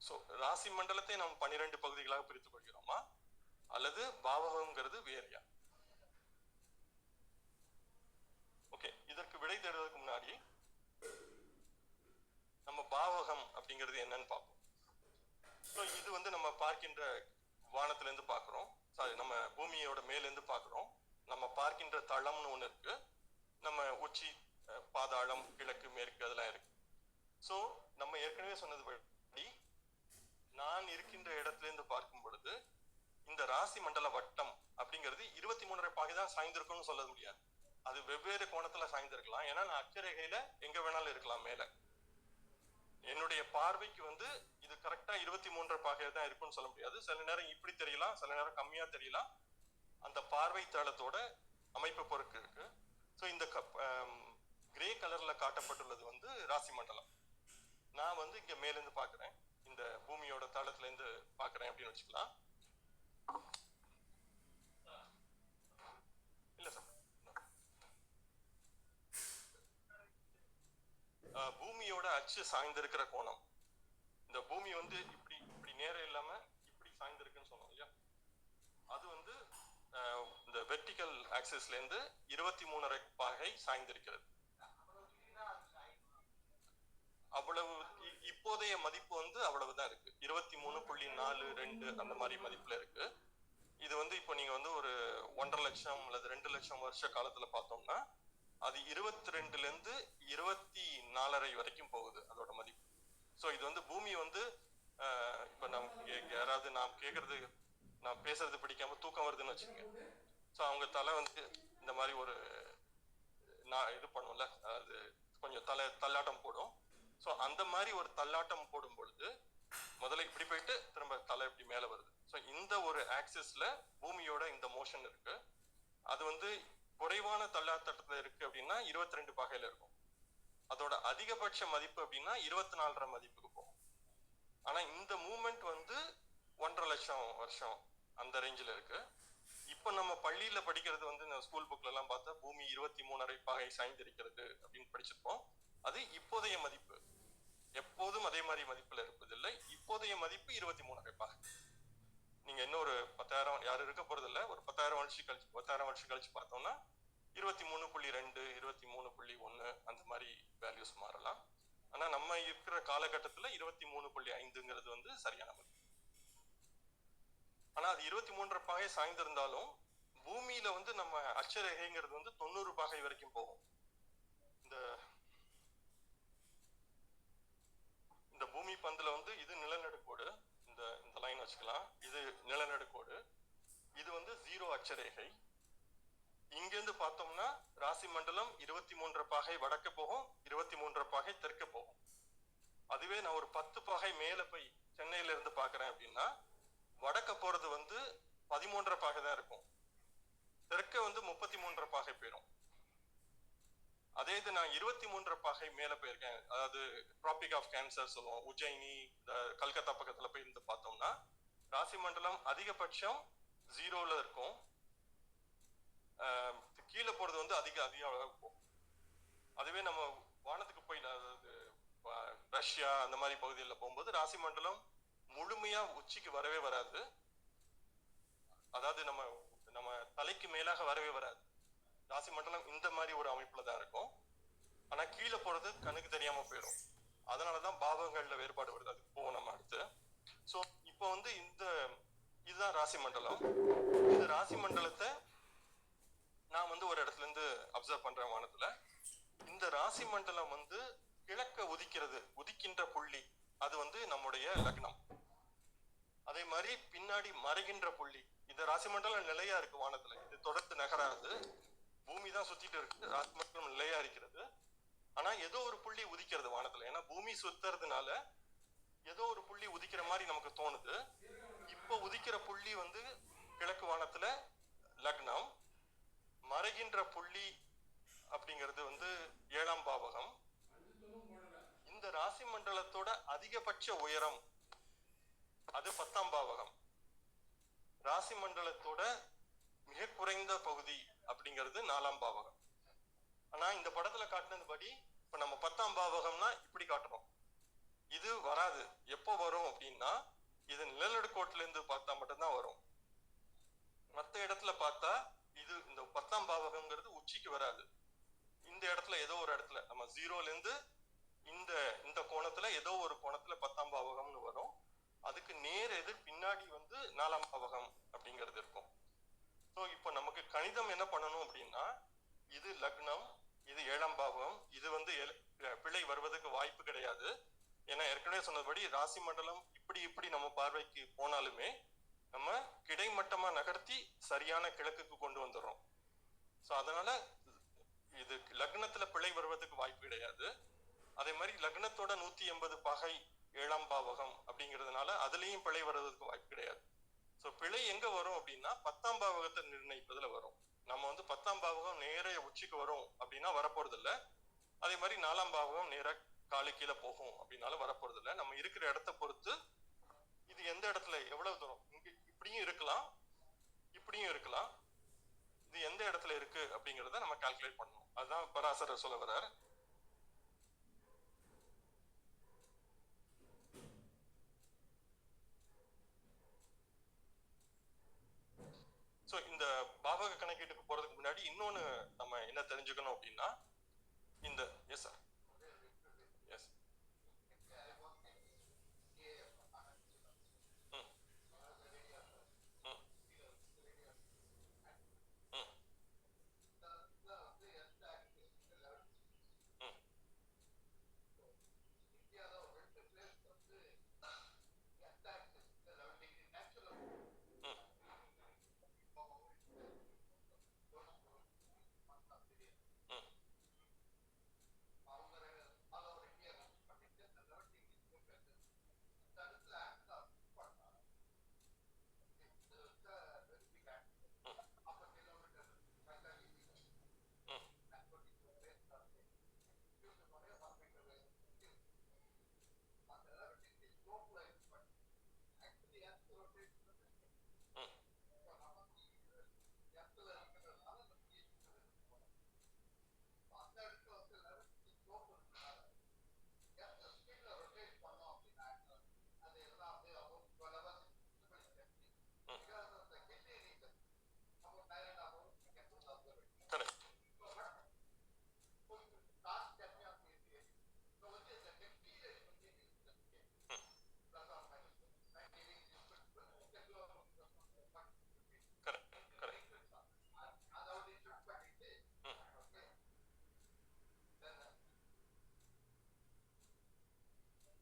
ஸோ ராசி மண்டலத்தை நம்ம 12 பகுதிகளாக பிரித்துக் கொள்கிறோமா அல்லது பாவகங்கிறது வேறையா? ஓகே, இதற்கு விடை தேடுவதற்கு முன்னாடி நம்ம பாவகம் அப்படிங்கிறது என்னன்னு பார்ப்போம். ஸோ இது வந்து நம்ம பார்க்கின்ற வானத்திலிருந்து பார்க்கிறோம், சாரி நம்ம பூமியோட மேலிருந்து பார்க்கிறோம். நம்ம பார்க்கின்ற தளம்னு ஒண்ணு இருக்கு, நம்ம உச்சி, பாதாளம், கிழக்கு, மேற்கு அதெல்லாம் இருக்கு. ஸோ நம்ம ஏற்கனவே சொன்னது படி நான் இருக்கின்ற இடத்துல இருந்து பார்க்கும் பொழுது இந்த ராசி மண்டல வட்டம் அப்படிங்கிறது 23.5 பாகை தான் சாய்ந்திருக்கும்னு சொல்ல முடியாது. அது வெவ்வேறு கோணத்துல சாய்ந்திருக்கலாம். ஏன்னா நான் அச்சரேகையில எங்க வேணாலும் இருக்கலாம். மேல என்னுடைய பார்வைக்கு வந்து இது கரெக்டா 23.5 பாகையா தான் இருக்கும்னு சொல்ல முடியாது. சில நேரம் இப்படி தெரியலாம், சில நேரம் கம்மியா தெரியலாம். அந்த பார்வை தளத்தோட அமைப்பு பொறுத்து இருக்கு. ஸோ இந்த கிரே கலர்ல காட்டப்பட்டுள்ளது வந்து ராசி மண்டலம். நான் வந்து இங்க மேலிருந்து பாக்குறேன், இந்த பூமியோட தளத்துல இருந்து பாக்குறேன் அப்படின்னு வச்சுக்கலாம். இல்ல சார், பூமியோட அச்சு சாய்ந்திருக்கிற கோணம், இந்த இந்த பூமி வந்து இப்படி இப்படி நேரம் இல்லாம இப்படி சாய்ந்திருக்குன்னு சொன்னோம் இல்லையா, அது வந்து இந்த வெர்டிகல் ஆக்சிஸ்ல இருந்து 23.5 பாகை சாய்ந்திருக்கிறது. அவ்வளவு இப்போதைய மதிப்பு வந்து அவ்வளவுதான் இருக்கு, 23.42 அந்த மாதிரி மதிப்புல இருக்கு. இது வந்து இப்போ நீங்க வந்து ஒரு 1.5 லட்சம் அல்லது 2 லட்சம் வருஷ காலத்துல பார்த்தோம்னா அது 22ல இருந்து 24.5 வரைக்கும் போகுது அதோட மதிப்பு. ஸோ இது வந்து பூமி வந்து இப்ப யாராவது நான் கேட்கறது நான் பேசுறது பிடிக்காம தூக்கம் வருதுன்னு வச்சுக்கோங்க. ஸோ அவங்க தலை வந்து இந்த மாதிரி ஒரு நான் இது பண்ணும்ல, அது கொஞ்சம் தள்ளாட்டம் போடும். ஸோ அந்த மாதிரி ஒரு தள்ளாட்டம் போடும் பொழுது முதல்ல இப்படி போயிட்டு திரும்ப தலை இப்படி மேல வருது. ஸோ இந்த ஒரு ஆக்சிஸ்ல பூமியோட இந்த மோஷன் இருக்கு. அது வந்து குறைவான தள்ளாட்டத்துல இருக்கு அப்படின்னா 22 பாகையில இருக்கும். அதோட அதிகபட்ச மதிப்பு அப்படின்னா 24.5 மதிப்புக்கு போகும். ஆனா இந்த மூமெண்ட் வந்து 1.5 லட்சம் வருஷம் அந்த ரேஞ்சில் இருக்கு. இப்ப நம்ம பள்ளியில படிக்கிறது வந்து ஸ்கூல் புக்ல எல்லாம் பார்த்தா பூமி 23.5 பாகை சாய்ந்திருக்கிறது அப்படின்னு படிச்சிருப்போம். அது இப்போதைய மதிப்பு, எப்போதும் அதே மாதிரி மதிப்புல இருப்பதில்லை. இப்போதைய மதிப்பு 23.5 பாகை. நீங்க இன்னொரு 10,000 யாரும் இருக்க போறது இல்லை, ஒரு 10,000 வருஷம் கழிச்சு பார்த்தோம்னா 23.2 23.1 அந்த மாதிரி வேல்யூஸ் மாறலாம். ஆனா நம்ம இருக்கிற காலகட்டத்துல 23.5ங்கிறது வந்து சரியான மதிப்பு. ஆனா அது 23.5 பாகை சாய்ந்திருந்தாலும் பூமியில வந்து நம்ம அட்சரேகைங்கிறது வந்து 90 பாகை வரைக்கும் போகும். இந்த பூமி பந்துல வந்து இது நிலநடுக்கோடு, இந்த லைன் வச்சுக்கலாம், இது நிலநடுக்கோடு, இது வந்து 0 அட்சரேகை. இங்கிருந்து பார்த்தோம்னா ராசி மண்டலம் 23 பாகை வடக்கு போகும், 23 பாகை தெற்கு போகும். அதுவே நான் ஒரு 10 பாகை மேல போய் சென்னையில இருந்து பாக்குறேன் அப்படின்னா வடக்க போறது வந்து 13 பாகை தான் இருக்கும், தெற்க வந்து 33 பாகை போயிடும். அதே இது நான் 23 பாகை மேல போயிருக்கேன், அதாவது டிராபிக் ஆஃப் கேன்சர் சொல்லுவோம், உஜ்ஜயினி கல்கத்தா பக்கத்துல போய் இருந்து பார்த்தோம்னா ராசி மண்டலம் அதிகபட்சம் 0ல இருக்கும், கீழே போறது வந்து அதிக இருக்கும். அதுவே நம்ம வானத்துக்கு போய் அதாவது ரஷ்யா அந்த மாதிரி பகுதிகளில் போகும்போது ராசி மண்டலம் முழுமையா உச்சிக்கு வரவே வராது, அதாவது நம்ம நம்ம தலைக்கு மேலாக வரவே வராது. ராசி மண்டலம் இந்த மாதிரி ஒரு அமைப்புல தான் இருக்கும். ஆனா கீழே போறது கண்ணுக்கு தெரியாம போயிடும். அதனாலதான் பாவங்கள்ல வேறுபாடு வருது, அதுக்கு போவோம் நம்ம அடுத்து. ஸோ இப்போ வந்து இதுதான் ராசி மண்டலம். இந்த ராசி மண்டலத்தை நான் வந்து ஒரு இடத்துல இருந்து அப்சர்வ் பண்றேன் வானத்துல. இந்த ராசி மண்டலம் வந்து கிழக்க உதிக்கின்ற புள்ளி அது வந்து நம்முடைய லக்னம். அதே மாதிரி பின்னாடி மறைகின்ற புள்ளி, இந்த ராசி மண்டலம் நிலையா இருக்கு வானத்துல, இது தொடர்ந்து நகராது, பூமி தான் சுத்திட்டு இருக்கு, ராசி மண்டலம் நிலையா இருக்கிறது. ஆனா ஏதோ ஒரு புள்ளி உதிக்கிறது வானத்துல, ஏன்னா பூமி சுத்துறதுனால ஏதோ ஒரு புள்ளி உதிக்கிற மாதிரி நமக்கு தோணுது. இப்போ உதிக்கிற புள்ளி வந்து கிழக்கு வானத்துல லக்னம், மறைகின்ற புள்ளி அப்படிங்கிறது வந்து 7ஆம் பாவகம். இந்த ராசி மண்டலத்தோட அதிகபட்ச உயரம் அது 10ஆம் பாவகம். ராசி மண்டலத்தோட மிக குறைந்த பகுதி அப்படிங்கிறது 4ஆம் பாவகம். ஆனா இந்த படத்துல காட்டினதுபடி இப்ப நம்ம 10ஆம் பாவகம்னா இப்படி காட்டுறோம், இது வராது. எப்போ வரும் அப்படின்னா இது நிலநடுக்கோட்டுல இருந்து பார்த்தா மட்டும்தான் வரும். மற்ற இடத்துல பார்த்தா இது இந்த 10ஆம் பாவகம்ங்கிறது உச்சிக்கு வராது. இந்த இடத்துல ஏதோ ஒரு இடத்துல நம்ம 0ல இருந்து இந்த கோணத்துல ஏதோ ஒரு கோணத்துல 10ஆம் பாவகம்னு வரும். அதுக்கு நேர் எதிர் பின்னாடி வந்து 4ஆம் பாவகம் அப்படிங்கிறது இருக்கும். ஸோ இப்போ நமக்கு கணிதம் என்ன பண்ணணும் அப்படின்னா, இது லக்னம், இது 7ஆம் பாவகம், இது வந்து பிழை வருவதற்கு வாய்ப்பு கிடையாது. ஏன்னா ஏற்கனவே சொன்னபடி ராசி மண்டலம் இப்படி நம்ம பார்வைக்கு போனாலுமே நம்ம கிடைமட்டமா நகர்த்தி சரியான கிழக்குக்கு கொண்டு வந்துடுறோம். ஸோ அதனால இது லக்னத்துல பிழை வருவதற்கு வாய்ப்பு கிடையாது. அதே மாதிரி லக்னத்தோட 180 பாகை 7ஆம் பாவகம் அப்படிங்கிறதுனால அதுலயும் பிழை வருவதற்கு வாய்ப்பு கிடையாது. ஸோ பிழை எங்க வரும் அப்படின்னா 10ஆம் பாவகத்தை நிர்ணயிப்பதுல வரும். நம்ம வந்து 10ஆம் பாவகம் நேர உச்சிக்கு வரும் அப்படின்னா வரப்போறது இல்லை. அதே மாதிரி 4ஆம் பாவகம் நேர காலு கீழே போகும் அப்படின்னாலும் வரப்போறது இல்லை. நம்ம இருக்கிற இடத்த பொறுத்து இது எந்த இடத்துல எவ்வளவு தூரம், இங்க இப்படியும் இருக்கலாம் இப்படியும் இருக்கலாம், இது எந்த இடத்துல இருக்கு அப்படிங்கிறத நம்ம கால்குலேட் பண்ணணும். அதுதான் பராசரர் சொல்ல வர்றார். பாவக கணக்கீட்டுக்கு போறதுக்கு முன்னாடி இன்னொன்னு நம்ம என்ன தெரிஞ்சுக்கணும் அப்படின்னா, இந்த எஸ் சார் எஸ்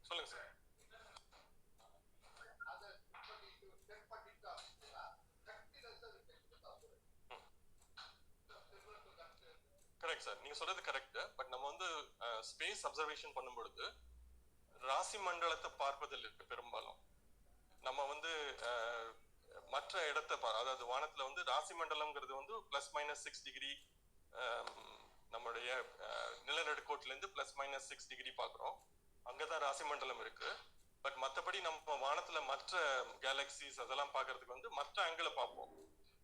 சொல்லுங்க சார். கரெக்ட் சார், நீங்க சொல்றது கரெக்ட். பட் நம்ம வந்து ஸ்பேஸ் அப்சர்வேஷன் பண்ணும்பொழுது ராசி மண்டலத்தை பார்ப்பதில் இருக்கு. பெரும்பாலும் நம்ம வந்து மற்ற இடத்தை அதாவது வானத்துல வந்து ராசி மண்டலம்ங்கிறது வந்து +-6 டிகிரி நம்மளுடைய நிலநடுக்கோட்டுல இருந்து +-6 டிகிரி பாக்குறோம். அங்கதான் ராசி மண்டலம் இருக்கு. பட் மற்றபடி நம்ம வானத்துல மற்ற கேலக்சிஸ் அதெல்லாம் பாக்குறதுக்கு வந்து மற்ற ஆங்கிள பார்ப்போம்.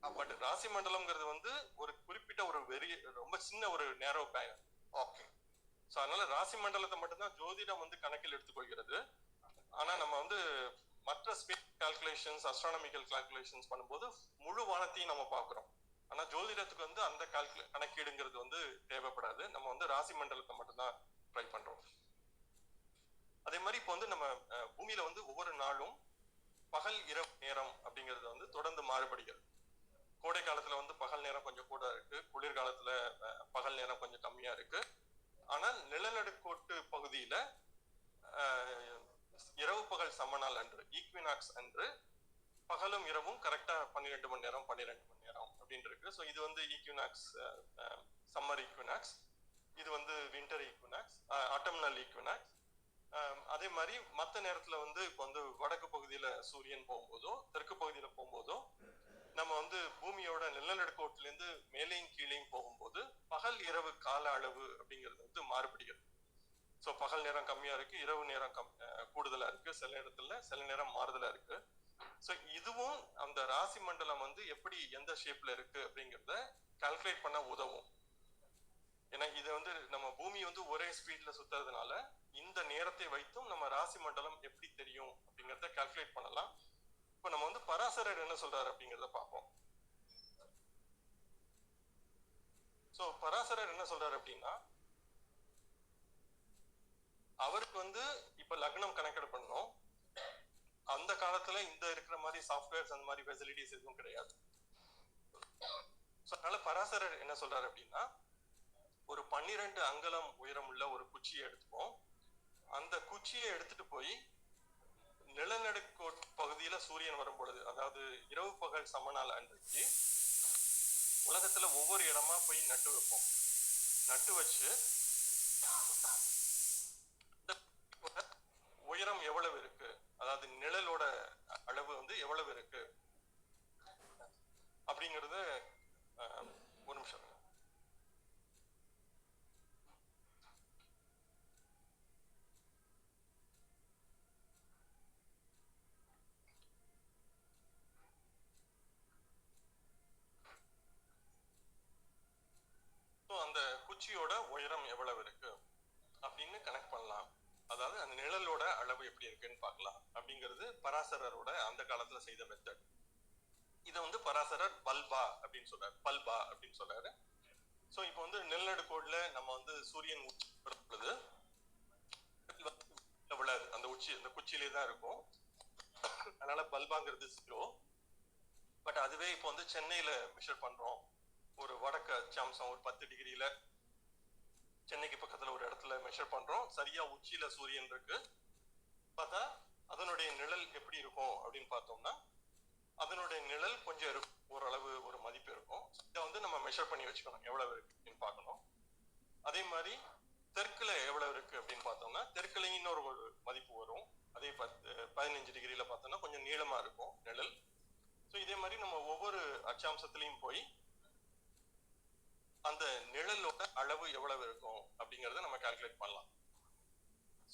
பட் ராசி மண்டலம்ங்கிறது வந்து ஒரு குறிப்பிட்ட ஒரு ரொம்ப சின்ன ஒரு நேரோ பேன். ஓகே, ஸோ அதனால ராசி மண்டலத்தை மட்டும்தான் ஜோதிடம் வந்து கணக்கில் எடுத்துக்கொள்கிறது. ஆனா நம்ம வந்து மற்ற ஸ்பேஸ் கால்குலேஷன்ஸ், அஸ்ட்ரானமிக்கல் கால்குலேஷன்ஸ் பண்ணும்போது முழு வானத்தையும் நம்ம பார்க்கிறோம். ஆனா ஜோதிடத்துக்கு வந்து அந்த கணக்கீடுங்கிறது வந்து தேவைப்படாது. நம்ம வந்து ராசி மண்டலத்தை மட்டும்தான் ட்ரை பண்றோம். அதே மாதிரி இப்போ வந்து நம்ம பூமியில வந்து ஒவ்வொரு நாளும் பகல் இரவு நேரம் அப்படிங்கிறது வந்து தொடர்ந்து மாறுபடுகிறது. கோடை காலத்துல வந்து பகல் நேரம் கொஞ்சம் கூட இருக்கு, குளிர்காலத்துல பகல் நேரம் கொஞ்சம் கம்மியா இருக்கு. ஆனால் நிலநடுக்கோட்டு பகுதியில இரவு பகல் சமநாள் அன்று, ஈக்வினாக்ஸ் அன்று பகலும் இரவும் கரெக்டா 12 மணி நேரம் 12 மணி நேரம் அப்படின்னு இருக்கு. ஸோ இது வந்து ஈக்வினாக்ஸ், சம்மர் ஈக்வினாக்ஸ். இது வந்து வின்டர் ஈக்வினாக்ஸ், ஆட்டம்னல் ஈக்வினாக்ஸ். அதே மாதிரி மற்ற நேரத்துல வந்து இப்போ வந்து வடக்கு பகுதியில சூரியன் போகும்போதோ தெற்கு பகுதியில போகும்போதோ நம்ம வந்து பூமியோட நிலநடுக்கோட்டுல இருந்து மேலையும் கீழையும் போகும்போது பகல் இரவு கால அளவு அப்படிங்கிறது வந்து மாறுபடுகிறது. ஸோ பகல் நேரம் கம்மியா இருக்கு, இரவு நேரம் கூடுதலா இருக்கு, சில இடத்துல சில நேரம் மாறுதலா இருக்கு. ஸோ இதுவும் அந்த ராசி மண்டலம் வந்து எப்படி எந்த ஷேப்ல இருக்கு அப்படிங்கிறத கால்குலேட் பண்ண உதவும். ஏன்னா இது வந்து நம்ம பூமி வந்து ஒரே ஸ்பீட்ல சுத்துறதுனால இந்த நேரத்தை வைத்தும் நம்ம ராசி மண்டலம் எப்படி தெரியும் அப்படிங்கிறத கால்குலேட் பண்ணலாம். இப்ப நம்ம வந்து பராசரர் என்ன சொல்றாரு அப்படிங்கிறத பார்ப்போம். சோ பராசரர் என்ன சொல்றாரு அப்படின்னா, அவருக்கு வந்து இப்ப லக்னம் கணக்கெடு பண்ணோம். அந்த காலத்துல இந்த இருக்கிற மாதிரி சாஃப்ட்வேர்ஸ் அந்த மாதிரி ஃபெசிலிட்டிஸ் எதுவும் கிடையாது. அதனால பராசரர் என்ன சொல்றாரு அப்படின்னா, ஒரு 12 அங்குலம் உயரம் உள்ள ஒரு குச்சியை எடுத்துப்போம். அந்த குச்சியை எடுத்துட்டு போய் நிலநடுக்கோட்டு பகுதியில சூரியன் வரும் பொழுது, அதாவது இரவு பகல் சமநாள் அன்றைக்கு உலகத்துல ஒவ்வொரு இடமா போய் நட்டு வைப்போம். நட்டு வச்சு உயரம் எவ்வளவு இருக்கு, அதாவது நிழலோட அளவு வந்து எவ்வளவு இருக்கு அப்படிங்கறது ஒரு நிமிஷம். அந்த குச்சியோட உயரம் எவ்வளவு இருக்கு அப்படின்னு கனெக்ட் பண்ணலாம். அதாவது அந்த நிழலோட அளவு எப்படி இருக்குன்னு பார்க்கலாம் அப்படிங்கிறது பராசரரோட அந்த காலத்துல செய்த மெத்தட். இதை வந்து பராசரர் பல்பா அப்படின்னு சொல்றாரு, பல்பா அப்படின்னு சொல்றாரு. ஸோ இப்போ வந்து நிலநடுக்கோடுல நம்ம வந்து சூரியன் உச்சி பொழுது விழாது, அந்த உச்சி அந்த குச்சியிலே தான் இருக்கும். அதனால பல்பாங்கிறது 0. பட் அதுவே இப்போ வந்து சென்னையில மெஷர் பண்றோம், ஒரு வடக்கு அச்சாம்சம் ஒரு 10 டிகிரியில சென்னைக்கு பக்கத்துல ஒரு இடத்துல மெஷர் பண்றோம். சரியா உச்சியில சூரியன் இருக்கு. பார்த்தா அதனுடைய நிழல் எப்படி இருக்கும் அப்படின்னு பார்த்தோம்னா, அதனுடைய நிழல் கொஞ்சம் இருக்கும், ஓரளவு ஒரு மதிப்பு இருக்கும். இதை வந்து நம்ம மெஷர் பண்ணி வச்சுக்கணும், எவ்வளவு இருக்கு அப்படின்னு பார்க்கணும். அதே மாதிரி தெற்குல எவ்வளவு இருக்கு அப்படின்னு பார்த்தோம்னா, தெற்குலையும் இன்னொரு ஒரு மதிப்பு வரும். அதே 15 டிகிரியில பார்த்தோம்னா கொஞ்சம் நீளமா இருக்கும் நிழல். ஸோ இதே மாதிரி நம்ம ஒவ்வொரு அச்சாம்சத்திலையும் போய் அந்த நிழலோட அளவு எவ்வளவு இருக்கும் அப்படிங்கறத நம்ம கால்குலேட் பண்ணலாம்.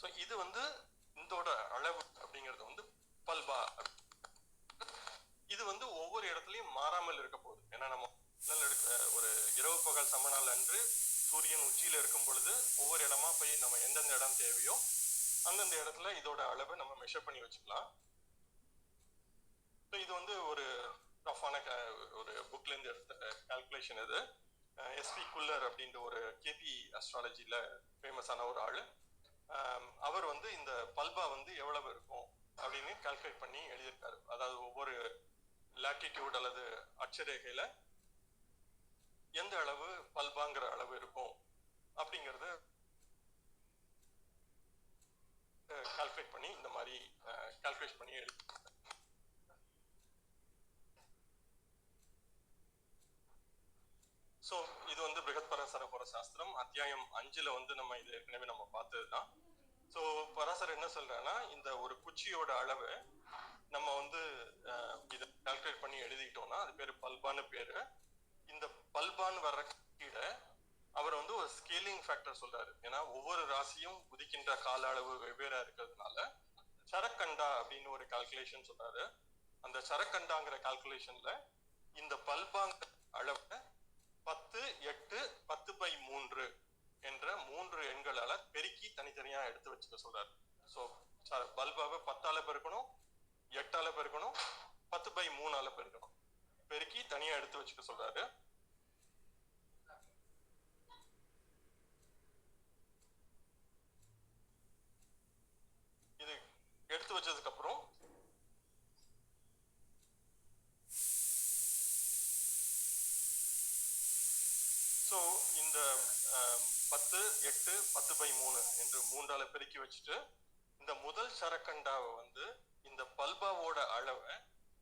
ஸோ இது வந்து இதோட அளவு அப்படிங்கிறது வந்து பல்பா. இது வந்து ஒவ்வொரு இடத்துலயும் மாறாமல் இருக்க போகுது. ஏன்னா நம்ம ஒரு இரவு பகல் சமநாள் அன்று சூரியன் உச்சியில இருக்கும் பொழுது ஒவ்வொரு இடமா போய் நம்ம எந்தெந்த இடம் தேவையோ அந்தந்த இடத்துல இதோட அளவை நம்ம மெஷர் பண்ணி வச்சுக்கலாம். இது வந்து ஒரு ரஃபான ஒரு புக்ல இருந்து எடுத்த கால்குலேஷன். இது எஸ்பி குல்லர் அப்படின்ற ஒரு கேபி அஸ்ட்ராலஜில ஃபேமஸான ஒரு ஆளு. அவர் வந்து இந்த பல்பா வந்து எவ்வளவு இருக்கும் அப்படின்னு கால்குலேட் பண்ணி எழுதியிருக்காரு. அதாவது ஒவ்வொரு லாட்டிடியூட் அல்லது அட்சரேகையில எந்த அளவு பல்பாங்கிற அளவு இருக்கும் அப்படிங்கறது கால்குலேட் பண்ணி இந்த மாதிரி கால்குலேட் பண்ணி எழுதி. ஸோ இது வந்து பிருகத் பராசர புர சாஸ்திரம் அத்தியாயம் 5ல வந்து நம்ம இது ஏற்கனவே நம்ம பார்த்ததுதான். ஸோ பராசர் என்ன சொல்றான்னா, இந்த ஒரு குச்சியோட அளவு நம்ம வந்து இதை கால்குலேட் பண்ணி எழுதிட்டோம்னா அது பேரு பல்பான்னு பேரு. இந்த பல்பான்னு வர்ற கீழே அவர் வந்து ஒரு ஸ்கேலிங் ஃபேக்டர் சொல்றாரு. ஏன்னா ஒவ்வொரு ராசியும் உதிக்கின்ற கால அளவு வெவ்வேறா இருக்கிறதுனால சரக்கண்டா அப்படின்னு ஒரு கால்குலேஷன் சொல்றாரு. அந்த சரக்கண்டாங்கிற கால்குலேஷன்ல இந்த பல்பாங்கிற அளவை 10, 8, 10/3 என்ற 3 எண்களால பெருக்கி தனித்தனியா எடுத்து வச்சுக்க சொல்றாரு. ஸோ பல்பாவை 10ஆல பெருக்கணும், 8ஆல பெருக்கணும், 10/3ஆல பெருக்கணும், பெருக்கி தனியா எடுத்து வச்சுக்க சொல்றாரு. இது எடுத்து வச்சதுக்கு அப்புறம் ஸோ இந்த 10, 8, 10/3 என்று 3ஆல பெருக்கி வச்சுட்டு இந்த முதல் சரக்கண்டாவை வந்து இந்த பல்பாவோட அளவை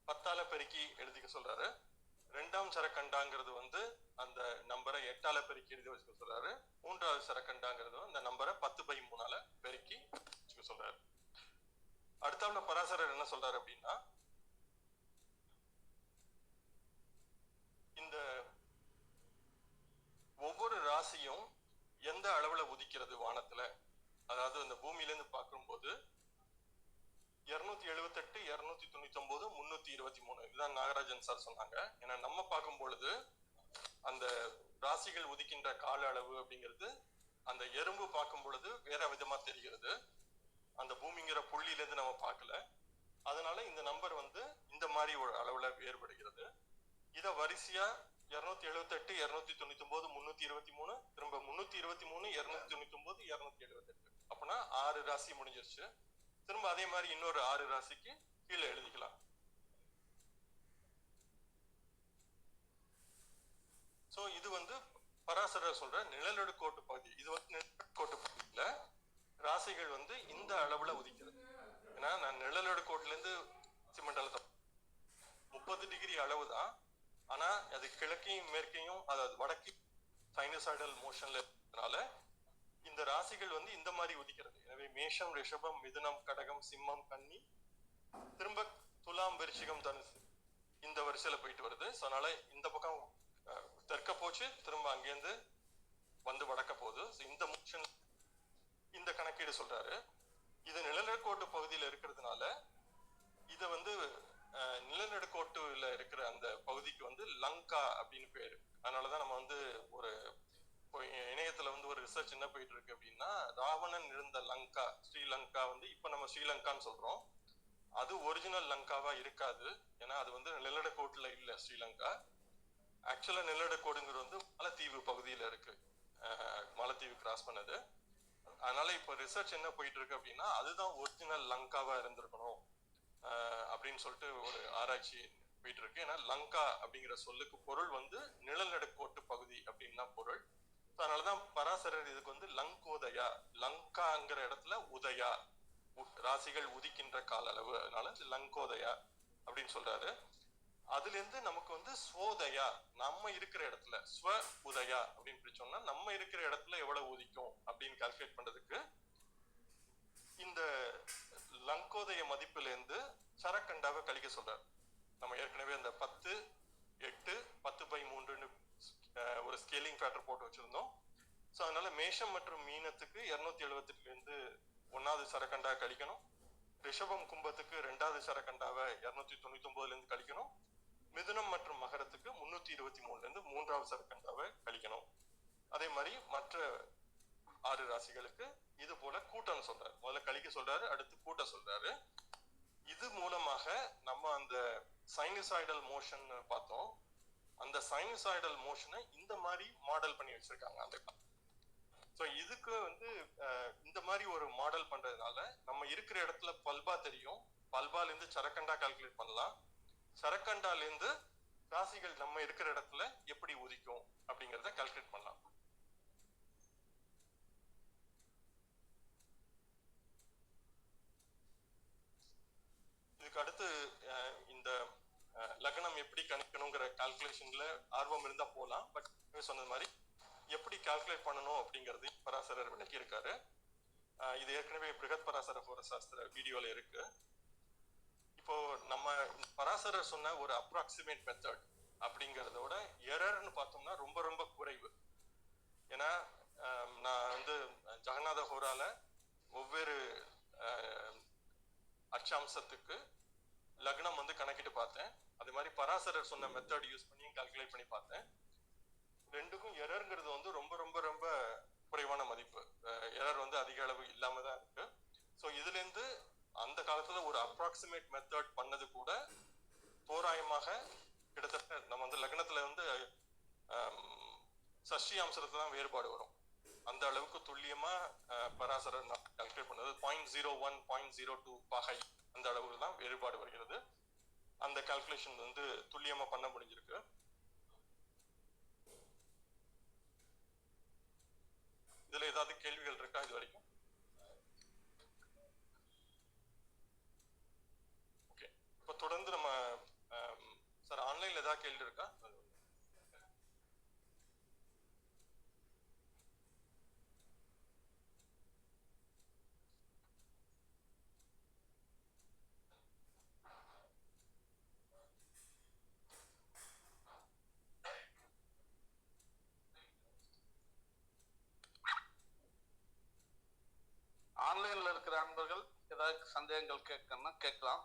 10ஆல பெருக்கி எழுதிக்க சொல்றாரு. 2ஆம் சரக்கண்டாங்கிறது வந்து அந்த நம்பரை 8ஆல பெருக்கி எழுதி வச்சுக்க சொல்றாரு. 3ஆவது சரக்கண்டாங்கிறது அந்த நம்பரை 10/3ஆல பெருக்கி வச்சுக்க சொல்றாரு. அடுத்தாப்புல பராசரர் என்ன சொல்றாரு அப்படின்னா, இந்த ஒவ்வொரு ராசியும் எந்த அளவுல உதிக்கிறது வானத்துல, அதாவது இந்த பூமியில இருந்து பார்க்கும்போது 278, 299, 323 இதுதான் நாகராஜன் சார் சொன்னாங்க. ஏன்னா நம்ம பார்க்கும் பொழுது அந்த ராசிகள் உதிக்கின்ற கால அளவு அப்படிங்கிறது அந்த எறும்பு பார்க்கும் பொழுது வேற விதமா தெரிகிறது. அந்த பூமிங்கிற புள்ளியில இருந்து நம்ம பார்க்கல. அதனால இந்த நம்பர் வந்து இந்த மாதிரி ஒரு அளவுல வேறுபடுகிறது. இத வரிசையா 278, 299, 323, திரும்ப 323, 299, 278 அப்படின்னா 6 ராசி முடிஞ்சிருச்சு. திரும்ப அதே மாதிரி இன்னொரு 6 ராசிக்கு கீழே எழுதிக்கலாம். சோ இது வந்து பராசரர் சொல்ற நிழலடுக்கோட்டு பகுதி. இது வந்து நிழலடுக்கோட்டு பகுதியில ராசிகள் வந்து இந்த அளவுல உதிக்கிறது. ஏன்னா நான் நிழலடுக்கோட்டுல இருந்து சிமெண்டல் 30 டிகிரி அளவு தான். ஆனா அது கிழக்கையும் மேற்கையும், அதாவது வடக்கு சைனசாய்டல் மோஷன்ல இருக்கிறதுனால இந்த ராசிகள் வந்து இந்த மாதிரி உதிக்கிறது. எனவே மேஷம், ரிஷபம், மிதுனம், கடகம், சிம்மம், கன்னி, திரும்ப துலாம், விருச்சிகம், தனுசு இந்த வரிசையில போயிட்டு வருது. ஸோ அதனால இந்த பக்கம் தெற்க போச்சு, திரும்ப அங்கேருந்து வந்து வடக்க போகுது. இந்த மோஷன் இந்த கணக்கீடு சொல்றாரு. இது நிலநடுக்கோட்டு பகுதியில இருக்கிறதுனால இதை வந்து நிலநடுக்கோட்டுல இருக்கிற அந்த பகுதிக்கு வந்து லங்கா அப்படின்னு பேரு. அதனாலதான் நம்ம வந்து ஒரு இணையத்துல வந்து ஒரு ரிசர்ச் என்ன போயிட்டு இருக்கு அப்படின்னா, ராவணன் இருந்த லங்கா, ஸ்ரீலங்கா வந்து இப்ப நம்ம ஸ்ரீலங்கான்னு சொல்றோம். அது ஒரிஜினல் லங்காவா இருக்காது. ஏன்னா அது வந்து நிலநடுக்கோட்டுல இல்ல ஸ்ரீலங்கா. ஆக்சுவலா நிலநடுக்கோடுங்கிறது வந்து மாலத்தீவு பகுதியில இருக்கு. மாலத்தீவு கிராஸ் பண்ணது. அதனால இப்ப ரிசர்ச் என்ன போயிட்டு இருக்கு அப்படின்னா அதுதான் ஒரிஜினல் லங்காவா இருந்திருக்கணும் அப்படின்னு சொல்லிட்டு ஒரு ஆராய்ச்சி போயிட்டு இருக்கு. ஏன்னா லங்கா அப்படிங்கிற சொல்லுக்கு பொருள் வந்து நிலநடுக்கோட்டு பகுதி அப்படின்னு தான் பொருள். அதனாலதான் பராசரர் இதுக்கு வந்து லங்கோதயா, லங்காங்கிற இடத்துல உதயா, ராசிகள் உதிக்கின்ற கால அளவு, அதனால லங்கோதயா அப்படின்னு சொல்றாரு. அதுல இருந்து நமக்கு வந்து ஸ்வோதயா, நம்ம இருக்கிற இடத்துல ஸ்வ உதயா அப்படின்னு பிரிச்சோம்னா நம்ம இருக்கிற இடத்துல எவ்வளவு உதிக்கும் அப்படின்னு கால்குலேட் பண்றதுக்கு இந்த லங்கோதய மதிப்புல இருந்து சரக்கண்டாவை கழிக்க சொல்றாரு. நம்ம ஏற்கனவே அந்த 10, 8, 10/3 ஒரு ஸ்கேலிங் ஃபேக்டர் போட்டு வச்சிருந்தோம். ஸோ அதனால மேஷம் மற்றும் மீனத்துக்கு 278 இருந்து 1வது சரக்கண்டா கழிக்கணும். ரிஷபம் கும்பத்துக்கு 2வது சரக்கண்டாவை 299 இருந்து கழிக்கணும். மிதுனம் மற்றும் மகரத்துக்கு 323 இருந்து 3வது சரக்கண்டாவை கழிக்கணும். அதே மாதிரி மற்ற 6 ராசிகளுக்கு இது போல கூட்டம் சொல்றாரு. முதல்ல கழிக்க சொல்றாரு, அடுத்து கூட்ட சொல்றாரு. இது மூலமாக நம்ம அந்த சைனசாய்டல் மோஷன் பார்த்தோம். அந்த சைனசாய்டல் மோஷனை இந்த மாதிரி மாடல் பண்ணி வச்சிருக்காங்க அந்த. ஸோ இதுக்கு வந்து இந்த மாதிரி ஒரு மாடல் பண்றதுனால நம்ம இருக்கிற இடத்துல பல்பா தெரியும். பல்பால இருந்து சரக்கண்டா கால்குலேட் பண்ணலாம். சரக்கண்டால இருந்து ராசிகள் நம்ம இருக்கிற இடத்துல எப்படி உதிக்கும் அப்படிங்கறத கால்குலேட் பண்ணலாம். இதுக்கு அடுத்து இந்த லக்னம் எப்படி கணிக்கணுங்கிற கால்குலேஷன்ல ஆர்வம் இருந்தா போலாம். பட் சொன்னது மாதிரி எப்படி கால்குலேட் பண்ணணும் அப்படிங்கறது பராசரர் விளக்கி இருக்காரு. இது ஏற்கனவே பிருகத் பராசர ஹோரசாஸ்திர வீடியோல இருக்கு. இப்போ நம்ம பராசரர் சொன்ன ஒரு அப்ராக்சிமேட் மெத்தட் அப்படிங்கறதோட எரர்னு பார்த்தோம்னா ரொம்ப ரொம்ப குறைவு. ஏன்னா நான் வந்து ஜெகநாத ஹோரால ஒவ்வொரு அச்சாம்சத்துக்கு லக்னம் வந்து கணக்கிட்டு பார்த்தேன். அதே மாதிரி பராசரர் சொன்ன மெத்தட் யூஸ் பண்ணி கால்குலேட் பண்ணி பார்த்தேன். ரெண்டுக்கும் எரர்ங்கிறது வந்து ரொம்ப ரொம்ப ரொம்ப குறைவான மதிப்பு. எரர் வந்து அதிக அளவு இல்லாம தான் இருக்கு. ஸோ இதுல இருந்து அந்த காலத்துல ஒரு அப்ராக்சிமேட் மெத்தட் பண்ணது கூட தோராயமாக கிட்டத்தட்ட நம்ம வந்து லக்னத்துல வந்து சஷ்டி அம்சத்துல தான் வேறுபாடு வரும். அந்த அளவுக்கு துல்லியமா பராசரர் கால்குலேட் பண்ணது 0.01, 0.02 பாகை அந்த அளவுக்கு தான் வேறுபாடு வருகிறது. அந்த கால்குலேஷன் வந்து துல்லியமா பண்ண முடிஞ்சிருக்கு. இதுல ஏதாவது கேள்விகள் இருக்கா இது வரைக்கும்? ஓகே, இப்ப தொடர்ந்து நம்ம சார் ஆன்லைன்ல ஏதாவது கேள்வி இருக்கா? ஆன்லைன்ல இருக்கிற அன்பர்கள் ஏதாவது சந்தேகங்கள் கேட்கணும்னா கேட்கலாம்.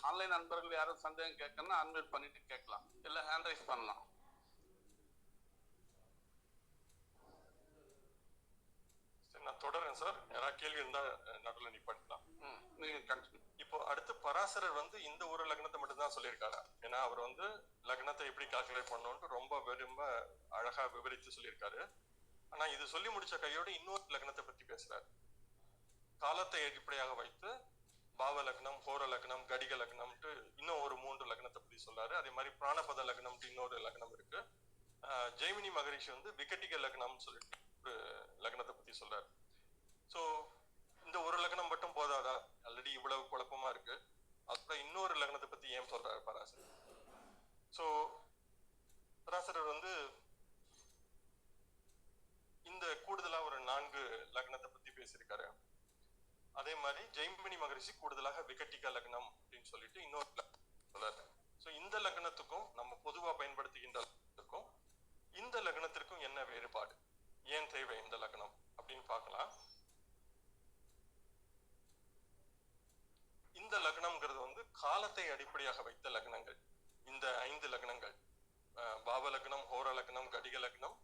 ஆன்லைன் நண்பர்கள் யாரும் சந்தேகம் கேட்கணும்னா அன்மியூட் பண்ணிட்டு கேட்கலாம், இல்ல ஹேண்ட் ரைஸ் பண்ணலாம். நான் தொடர்றேன் சார். யாராவது கேள்வி இருந்தா நடுவில் நிப்பாட்டலாம். நீங்க கண்டினியூ. இப்போ அடுத்து பராசரர் வந்து இந்த ஒரு லக்னத்தை மட்டும் தான் சொல்லியிருக்காரு. ஏன்னா அவர் வந்து லக்னத்தை எப்படி கால்குலேட் பண்ணணும்னு ரொம்ப அழகா விவரித்து சொல்லியிருக்காரு. ஆனா இது சொல்லி முடிச்ச கையோட இன்னொரு லக்னத்தை பத்தி பேசுறாரு. காலத்தை அடிப்படையாக வைத்து பாவ லக்னம், ஹோர லக்னம், கடிக லக்னம்ட்டு இன்னும் ஒரு 3 லக்னத்தை பத்தி சொல்றாரு. அதே மாதிரி பிராணபத லக்னம்ட்டு இன்னொரு லக்னம் இருக்கு. ஜெய்மினி மகரிஷி வந்து விகட்டிக லக்னம்னு சொல்லிட்டு ஒரு லக்னத்தை பத்தி சொல்றாரு. ஸோ இந்த ஒரு லக்னம் மட்டும் போதாதா? ஆல்ரெடி இவ்வளவு குழப்பமா இருக்கு. அப்புறம் இன்னொரு லக்னத்தை பத்தி ஏன் சொல்றாரு பராசரர்? ஸோ பராசரர் வந்து இந்த கூடுதலா ஒரு 4 லக்னத்தை பத்தி பேசியிருக்காரு. அதே மாதிரி ஜெய்மினி மகரிஷி கூடுதலாக விகட்டிக லக்னம் அப்படின்னு சொல்லிட்டு இன்னொரு சொல்றாரு. ஸோ இந்த லக்னத்துக்கும் நம்ம பொதுவா பயன்படுத்துகின்ற லக்னத்துக்கும் இந்த லக்னத்திற்கும் என்ன வேறுபாடு, ஏன் தேவை இந்த லக்னம் அப்படின்னு பார்க்கலாம். இந்த லக்னம்ங்கிறது வந்து காலத்தை அடிப்படையாக வைத்த லக்னங்கள். இந்த 5 லக்னங்கள் பாவ லக்னம், ஹோர லக்னம், கடிக லக்னம்,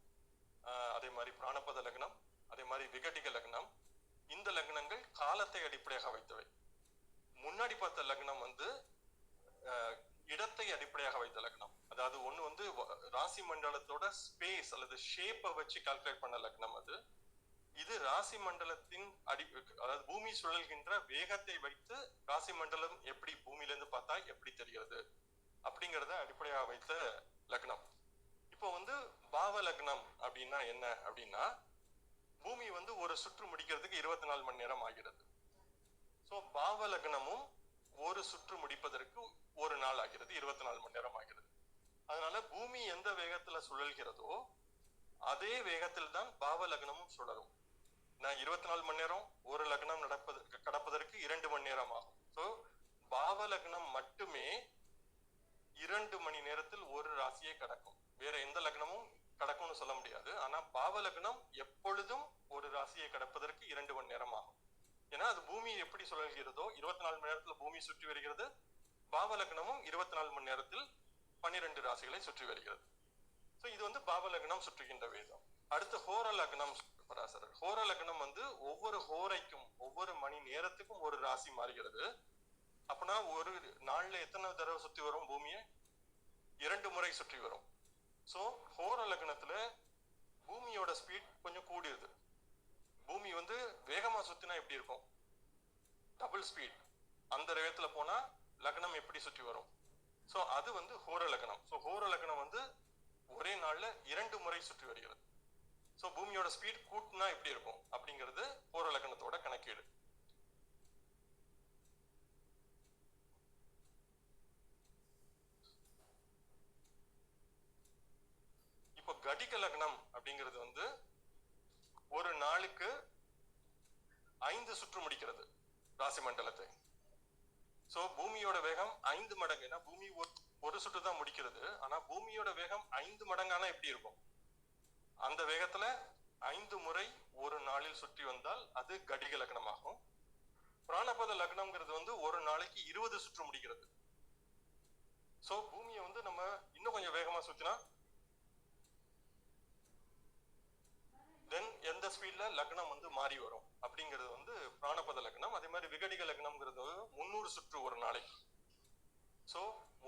அதே மாதிரி பிராணபத லக்னம், அதே மாதிரி விகடிக லக்னம், இந்த லக்னங்கள் காலத்தை அடிப்படையாக வைத்தவை. முன்னாடி பார்த்த லக்னம் வந்து இடத்தை அடிப்படையாக வைத்த லக்னம். அதாவது ஒண்ணு வந்து ராசி மண்டலத்தோட ஸ்பேஸ் அல்லது ஷேப்பை வச்சு கால்குலேட் பண்ண லக்னம் அது. இது ராசி மண்டலத்தின் அதாவது பூமி சுழல்கின்ற வேகத்தை வைத்து ராசி மண்டலம் எப்படி பூமியில இருந்து பார்த்தா எப்படி தெரிகிறது அப்படிங்கறத அடிப்படையாக வைத்த லக்னம். இப்போ வந்து பாவ லக்னம் அப்படின்னா என்ன அப்படின்னா, பூமி வந்து ஒரு சுற்று முடிக்கிறதுக்கு 24 மணி நேரம் ஆகிறது. சோ பாவ லக்னமும் ஒரு சுற்று முடிப்பதற்கு ஒரு நாள் ஆகிறது, 24 மணி நேரம் ஆகிறது. அதனால பூமி எந்த வேகத்துல சுழல்கிறதோ அதே வேகத்தில் தான் பாவ லக்னமும் சுழலும். 24 மணி நேரம் ஒரு லக்னம் கடப்பதற்கு 2 மணி நேரம் ஆகும். சோ பாவ லக்னம் மட்டுமே 2 மணி நேரத்தில் ஒரு ராசியை கடக்கும். வேற எந்த லக்னமும் கடக்கும்னு சொல்ல முடியாது. ஆனா பாவ லக்னம் எப்பொழுதும் ஒரு ராசியை கடப்பதற்கு 2 மணி நேரம் ஆகும். ஏன்னா அது பூமி எப்படி சுழல்கிறதோ 24 மணி நேரத்துல பூமி சுற்றி வருகிறது, பாவ லக்னமும் 24 மணி நேரத்தில் 12 ராசிகளை சுற்றி வருகிறது. சோ இது வந்து பாவ லக்னம் சுற்றுகின்ற வேதம். அடுத்து ஹோர லக்னம் பராசரர். ஹோர லக்னம் வந்து ஒவ்வொரு ஹோரைக்கும் ஒவ்வொரு மணி நேரத்துக்கும் ஒரு ராசி மாறுகிறது. அப்படின்னா ஒரு நாள்ல எத்தனை தடவை சுற்றி வரும் பூமியை? 2 முறை சுற்றி வரும். சோ ஹோர லக்னத்துல பூமியோட ஸ்பீட் கொஞ்சம் கூடியது. பூமி வந்து வேகமா சுத்தினா எப்படி இருக்கும்? Double speed. அந்த வேகத்துல போனா லக்னம் எப்படி சுற்றி வரும்? சோ அது வந்து ஹோர லக்னம். சோ ஹோர லக்னம் வந்து ஒரே நாள்ல 2 முறை சுற்றி வருகிறது. சோ பூமியோட ஸ்பீட் கூட்டினா எப்படி இருக்கும் அப்படிங்கிறது ஹோர லக்னத்தோட கணக்கீடு. இப்போ கடிக லக்னம் அப்படிங்கிறது வந்து ஒரு நாளுக்கு 5 சுற்று முடிக்கிறது ராசி மண்டலத்தை. சோ பூமியோட வேகம் 5 மடங்கு. ஏன்னா பூமி ஒரு சுற்று தான் முடிக்கிறது. ஆனா பூமியோட வேகம் 5 மடங்கானா எப்படி இருக்கும்? அந்த வேகத்துல 5 முறை ஒரு நாளில் சுற்றி வந்தால் அது கடிக லக்னமாகும். பிராணபத லக்னம்ங்கிறது வந்து ஒரு நாளைக்கு 20 சுற்று முடிக்கிறது. சோ பூமியை வந்து நம்ம இன்னும் கொஞ்சம் வேகமா சுத்தினா தென் எந்த ஸ்பீட்ல லக்னம் வந்து மாறி வரும் அப்படிங்கிறது வந்து பிராணபத லக்னம். அதே மாதிரி விகடிக லக்னம்ங்கிறது 300 சுற்று ஒரு நாளைக்கு. சோ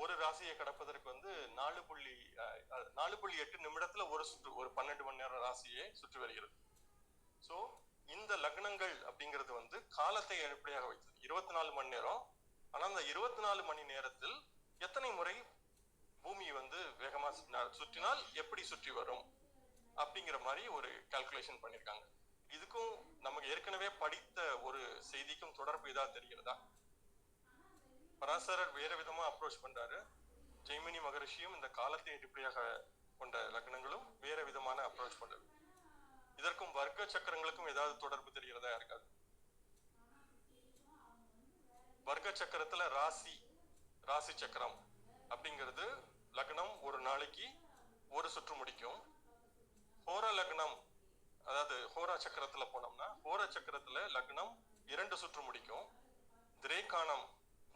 ஒரு ராசியை கடப்பதற்கு வந்து 4.8 நிமிடத்துல ஒரு சுற்று, ஒரு 12 மணி நேரம் ராசியை சுற்றி வருகிறது. சோ இந்த லக்னங்கள் அப்படிங்கிறது வந்து காலத்தை அடிப்படையாக வைத்தது. 24 மணி நேரம். ஆனா அந்த 24 மணி நேரத்தில் எத்தனை முறை பூமி வந்து வேகமா சுற்றினால் எப்படி சுற்றி வரும் அப்படிங்கிற மாதிரி ஒரு கால்குலேஷன் பண்ணிருக்காங்க. இதுக்கும் நமக்கு ஏற்கனவே படித்த ஒரு செய்திக்கும் தொடர்பு இதா தெரிகிறதா? பராசரர் வேற விதமா அப்ரோச் பண்றாரு. ஜெய்மினி மகரிஷியும் இந்த காலத்தை அடிப்படையாக கொண்ட லக்னங்களும் வேற விதமான அப்ரோச் பண்றது. இதற்கும் வர்க்க சக்கரங்களுக்கும் ஏதாவது தொடர்பு தெரிகிறதா இருக்காது? வர்க்க சக்கரத்துல ராசி சக்கரம் அப்படிங்கிறது லக்னம் ஒரு நாளைக்கு ஒரு சுற்று முடிக்கும். ஹோர லக்னம், அதாவது ஹோரா சக்கரத்துல போனோம்னா ஹோர சக்கரத்துல லக்னம் 2 சுற்று முடிக்கும். திரேகானம்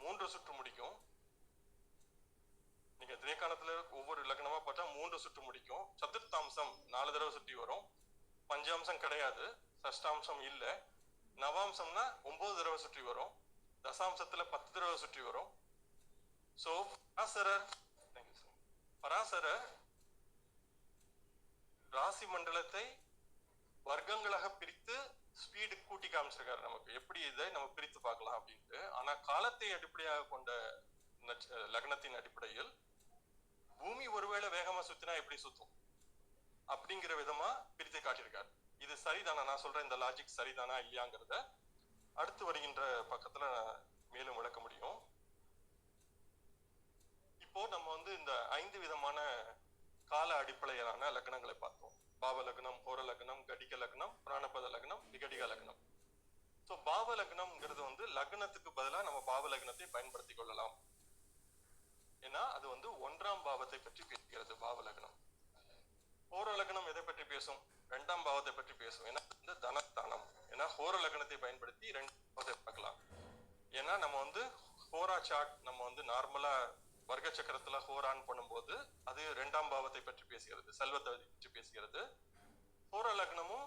3 சுற்று முடிக்கும். நீங்க திரேகானத்துல ஒவ்வொரு லக்னமா பார்த்தா 3 சுற்று முடிக்கும். சதுர்த்தாம்சம் 4 தடவை சுற்றி வரும். பஞ்சாம்சம் கிடையாது, சஷ்டாம்சம் இல்ல. நவாம்சம்னா 9 தடவை சுற்றி வரும். தசாம்சத்துல 10 தடவை சுற்றி வரும். சோ பராசரர் ராசி மண்டலத்தை வர்க்கங்களாக பிரித்து ஸ்பீடு கூட்டி காமிச்சிருக்காரு நமக்கு, எப்படி இதை நம்ம பிரித்து பார்க்கலாம் அப்படின்ட்டு. ஆனா காலத்தை அடிப்படையாக கொண்ட லக்னத்தின் அடிப்படையில் பூமி ஒருவேளை வேகமா சுத்தினா எப்படி சுத்தும் அப்படிங்கிற விதமா பிரித்து காட்டியிருக்காரு. இது சரிதானா? நான் சொல்றேன் இந்த லாஜிக் சரிதானா இல்லையாங்கிறத அடுத்து வருகின்ற பக்கத்துல மேலும் விளக்க முடியும். இப்போ நம்ம வந்து இந்த 5 விதமான கால அடிப்படையிலான லக்னங்களை பார்த்தோம். பாவ லக்னம், ஹோர லக்னம், கடிக லக்னம், பிராணபத லக்னம், விகடிக லக்னம். சோ பாவ லக்னம்ங்கிறது வந்து லக்னத்துக்கு பதிலா நம்ம பாவ லக்னத்தை பயன்படுத்தி கொள்ளலாம். ஏன்னா அது வந்து 1ஆம் பாவத்தை பற்றி பேசுகிறது பாவ லக்னம். ஹோர லக்னம் எதை பற்றி பேசும்? 2ஆம் பாவத்தை பற்றி பேசும். ஏன்னா வந்து தனஸ்தானம். ஏன்னா ஹோர லக்னத்தை பயன்படுத்தி 2ஆம் பாவத்தை பார்க்கலாம். ஏன்னா நம்ம வந்து ஹோரா சார்ட் நம்ம வந்து நார்மலா வர்க்க சக்கரத்துல ஹோரான் பண்ணும்போது அது 2ஆம் பாவத்தை பற்றி பேசுகிறது, செல்வத்தை பற்றி பேசுகிறது. ஹோர லக்னமும்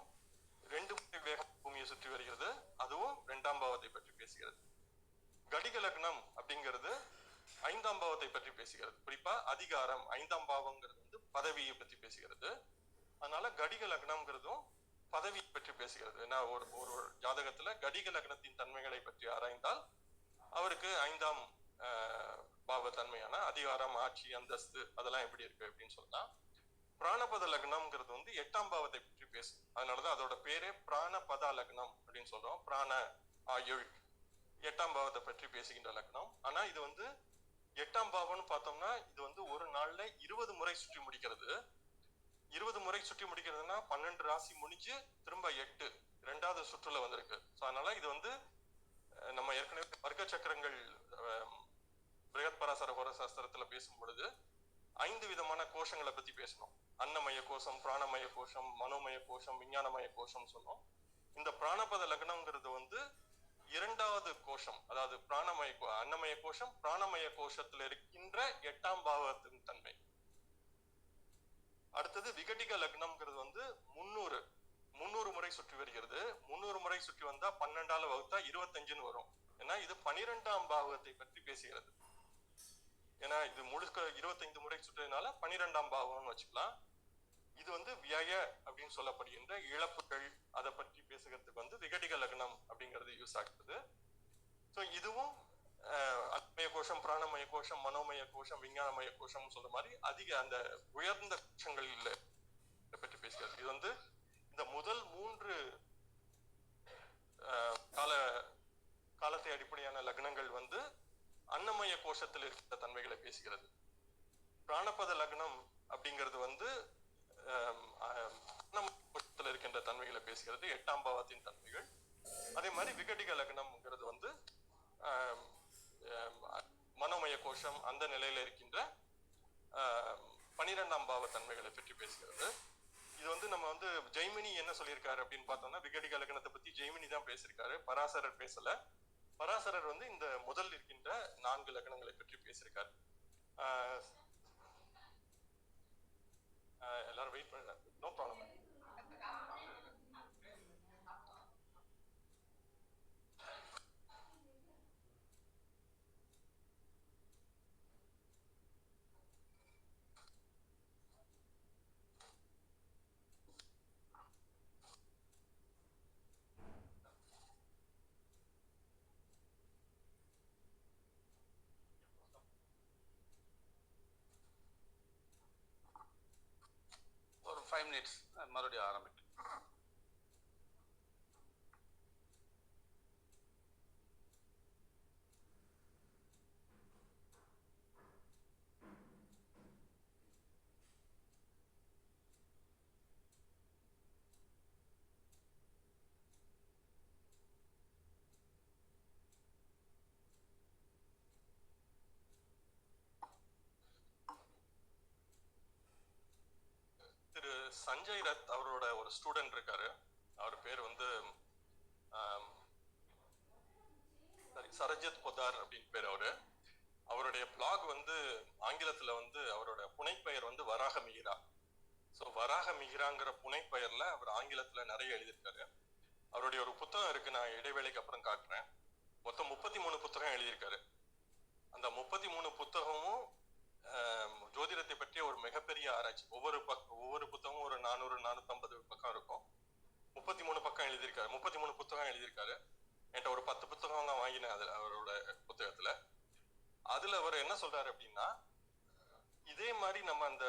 2 முறை வேகம் பூமியை சுற்றி வருகிறது, அதுவும் 2ஆம் பாவத்தை பற்றி பேசுகிறது. கடிக லக்னம் அப்படிங்கிறது 5ஆம் பாவத்தை பற்றி பேசுகிறது, குறிப்பா அதிகாரம். 5ஆம் பாவம்ங்கிறது வந்து பதவியை பற்றி பேசுகிறது. அதனால கடிக லக்னம்ங்கிறதும் பதவியை பற்றி பேசுகிறது. ஏன்னா ஒரு ஜாதகத்துல கடிக லக்னத்தின் தன்மைகளை பற்றி ஆராய்ந்தால் அவருக்கு 5ஆம் பாவ தன்மையான அதிகாரம், ஆட்சி, அந்தஸ்து அதெல்லாம் எப்படி இருக்கு அப்படின்னு சொல்லலாம். பிராணபத லக்னம்ங்கிறது வந்து 8ஆம் பாவத்தை பற்றி பேசும். அதனாலதான் அதோட பேரே பிராணபத லக்னம் அப்படின்னு சொல்றோம். பிராண, ஆயுள், 8ஆம் பாவத்தை பற்றி பேசுகின்ற லக்னம். ஆனா இது வந்து 8ஆம் பாவம்னு பார்த்தோம்னா இது வந்து ஒரு நாள்ல 20 முறை சுற்றி முடிக்கிறது. 20 முறை சுற்றி முடிக்கிறதுனா 12 ராசி முடிஞ்சு திரும்ப 8 2வது சுற்றுல வந்திருக்கு. அதனால இது வந்து நம்ம ஏற்கனவே வர்க்க சக்கரங்கள் பிருகத் பராசர ஹோர சாஸ்திரத்துல பேசும் பொழுது 5 விதமான கோஷங்களை பத்தி பேசணும். அன்னமய கோஷம், பிராணமய கோஷம், மனோமய கோஷம், விஞ்ஞானமய கோஷம் சொன்னோம். இந்த பிராணபத லக்னம்ங்கிறது வந்து 2வது கோஷம், அதாவது அன்னமய கோஷம் பிராணமய கோஷத்துல இருக்கின்ற 8ஆம் பாவத்தின் தன்மை. அடுத்தது விகடிக லக்னம்ங்கிறது வந்து 300 முறை சுற்றி வருகிறது. 300 முறை சுற்றி வந்தா 12ஆல வகுத்தா 25ன்னு வரும். ஏன்னா இது 12ஆம் பாவத்தை பற்றி பேசுகிறது. ஏன்னா இது முழுக்க 25 முறை சுற்றினால 12ஆம் பாவம்னு வச்சுக்கலாம். இது வந்து விய அப்படின்னு சொல்லப்படுகின்ற இழப்புகள், அதை பற்றி பேசுகிறதுக்கு வந்து விகடிக லக்னம் அப்படிங்கிறது யூஸ் ஆகுது. ஸோ இதுவும் அன்னமய கோஷம், பிராணமய கோஷம், மனோமய கோஷம், விஞ்ஞானமய கோஷம் சொல்ற மாதிரி அந்த உயர்ந்த கோஷங்கள் பற்றி பேசுகிறது. இது வந்து இந்த முதல் 3 காலத்தை அடிப்படையான லக்னங்கள் வந்து அன்னமய கோஷத்தில் இருக்கிற தன்மைகளை பேசுகிறது. பிராணபத லக்னம் அப்படிங்கிறது வந்து கோஷத்தில் இருக்கின்ற தன்மைகளை பேசுகிறது, 8ஆம் பாவத்தின் தன்மைகள். அதே மாதிரி விகடிக லக்னம்ங்கிறது வந்து மனோமய கோஷம் அந்த நிலையில இருக்கின்ற 12ஆம் பாவ தன்மைகளை பற்றி பேசுகிறது. இது வந்து நம்ம வந்து ஜெய்மினி என்ன சொல்லியிருக்காரு அப்படின்னு பார்த்தோம்னா, விகடிக லக்னத்தை பத்தி ஜெய்மினி தான் பேசியிருக்காரு, பராசரர் பேசல. பராசரர் வந்து இந்த முதல் இருக்கின்ற 4 லக்னங்களை பற்றி பேசியிருக்காரு. எல்லாரும் வெயிட் பண்ண, நோ ப்ராப்ளம். ஒரு 5 minutes மறுபடியும் ஆரம்பிக்கும். திரு சஞ்சய் ரத் அவரோட ஒரு ஸ்டூடெண்ட் இருக்காரு. அவர் பேர் வந்து சரஜத் பொதார் அப்படின்னு பேர். அவருடைய பிளாக் வந்து ஆங்கிலத்துல வந்து அவரோட புனைப்பெயர் வந்து வராக மிகிரா. ஸோ வராக மிகிராங்கிற புனைப்பெயர்ல அவர் ஆங்கிலத்துல நிறைய எழுதியிருக்காரு. அவருடைய ஒரு புத்தகம் இருக்கு, நான் இடைவேளைக்கு அப்புறம் காட்டுறேன். மொத்தம் 33 புத்தகம் எழுதியிருக்காரு. அந்த 33 புத்தகமும் ஜோதிடத்தை பற்றிய ஒரு மிகப்பெரிய ஆராய்ச்சி. ஒவ்வொரு புத்தகமும் ஒரு 400-450 பக்கம் இருக்கும். 33 பக்கம் எழுதியிருக்காரு, 33 புத்தகம் எழுதியிருக்காரு. என்கிட்ட ஒரு 10 புத்தகம் தான் வாங்கினேன் அதுல, அவரோட புத்தகத்துல. அதுல அவர் என்ன சொல்றாரு அப்படின்னா, இதே மாதிரி நம்ம அந்த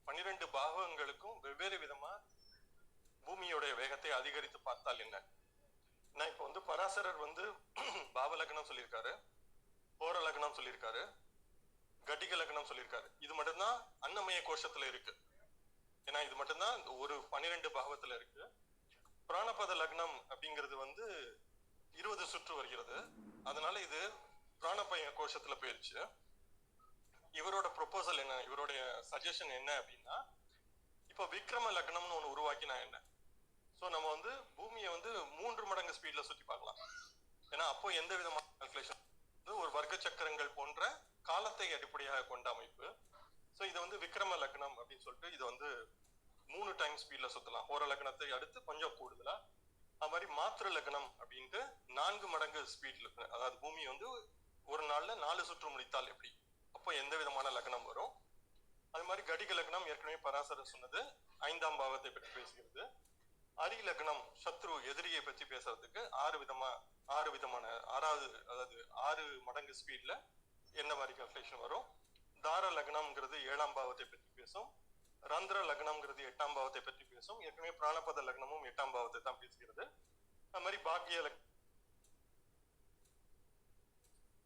12 பாகங்களுக்கும் வெவ்வேறு விதமா பூமியோடைய வேகத்தை அதிகரித்து பார்த்தால் என்ன. நான் இப்ப வந்து பராசரர் வந்து பாவ லக்னம் சொல்லியிருக்காரு, ஹோர லக்னம் சொல்லியிருக்காரு, கடிக லக்னம் சொல்லியிருக்காரு. இது மட்டும்தான் அன்னமய கோஷத்துல இருக்கு. ஏன்னா இது மட்டும்தான் ஒரு 12 பாகத்துல இருக்கு. பிராணபத லக்னம் அப்படிங்கிறது வந்து 20 சுற்று வருகிறது. அதனால இது பிராணபய கோஷத்துல போயிருச்சு. இவரோட ப்ரொபோசல் என்ன, இவருடைய சஜஷன் என்ன அப்படின்னா, இப்போ விக்ரம லக்னம்னு ஒண்ணு உருவாக்கினா என்ன. ஸோ நம்ம வந்து பூமியை வந்து 3 மடங்கு ஸ்பீட்ல சுற்றி பார்க்கலாம். ஏன்னா அப்போ எந்த விதமான கால்குலேஷன், ஒரு வர்க்க சக்கரங்கள் போன்ற காலத்தை அடிப்படையாக கொண்ட அமைப்பு. ஸோ இதை வந்து விக்ரம லக்னம் அப்படின்னு சொல்லிட்டு இதை வந்து 3 டைம் ஸ்பீட்ல சுத்தலாம். ஹோர லக்னத்தை அடுத்து கொஞ்சம் கூடுதலா. அது மாதிரி மாத்திர லக்னம் அப்படின்ட்டு 4 மடங்கு ஸ்பீட்ல, அதாவது பூமி வந்து ஒரு நாள்ல 4 சுற்று முடித்தால் எப்படி, அப்போ எந்த விதமான லக்னம் வரும். அது மாதிரி கடிக லக்னம் ஏற்கனவே பராசரர் சொன்னது 5ஆம் பாவத்தை பற்றி பேசுகிறது. அரி லக்னம் சத்ரு எதிரியை பற்றி பேசுறதுக்கு 6 விதமான 6வது, அதாவது 6 மடங்கு ஸ்பீட்ல என்ன மாதிரி கால்குலேஷன் வரும். தார லக்னம்ங்கிறது 7ஆம் பாவத்தை பற்றி பேசும். ரந்திர லக்னம்ங்கிறது 8ஆம் பாவத்தை பற்றி பேசும். ஏற்கனவே பிராணபத லக்னமும் 8ஆம் பாவத்தை தான் பேசுகிறது. அது மாதிரி பாக்கிய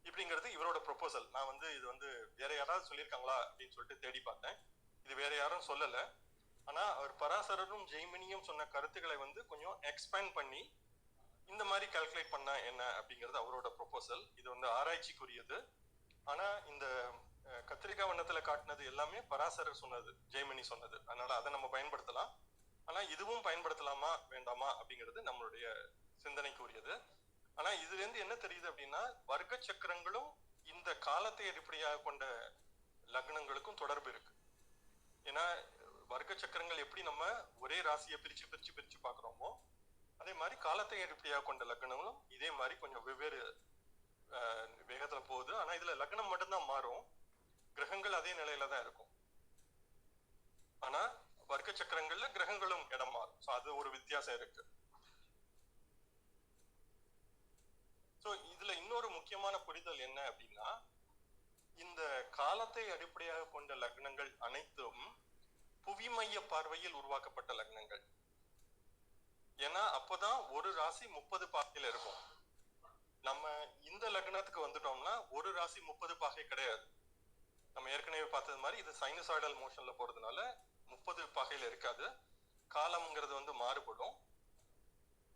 இப்படிங்கிறது இவரோட ப்ரொபோசல். நான் வந்து இது வந்து வேற யாராவது சொல்லியிருக்காங்களா அப்படின்னு சொல்லிட்டு தேடி பார்த்தேன். இது வேற யாரும் சொல்லல. ஆனா அவர் பராசரரும் ஜெய்மினியும் சொன்ன கருத்துக்களை வந்து கொஞ்சம் எக்ஸ்பேண்ட் பண்ணி இந்த மாதிரி கால்குலேட் பண்ணா என்ன அப்படிங்கிறது அவரோட ப்ரொபோசல். இது வந்து ஆராய்ச்சிக்குரியது. ஆனா இந்த கத்திரிக்காய் வண்ணத்துல காட்டினது எல்லாமே பராசரர் சொன்னது, ஜெய்மினி சொன்னது. அதனால அதை நம்ம பயன்படுத்தலாம். ஆனா இதுவும் பயன்படுத்தலாமா வேண்டாமா அப்படிங்கிறது நம்மளுடைய சிந்தனைக்கு உரியது. ஆனா இதுல இருந்து என்ன தெரியுது அப்படின்னா, வர்க்க சக்கரங்களும் இந்த காலத்தை அடிப்படையாக கொண்ட லக்னங்களுக்கும் தொடர்பு இருக்கு. ஏன்னா வர்க்க சக்கரங்கள் எப்படி நம்ம ஒரே ராசியை பிரிச்சு பிரிச்சு பிரிச்சு பாக்குறோமோ, அதே மாதிரி காலத்தை அடிப்படையாக கொண்ட லக்னங்களும் இதே மாதிரி கொஞ்சம் வெவ்வேறு வேகத்துல போகுது. ஆனா இதுல லக்னம் மட்டும்தான் மாறும், கிரகங்கள் அதே நிலையில தான் இருக்கும். ஆனா வர்க்க சக்கரங்கள்ல கிரகங்களும் இடம் மாறும். ஸோ அது ஒரு வித்தியாசம் இருக்கு. ஸோ இதுல இன்னொரு முக்கியமான புரிதல் என்ன அப்படின்னா, இந்த காலத்தை அடிப்படையாக கொண்ட லக்னங்கள் அனைத்தும் புவிமைய பார்வையில் உருவாக்கப்பட்ட லக்னங்கள். ஏன்னா அப்பதான் ஒரு ராசி 30 பாகையில இருக்கும். நம்ம இந்த லக்னத்துக்கு வந்துட்டோம்னா ஒரு ராசி 30 பாகை கிடையாது. நம்ம ஏற்கனவே பார்த்தது மாதிரி இது சைனசாய்டல் மோஷன்ல போறதுனால 30 பாகையில இருக்காது. காலம்ங்கிறது வந்து மாறுபடும்.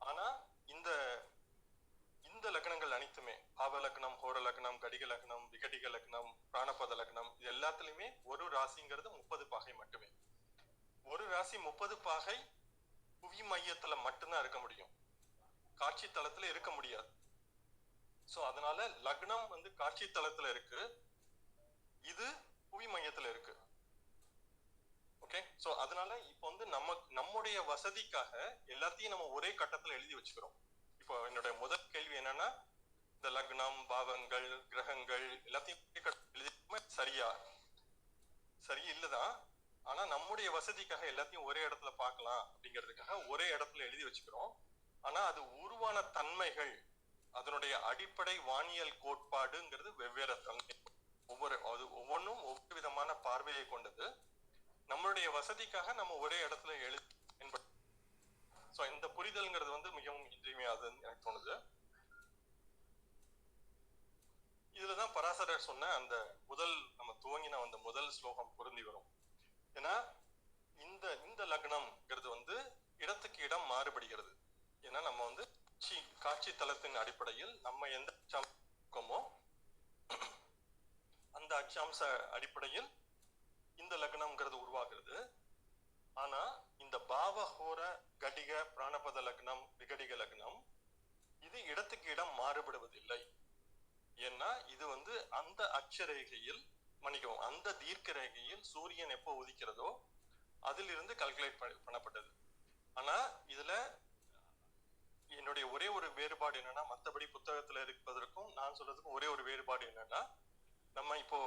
ஆனா இந்த லக்னங்கள் அனைத்துமே பாவ லக்னம், ஹோர லக்னம், கடிக லக்னம், விகடிக லக்னம், பிராணபத லக்னம், இது எல்லாத்துலயுமே ஒரு ராசிங்கிறது 30 பாகை மட்டுமே. ஒரு ராசி 30 பாகை புவி மையத்துல மட்டும்தான் இருக்க முடியும், காட்சி தளத்துல இருக்க முடியாது. சோ அதனால லக்னம் வந்து காட்சி தளத்துல இருக்கு, இது புவி மையத்துல இருக்கு. ஓகே, சோ அதனால இப்போ வந்து நம்முடைய வசதிக்காக எல்லாத்தையும் நம்ம ஒரே கட்டத்துல எழுதி வச்சுக்கிறோம். இப்போ என்னுடைய முதல் கேள்வி என்னன்னா, இந்த லக்னம், பாவங்கள், கிரகங்கள் எல்லாத்தையும் எழுதி சரியா? சரி இல்லதான். ஆனா நம்முடைய வசதிக்காக எல்லாத்தையும் ஒரே இடத்துல பார்க்கலாம் அப்படிங்கிறதுக்காக ஒரே இடத்துல எழுதி வச்சுக்கிறோம். ஆனா அது உருவான தன்மைகள், அதனுடைய அடிப்படை வானியல் கோட்பாடுங்கிறது வெவ்வேறு தன்மை. ஒவ்வொன்றும் ஒவ்வொரு விதமான பார்வையை கொண்டது. நம்மளுடைய வசதிக்காக நம்ம ஒரே இடத்துல எழுதி. சோ இந்த புரிதல்ங்கிறது வந்து மிகவும் இன்றியமையாதுன்னு எனக்கு தோணுது. இதுலதான் பராசரர் சொன்ன அந்த நம்ம துவங்கின அந்த முதல் ஸ்லோகம் பொருந்தி வரும். ஏன்னா இந்த லக்னம்ங்கிறது வந்து இடத்துக்கு இடம் மாறுபடுகிறது. ஏன்னா நம்ம வந்து காட்சி தளத்தின் அடிப்படையில் நம்ம எந்த அச்சாம்சமோ அந்த அச்சாம்ச அடிப்படையில் இந்த லக்னம்ங்கிறது உருவாகிறது. ஆனா இந்த பாவஹோர கடிக பிராணபத லக்னம், விகடிக லக்னம் இது இடத்துக்கு இடம் மாறுபடுவதில்லை. ஏன்னா இது வந்து அந்த அட்சரேகையில் அந்த தீர்க்க ரேகையில் சூரியன் எப்போ உதிக்கிறதோ அதிலிருந்து கால்குலேட் பண்ணப்பட்டது. ஆனா இதுல என்னுடைய ஒரே ஒரு வேறுபாடு என்னன்னா, மற்றபடி புத்தகத்துல இருப்பதற்கும் நான் சொல்றதுக்கும் ஒரே ஒரு வேறுபாடு என்னன்னா, நம்ம இப்போ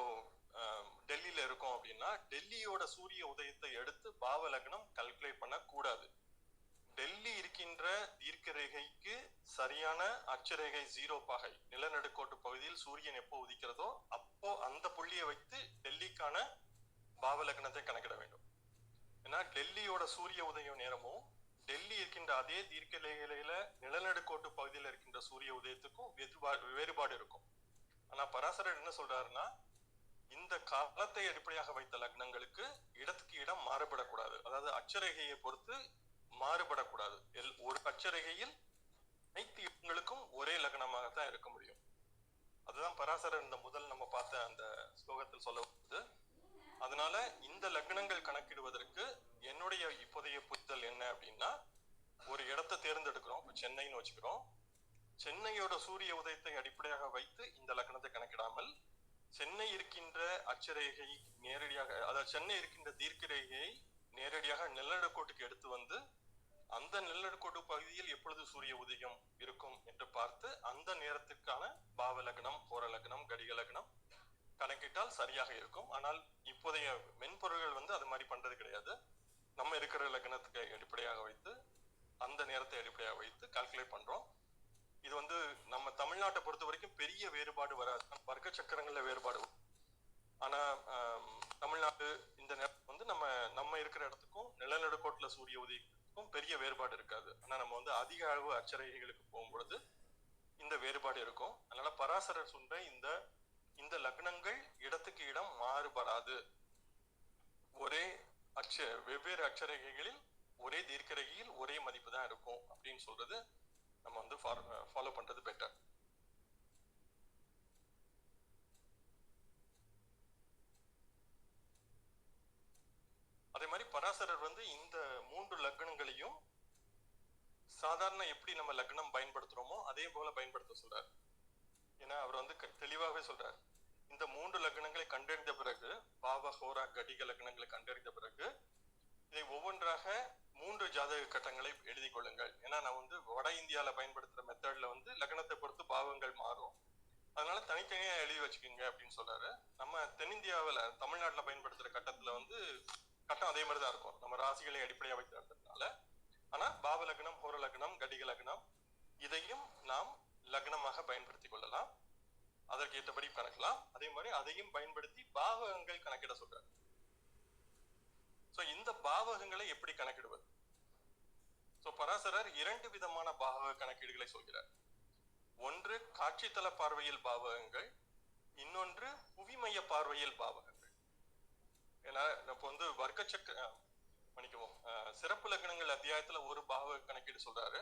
டெல்லியில இருக்கோம் அப்படின்னா டெல்லியோட சூரிய உதயத்தை எடுத்து பாவ லக்னம் கால்குலேட் பண்ண கூடாது. டெல்லி இருக்கின்ற தீர்க்க ரேகைக்கு சரியான அட்சரேகை 0 பாகை நிலநடுக்கோட்டு பகுதியில் சூரியன் எப்போ உதிக்கிறதோ அப்போ அந்த புள்ளியை வைத்து டெல்லிக்கான பாவ லக்னத்தை கணக்கிட வேண்டும். ஏன்னா டெல்லியோட சூரிய உதய நேரமும் டெல்லி இருக்கின்ற அதே தீர்க்க ரேகையில நிலநடுக்கோட்டு பகுதியில் இருக்கின்ற சூரிய உதயத்துக்கும் வேறுபாடு இருக்கும். ஆனா பராசரர் என்ன சொல்றாருன்னா, இந்த காலத்தை அடிப்படையாக வைத்த லக்னங்களுக்கு இடத்துக்கு இடம் மாறுபடக்கூடாது. அதாவது அட்சரேகையை பொறுத்து மாறுபடக்கூடாது. ஒரு அட்சரேகையில் அனைத்து இடங்களுக்கும் ஒரே லக்னமாகத்தான் இருக்க முடியும். அதுதான் பராசரர் இந்த முதல் நம்ம பார்த்த அந்த ஸ்லோகத்தில் சொல்ல வருது. அதனால இந்த லக்னங்கள் கணக்கிடுவதற்கு என்னுடைய இப்போதைய புரிதல் என்ன அப்படின்னா, ஒரு இடத்தை தேர்ந்தெடுக்கிறோம். இப்போ சென்னைன்னு வச்சுக்கிறோம். சென்னையோட சூரிய உதயத்தை அடிப்படையாக வைத்து இந்த லக்னத்தை கணக்கிடாமல் சென்னை இருக்கின்ற அட்சரேகை நேரடியாக, அதாவது சென்னை இருக்கின்ற தீர்க்க ரேகையை நேரடியாக நிலநடுக்கோட்டுக்கு எடுத்து வந்து அந்த நிலநடுக்கோட்டு பகுதியில் எப்பொழுது சூரிய உதயம் இருக்கும் என்று பார்த்து அந்த நேரத்திற்கான பாவ லக்னம், ஹோர லக்னம், கடிக லக்னம் கணக்கிட்டால் சரியாக இருக்கும். ஆனால் இப்போதைய மென்பொருள்கள் வந்து அது மாதிரி பண்றது கிடையாது. நம்ம இருக்கிற லக்னத்துக்கு அடிப்படையாக வைத்து அந்த நேரத்தை அடிப்படையாக வைத்து கால்குலேட் பண்றோம். இது வந்து நம்ம தமிழ்நாட்டை பொறுத்த வரைக்கும் பெரிய வேறுபாடு வராது, வர்க்க சக்கரங்கள்ல வேறுபாடு. ஆனா தமிழ்நாடு இந்த நேரத்தில் வந்து நம்ம இருக்கிற இடத்துக்கும் நிலநடுக்கோட்டுல சூரிய உதயத்துக்கும் பெரிய வேறுபாடு இருக்காது. ஆனா நம்ம வந்து அதிக அளவு அட்சரேகைகளுக்கு போகும்பொழுது இந்த வேறுபாடு இருக்கும். அதனால பராசரர் சொன்ன இந்த லக்னங்கள் இடத்துக்கு இடம் மாறுபடாது. ஒரே வெவ்வேறு அட்சரேகைகளில் ஒரே தீர்க்கரேகையில் ஒரே மதிப்பு தான் இருக்கும் அப்படின்னு சொல்றது நம்ம வந்து ஃபாலோ பண்றது பெட்டர். அதே மாதிரி பராசரர் வந்து இந்த 3 லக்னங்களையும் சாதாரண எப்படி நம்ம லக்னம் பயன்படுத்துறோமோ அதே போல பயன்படுத்த சொல்றாரு. ஏன்னா அவர் வந்து தெளிவாகவே சொல்றாரு, இந்த 3 லக்னங்களை கண்டறிந்த பிறகு, பாவ ஹோரா கடிக லக்னங்களை கண்டறிந்த பிறகு இதை ஒவ்வொன்றாக 3 ஜாதக கட்டங்களை எழுதி கொள்ளுங்கள். ஏன்னா நான் வந்து வட இந்தியால பயன்படுத்துற மெத்தட்ல வந்து லக்னத்தை பொறுத்து பாவங்கள் மாறும், அதனால தனித்தனியா எழுதி வச்சுக்கோங்க அப்படின்னு சொல்றாரு. நம்ம தென்னிந்தியாவில் தமிழ்நாட்டில் பயன்படுத்துற கட்டத்துல வந்து கட்டம் அதே மாதிரி தான் இருக்கும், நம்ம ராசிகளை அடிப்படையாக வைத்து நடத்துறதுனால. ஆனா பாவ லக்னம், ஹோர லக்னம், கடிக லக்னம் இதையும் நாம் லக்னமாக பயன்படுத்தி கொள்ளலாம், அதற்கு ஏற்றபடி கணக்கலாம். அதே மாதிரி அதையும் பயன்படுத்தி பாவகங்கள் கணக்கிட சொல்றாரு. சோ இந்த பாவகங்களை எப்படி கணக்கிடுவது? சோ பராசரர் 2 விதமான பாவக கணக்கீடுகளை சொல்கிறார். ஒன்று காட்சித்தல பார்வையில் பாவகங்கள், இன்னொன்று புவிமைய பார்வையில் பாவகங்கள். ஏன்னா இப்போ வந்து சிறப்பு லக்னங்கள் அத்தியாயத்துல ஒரு பாவக கணக்கீடு சொல்றாரு.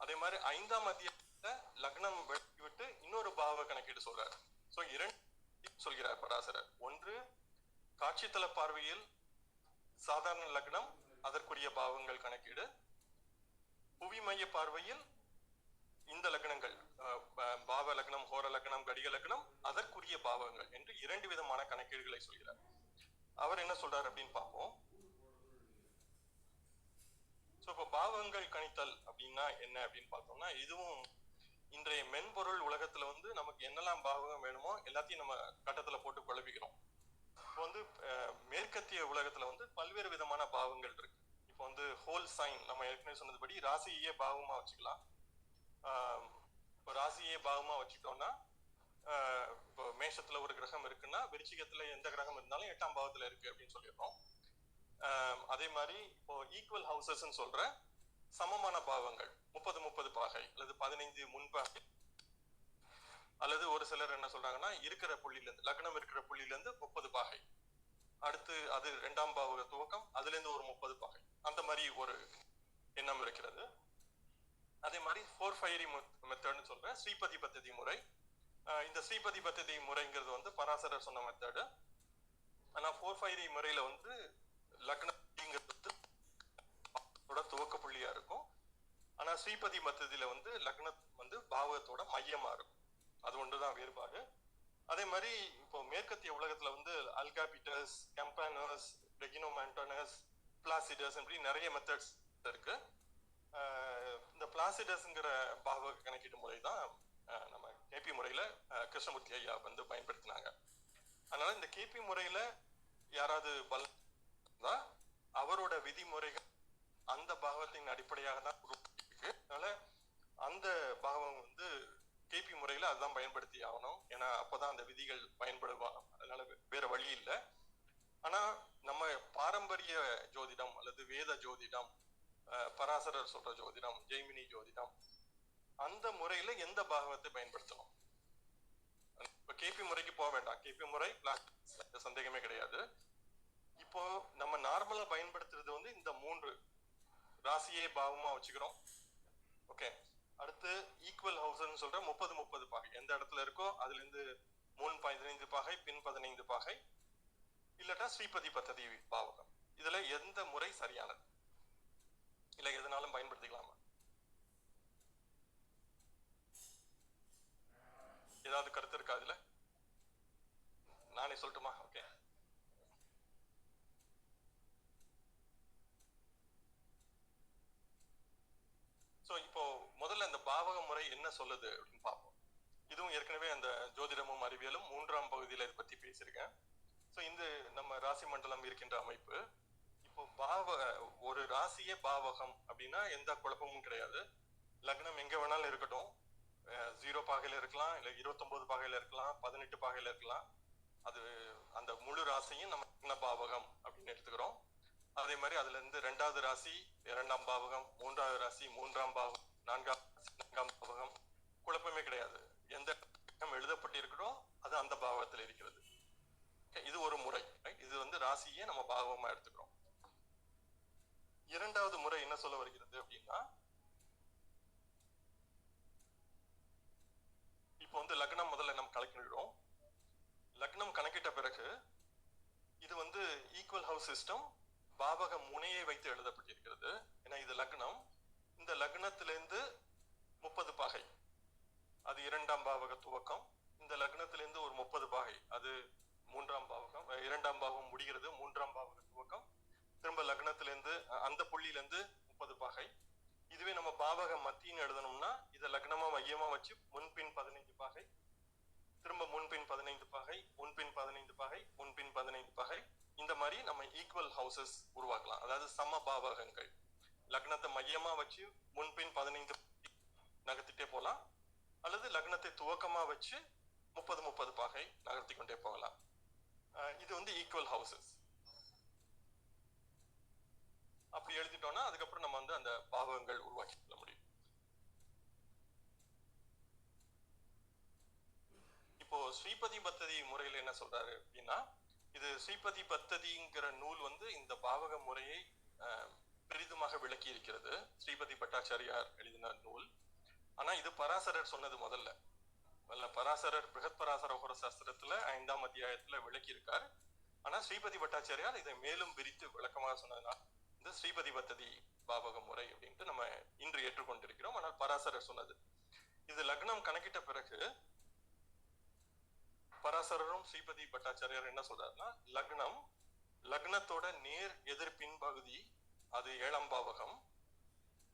அதே மாதிரி 5ஆம் அத்தியாயத்துல லக்னம் விட்டு இன்னொரு பாவக கணக்கீடு சொல்றாரு. சோ 2 சொல்கிறார் பராசரர். ஒன்று காட்சித்தல பார்வையில் சாதாரண லக்னம், அதற்குரிய பாவங்கள் கணக்கீடு. புவிமைய பார்வையில் இந்த லக்னங்கள், பாவ லக்னம், ஹோர லக்னம், கடிக லக்னம், அதற்குரிய பாவங்கள் என்று 2 விதமான கணக்கீடுகளை சொல்கிறார். அவர் என்ன சொல்றாரு அப்படின்னு பார்ப்போம். சோ இப்ப பாவங்கள் கணித்தல் அப்படின்னா என்ன அப்படின்னு பார்த்தோம்னா, இதுவும் இன்றைய மென்பொருள் உலகத்துல வந்து நமக்கு என்னெல்லாம் பாவகம் வேணுமோ எல்லாத்தையும் நம்ம கட்டத்துல போட்டு குழப்பிக்கிறோம். இப்போ வந்து மேற்கத்திய உலகத்துல வந்து பல்வேறு விதமான பாவங்கள் இருக்கு. இப்போ வந்து ஹோல் சைன் நம்ம ஏற்கனவே சொன்னதுபடி ராசியே பாவமா வச்சுக்கலாம். இப்போ ராசியே பாவமா வச்சுட்டோம்னா, இப்போ மேஷத்துல ஒரு கிரகம் இருக்குன்னா விருச்சிகத்துல எந்த கிரகம் இருந்தாலும் 8ஆம் பாவத்துல இருக்கு அப்படின்னு சொல்லிடுறோம். அதே மாதிரி இப்போ ஈக்குவல் ஹவுசஸ் சொல்ற சமமான பாவங்கள் 30 பாகை அல்லது 15 முன்பாகை, அல்லது ஒரு சிலர் என்ன சொல்றாங்கன்னா இருக்கிற புள்ளியில இருந்து, லக்னம் இருக்கிற புள்ளியில இருந்து 30 பாகை, அடுத்து அது 2ஆம் பாவக துவக்கம், அதுல இருந்து ஒரு 30 பாகை, அந்த மாதிரி ஒரு எண்ணம் இருக்கிறது. அதே மாதிரி 4 மெத்தட்னு சொல்ற ஸ்ரீபதி பத்ததி முறை. இந்த ஸ்ரீபதி பத்ததி முறைங்கிறது வந்து பராசரர் சொன்ன மெத்தடு. ஆனா 4 முறையில வந்து லக்னங்கிறது துவக்க புள்ளியா இருக்கும். ஆனா ஸ்ரீபதி பத்ததியில வந்து லக்னம் வந்து பாவகத்தோட மையமா இருக்கும். அது ஒன்றுதான் வேறுபாடு. அதே மாதிரி இப்போ மேற்கத்திய உலகத்துல வந்து அல்காபிட்டஸ், கம்பானஸ், ரெகினோமான்டனஸ், பிளாசிடஸ் இப்படி நிறைய மெத்தட்ஸ் இருக்கு. இந்த பிளாசிடஸ்ங்கிற பாவக கணக்கீட்டு முறை தான் நம்ம கேபி முறையில கிருஷ்ணமூர்த்தி ஐயா வந்து பயன்படுத்தினாங்க. அதனால இந்த கேபி முறையில யாராவது தான் அவரோட விதிமுறைகள் அந்த பாவத்தின் அடிப்படையாக தான் இருக்கு. அதனால அந்த பாவம் வந்து கேபி முறையில அதுதான் பயன்படுத்தி ஆகணும். ஏன்னா அப்பதான் அந்த விதிகள் பயன்படுவாங்க. அதனால வேற வழி இல்லை. ஆனா நம்ம பாரம்பரிய ஜோதிடம் அல்லது வேத ஜோதிடம், பராசரர் சொல்ற ஜோதிடம், ஜெய்மினி ஜோதிடம், அந்த முறையில எந்த பாகவத்தை பயன்படுத்தணும்? இப்ப கேபி முறைக்கு போக வேண்டாம். கேபி முறை சந்தேகமே கிடையாது. இப்போ நம்ம நார்மலா பயன்படுத்துறது வந்து இந்த 3 ராசியே பாவமா வச்சுக்கிறோம். ஓகே, அடுத்து ஈக்குவல் ஹவுஸ்ன்னு சொல்ற 30 பாகை எந்த இடத்துல இருக்கோ அதுல இருந்து முன் 15 பாகை, பின் 15 பாகை, இல்லட்டா ஸ்ரீபதி பத்ததி பாவகம். இதுல எந்த முறை சரியானது? இல்ல எதனாலும் பயன்படுத்திக்கலாமா? ஏதாவது கருத்து இருக்கா? அதுல முறை சொல்லட்டுமா? ஓகே. ஸோ இப்போ முதல்ல இந்த பாவக முறை என்ன சொல்லுது அப்படின்னு பார்ப்போம். இதுவும் ஏற்கனவே அந்த ஜோதிடமும் அறிவியலும் 3ஆம் பகுதியில் இதை பத்தி பேசியிருக்கேன். ஸோ இந்த நம்ம ராசி மண்டலம் இருக்கின்ற அமைப்பு, இப்போ ஒரு ராசியே பாவகம் அப்படின்னா எந்த குழப்பமும் கிடையாது. லக்னம் எங்க வேணாலும் இருக்கட்டும், 0 பாகையில இருக்கலாம், இல்ல 29 பாகையில இருக்கலாம், 18 பாகையில இருக்கலாம். அது அந்த முழு ராசியும் நம்ம பாவகம் அப்படின்னு எடுத்துக்கிறோம். அதே மாதிரி அதுல இருந்து 2வது ராசி 2ஆம் பாவகம், 3வது ராசி 3ஆம் பாவகம், 4ஆம் பாவகம், குழப்பமே கிடையாது. எந்த எழுதப்பட்டிருக்கிறோ அது அந்த பாவகத்தில் இருக்கிறது. இது ஒரு முறை. இது வந்து ராசியே நம்ம பாவகமா எடுத்துக்கிறோம். 2வது முறை என்ன சொல்ல வருகிறது அப்படின்னா, இப்போ வந்து லக்னம் முதல்ல நம்ம கணக்கிடுறோம். லக்னம் கணக்கிட்ட பிறகு இது வந்து ஈக்குவல் ஹவுஸ் சிஸ்டம் பாவக முனையை வைத்து எழுதப்பட்டிருக்கிறது. ஏன்னா இது லக்னம். இந்த லக்னத்திலிருந்து 30 பாகை அது 2ஆம் பாவக துவக்கம். இந்த லக்னத்திலிருந்து ஒரு 30 பாகை அது 3ஆம் பாவகம், 2ஆம் பாவகம் முடிகிறது, 3ஆம் பாவக துவக்கம். திரும்ப லக்னத்திலிருந்து அந்த புள்ளியிலிருந்து 30 பாகை. இதுவே நம்ம பாவக மத்தின்னு எழுதணும்னா இதை லக்னமா மையமா வச்சு முன்பின் 15 பாகை, திரும்ப முன்பின் 15 பாகை, முன்பின் 15 பாகை, முன்பின் 15 பாகை. இந்த மாதிரி நம்ம ஈக்குவல் ஹவுசஸ் உருவாக்கலாம். அதாவது சம பாவகங்கள். லக்னத்தை மையமா வச்சு முன்பின் 15 நகர்த்திட்டே போகலாம், அல்லது லக்னத்தை துவக்கமா வச்சு 30 பாகை நகர்த்தி கொண்டே போகலாம். இது வந்து ஈக்குவல் ஹவுசஸ். அப்படி எழுதிட்டோம்னா அதுக்கப்புறம் நம்ம வந்து அந்த பாவகங்கள் உருவாக்கி கொள்ள முடியும். இப்போ ஸ்ரீபதி பத்ததி முறையில என்ன சொல்றாரு அப்படின்னா, இது ஸ்ரீபதி பத்ததிங்கிற நூல் வந்து இந்த பாவக முறையை பெரிதுமாக விளக்கி இருக்கிறது. ஸ்ரீபதி பட்டாச்சாரியார் எழுதின நூல். ஆனா இது பராசரர் சொன்னது முதல்ல. பராசரர் பிருகத் பராசர உகர சாஸ்திரத்துல 5ஆம் அத்தியாயத்துல விளக்கி இருக்கார். ஆனா ஸ்ரீபதி பட்டாச்சாரியார் இதை மேலும் விரித்து விளக்கமாக சொன்னதுனால இந்த ஸ்ரீபதி பத்ததி பாவக முறை அப்படின்ட்டு நம்ம இன்று ஏற்றுக்கொண்டிருக்கிறோம். ஆனால் பராசரர் சொன்னது. இது லக்னம் கணக்கிட்ட பிறகு பராசரரும் ஸ்ரீபதி பட்டாச்சாரியார் என்ன சொல்றாருன்னா, லக்னத்தோட நேர் எதிர் பின்பகுதி அது 7ஆம் பாவகம்.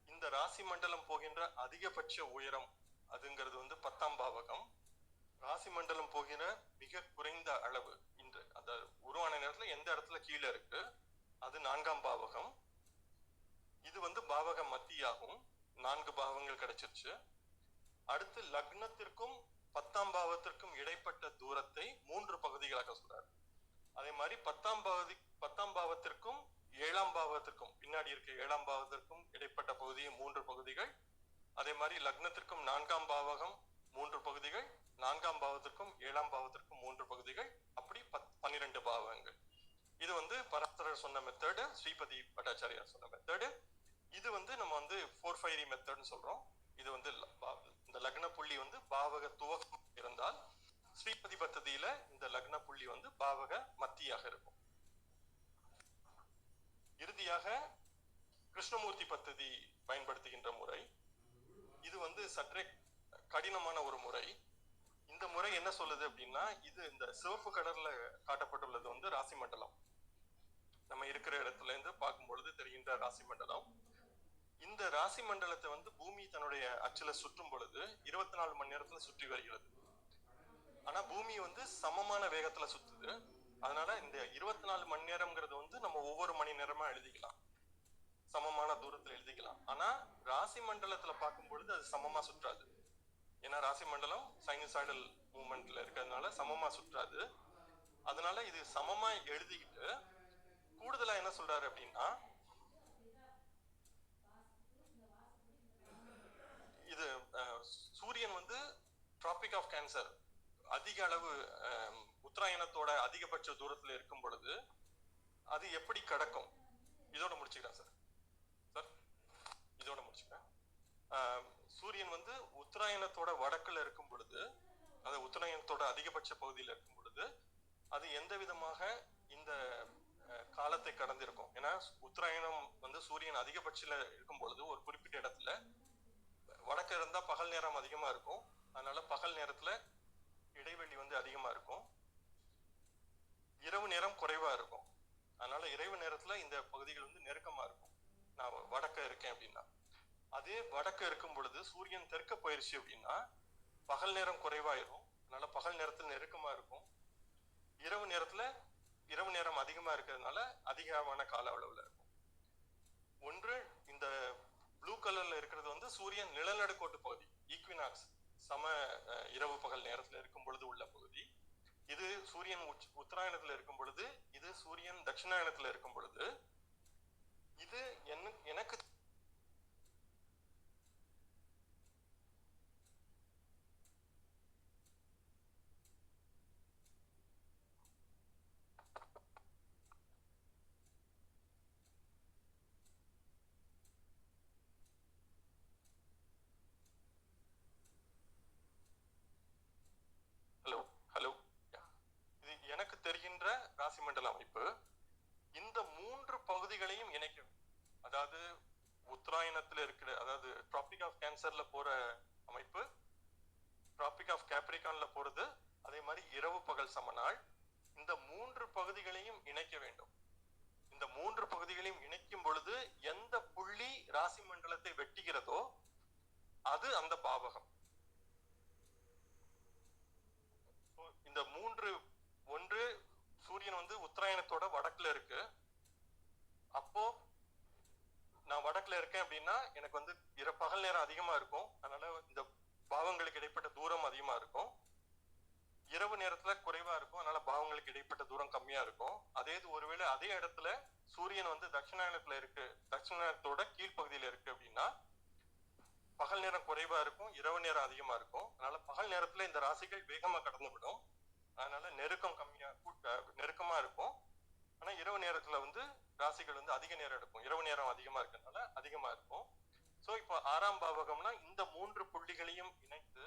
இந்த ராசி மண்டலம் போகின்ற அதிகபட்ச உயரம் அதுங்கிறது வந்து 10ஆம் பாவகம். ராசி மண்டலம் போகிற மிக குறைந்த அளவு இன்று அந்த உருவான நேரத்துல எந்த இடத்துல கீழே இருக்கு அது 4ஆம் பாவகம். இது வந்து பாவக மத்தியாகும். 4 பாவங்கள் கிடைச்சிருச்சு. அடுத்து லக்னத்திற்கும் 10ஆம் பாவத்திற்கும் இடைப்பட்ட தூரத்தை 3 பகுதிகளாக சொல்றாரு. அதே மாதிரி 10ஆம் பாவத்திற்கும் 7ஆம் பாவத்திற்கும் பின்னாடி இருக்க 7ஆம் பாவத்திற்கும் இடைப்பட்ட பகுதியை 3 பகுதிகள். அதே மாதிரி லக்னத்திற்கும் 4ஆம் பாவகம் 3 பகுதிகள், 4ஆம் பாவத்திற்கும் 7ஆம் பாவத்திற்கும் 3 பகுதிகள், அப்படி 12 பாவங்கள். இது வந்து பராசரர் சொன்ன மெத்தடு, ஸ்ரீபதி பட்டாச்சாரியார் சொன்ன மெத்தடு. இது வந்து நம்ம வந்து 4-5 மெத்தட்னு சொல்றோம். இது வந்து இந்த லக்ன புள்ளி வந்து பாவக துவக்கம் இருந்தால், ஸ்ரீபதி பத்ததியில இந்த லக்ன புள்ளி வந்து பாவக மத்தியாக இருக்கும். இறுதியாக கிருஷ்ணமூர்த்தி பத்ததி பயன்படுத்துகின்ற முறை. இது வந்து சற்றே கடினமான ஒரு முறை. இந்த முறை என்ன சொல்லுது அப்படின்னா, இது இந்த சிவப்பு கலர்ல காட்டப்பட்டுள்ளது வந்து ராசி மண்டலம். நம்ம இருக்கிற இடத்துல இருந்து பார்க்கும் பொழுது தெரிகின்ற ராசி மண்டலம். இந்த ராசி மண்டலத்தை வந்து பூமி தன்னுடைய அச்சுல சுற்றும் பொழுது 24 மணி நேரத்துல சுற்றி வருகிறது. ஆனா பூமி வந்து சமமான வேகத்துல சுத்துது. அதனால இந்த 24 மணி நேரம்ங்கிறது வந்து நம்ம ஒவ்வொரு மணி நேரமா எழுதிக்கலாம், சமமான தூரத்துல எழுதிக்கலாம். ஆனா ராசி மண்டலத்துல பார்க்கும் பொழுது அது சமமா சுற்றாது. ஏன்னா ராசி மண்டலம் சைனசாய்டல் மூவ்மெண்ட்ல இருக்கிறதுனால சமமா சுற்றாது. அதனால இது சமமா எழுதிக்கிட்டு கூடுதலா என்ன சொல்றாரு அப்படின்னா, இது சூரியன் வந்து டிராபிக் ஆஃப் கேன்சர் அதிக அளவு உத்தராயணத்தோட அதிகபட்ச தூரத்துல இருக்கும் பொழுது அது எப்படி கடக்கும். இதோட முடிச்சுக்கிறேன் சார் இதோட முடிச்சுக்கிறேன். சூரியன் வந்து உத்தராயணத்தோட வடக்குல இருக்கும் பொழுது, அது உத்தராயணத்தோட அதிகபட்ச பகுதியில் இருக்கும் பொழுது அது எந்த விதமாக இந்த காலத்தை கடந்திருக்கும். ஏன்னா உத்தராயணம் வந்து சூரியன் அதிகபட்சத்துல இருக்கும் பொழுது ஒரு குறிப்பிட்ட இடத்துல வடக்கு இருந்தா பகல் நேரம் அதிகமா இருக்கும். அதனால பகல் நேரத்துல இடைவெளி வந்து அதிகமா இருக்கும். இரவு நேரம் குறைவா இருக்கும். அதனால இரவு நேரத்துல இந்த பகுதிகள் வந்து நெருக்கமா இருக்கும். நான் வடக்க இருக்கேன் அப்படின்னா. அதே வடக்க இருக்கும் பொழுது சூரியன் தெற்க போயிருச்சு அப்படின்னா பகல் நேரம் குறைவாயிரும். அதனால பகல் நேரத்துல நெருக்கமா இருக்கும். இரவு நேரம் அதிகமா இருக்கிறதுனால அதிகமான கால அளவுல இருக்கும். ஒன்று இந்த ப்ளூ கலர்ல இருக்கிறது வந்து சூரியன் நிழல்நடுக்கோட்டு பகுதி, ஈக்வினாக்ஸ், சம இரவு பகல் நேரத்துல இருக்கும் பொழுது உள்ள பகுதி. இது சூரியன் உத்தராயணத்துல இருக்கும் பொழுது, இது சூரியன் தட்சிணாயணத்துல இருக்கும் பொழுது. இது எனக்கு இது எனக்கு தெரிகின்ற ராசி மண்டல அமைப்பு இந்த 3 பகுதிகளையும் இணைக்கும். அதாவது உத்தராயணத்துல இருக்கிற, அதாவது டிராபிக் ஆஃப் கேன்சர்ல போற அமைப்பு, டிராபிக் ஆஃப் கேப்ரிகான்ல போறது, அதே மாதிரி இரவு பகல் சமநாள், இந்த 3 பகுதிகளையும் இணைக்க வேண்டும். இந்த 3 பகுதிகளையும் இணைக்கும் பொழுது எந்த புள்ளி ராசி மண்டலத்தை வெட்டுகிறதோ அது அந்த பாவகம். இந்த 3 ஒன்று சூரியன் வந்து உத்தராயணத்தோட வடக்குல இருக்கு. அப்போ நான் வடக்குல இருக்கேன் அப்படின்னா எனக்கு வந்து பகல் நேரம் அதிகமா இருக்கும். அதனால இந்த பாவங்களுக்கு இடைப்பட்ட தூரம் அதிகமா இருக்கும். இரவு நேரத்துல குறைவா இருக்கும். அதனால பாவங்களுக்கு இடைப்பட்ட தூரம் கம்மியா இருக்கும். ஒருவேளை அதே இடத்துல சூரியன் வந்து தட்சிணாயணத்துல இருக்கு, தட்சிணாயணத்தோட கீழ்ப்பகுதியில இருக்கு அப்படின்னா பகல் நேரம் குறைவா இருக்கும், இரவு நேரம் அதிகமா இருக்கும். அதனால பகல் நேரத்துல இந்த ராசிகள் வேகமா கடந்து விடும். அதனால நெருக்கம் நெருக்கமா இருக்கும். ஆனா இரவு நேரத்துல வந்து ராசிகள் வந்து அதிக நேரம் எடுக்கும். இரவு நேரம் அதிகமா இருக்கிறதுனால அதிகமா இருக்கும். சோ இப்போ 6ஆம் பாவகம்னா இந்த 3 புள்ளிகளையும் இணைத்து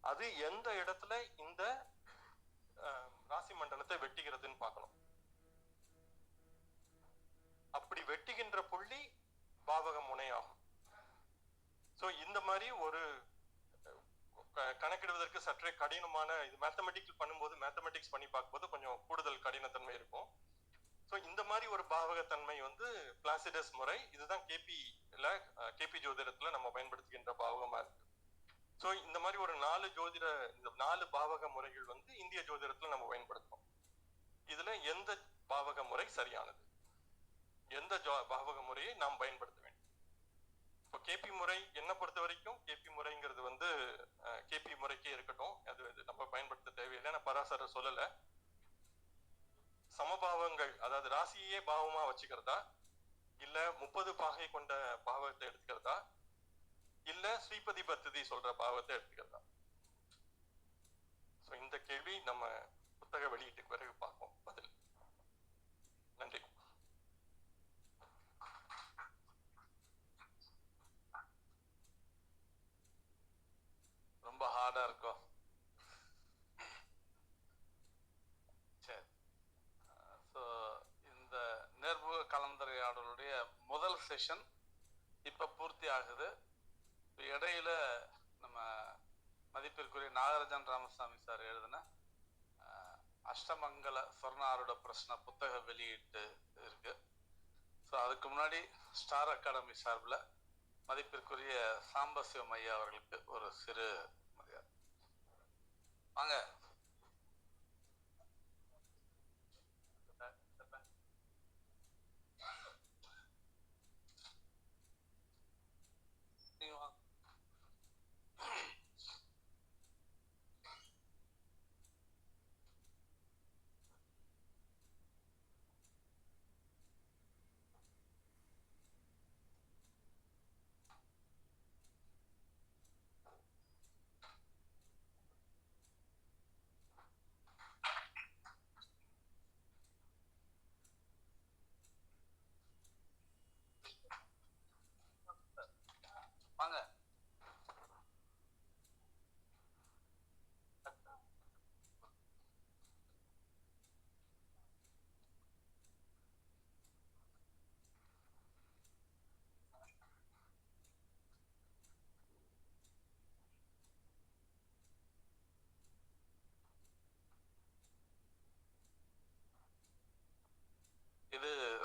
அது எந்த இடத்துல இந்த ராசி மண்டலத்தை வெட்டுகிறதுன்னு பார்க்கணும். அப்படி வெட்டுகின்ற புள்ளி பாவக முனையாகும். சோ இந்த மாதிரி ஒரு கணக்கிடுவதற்கு சற்றே கடினமான, இது மேத்தமெட்டிக்ஸ் பண்ணும்போது, மேத்தமெட்டிக்ஸ் பண்ணி பார்க்கும்போது கொஞ்சம் கூடுதல் கடினத்தன்மை இருக்கும். ஸோ இந்த மாதிரி ஒரு பாவகத்தன்மை வந்து பிளாசிடஸ் முறை, இதுதான் கேபி ஜோதிடத்துல நம்ம பயன்படுத்துகின்ற பாவகமா இருக்கு. ஸோ இந்த மாதிரி ஒரு 4 பாவக முறைகள் வந்து இந்திய ஜோதிடத்துல நம்ம பயன்படுத்துறோம். இதுல எந்த பாவக முறை சரியானது, எந்த பாவக முறையை நாம் பயன்படுத்த வேண்டும்? இப்போ கேபி முறை என்ன பொறுத்த வரைக்கும் கேபி முறைங்கிறது வந்து கேபி முறைக்கே இருக்கட்டும், அது நம்ம பயன்படுத்த தேவையில்லை. நான் பராசர சொல்லல. சமபாவங்கள், அதாவது ராசியே பாவமா வச்சுக்கிறதா, இல்ல 30 பாகை கொண்ட பாவத்தை எடுத்துக்கிறதா, இல்ல ஸ்ரீபதி பத்ததி சொல்ற பாவத்தை எடுத்துக்கிறதா? இந்த கேள்வி நம்ம புத்தக வெளியீட்டுக்கு பிறகு பார்ப்போம் பதில். நன்றி. ரொம்ப ஹார்டா இருக்கும். சரி, ஸோ இந்த நேர்முக கலந்துரையாடலுடைய முதல் செஷன் இப்ப பூர்த்தி ஆகுது. இடையில நம்ம மதிப்பிற்குரிய நாகராஜன் ராமசாமி சார் எழுதின அஷ்டமங்கல சொர்ணாருட பிரச்சனை புத்தக வெளியீட்டு இருக்கு. ஸோ அதுக்கு முன்னாடி ஸ்டார் அகாடமி சார்பில் மதிப்பிற்குரிய சாம்பசிவம் ஐயா அவர்களுக்கு ஒரு சிறு மரியாதை. வாங்க.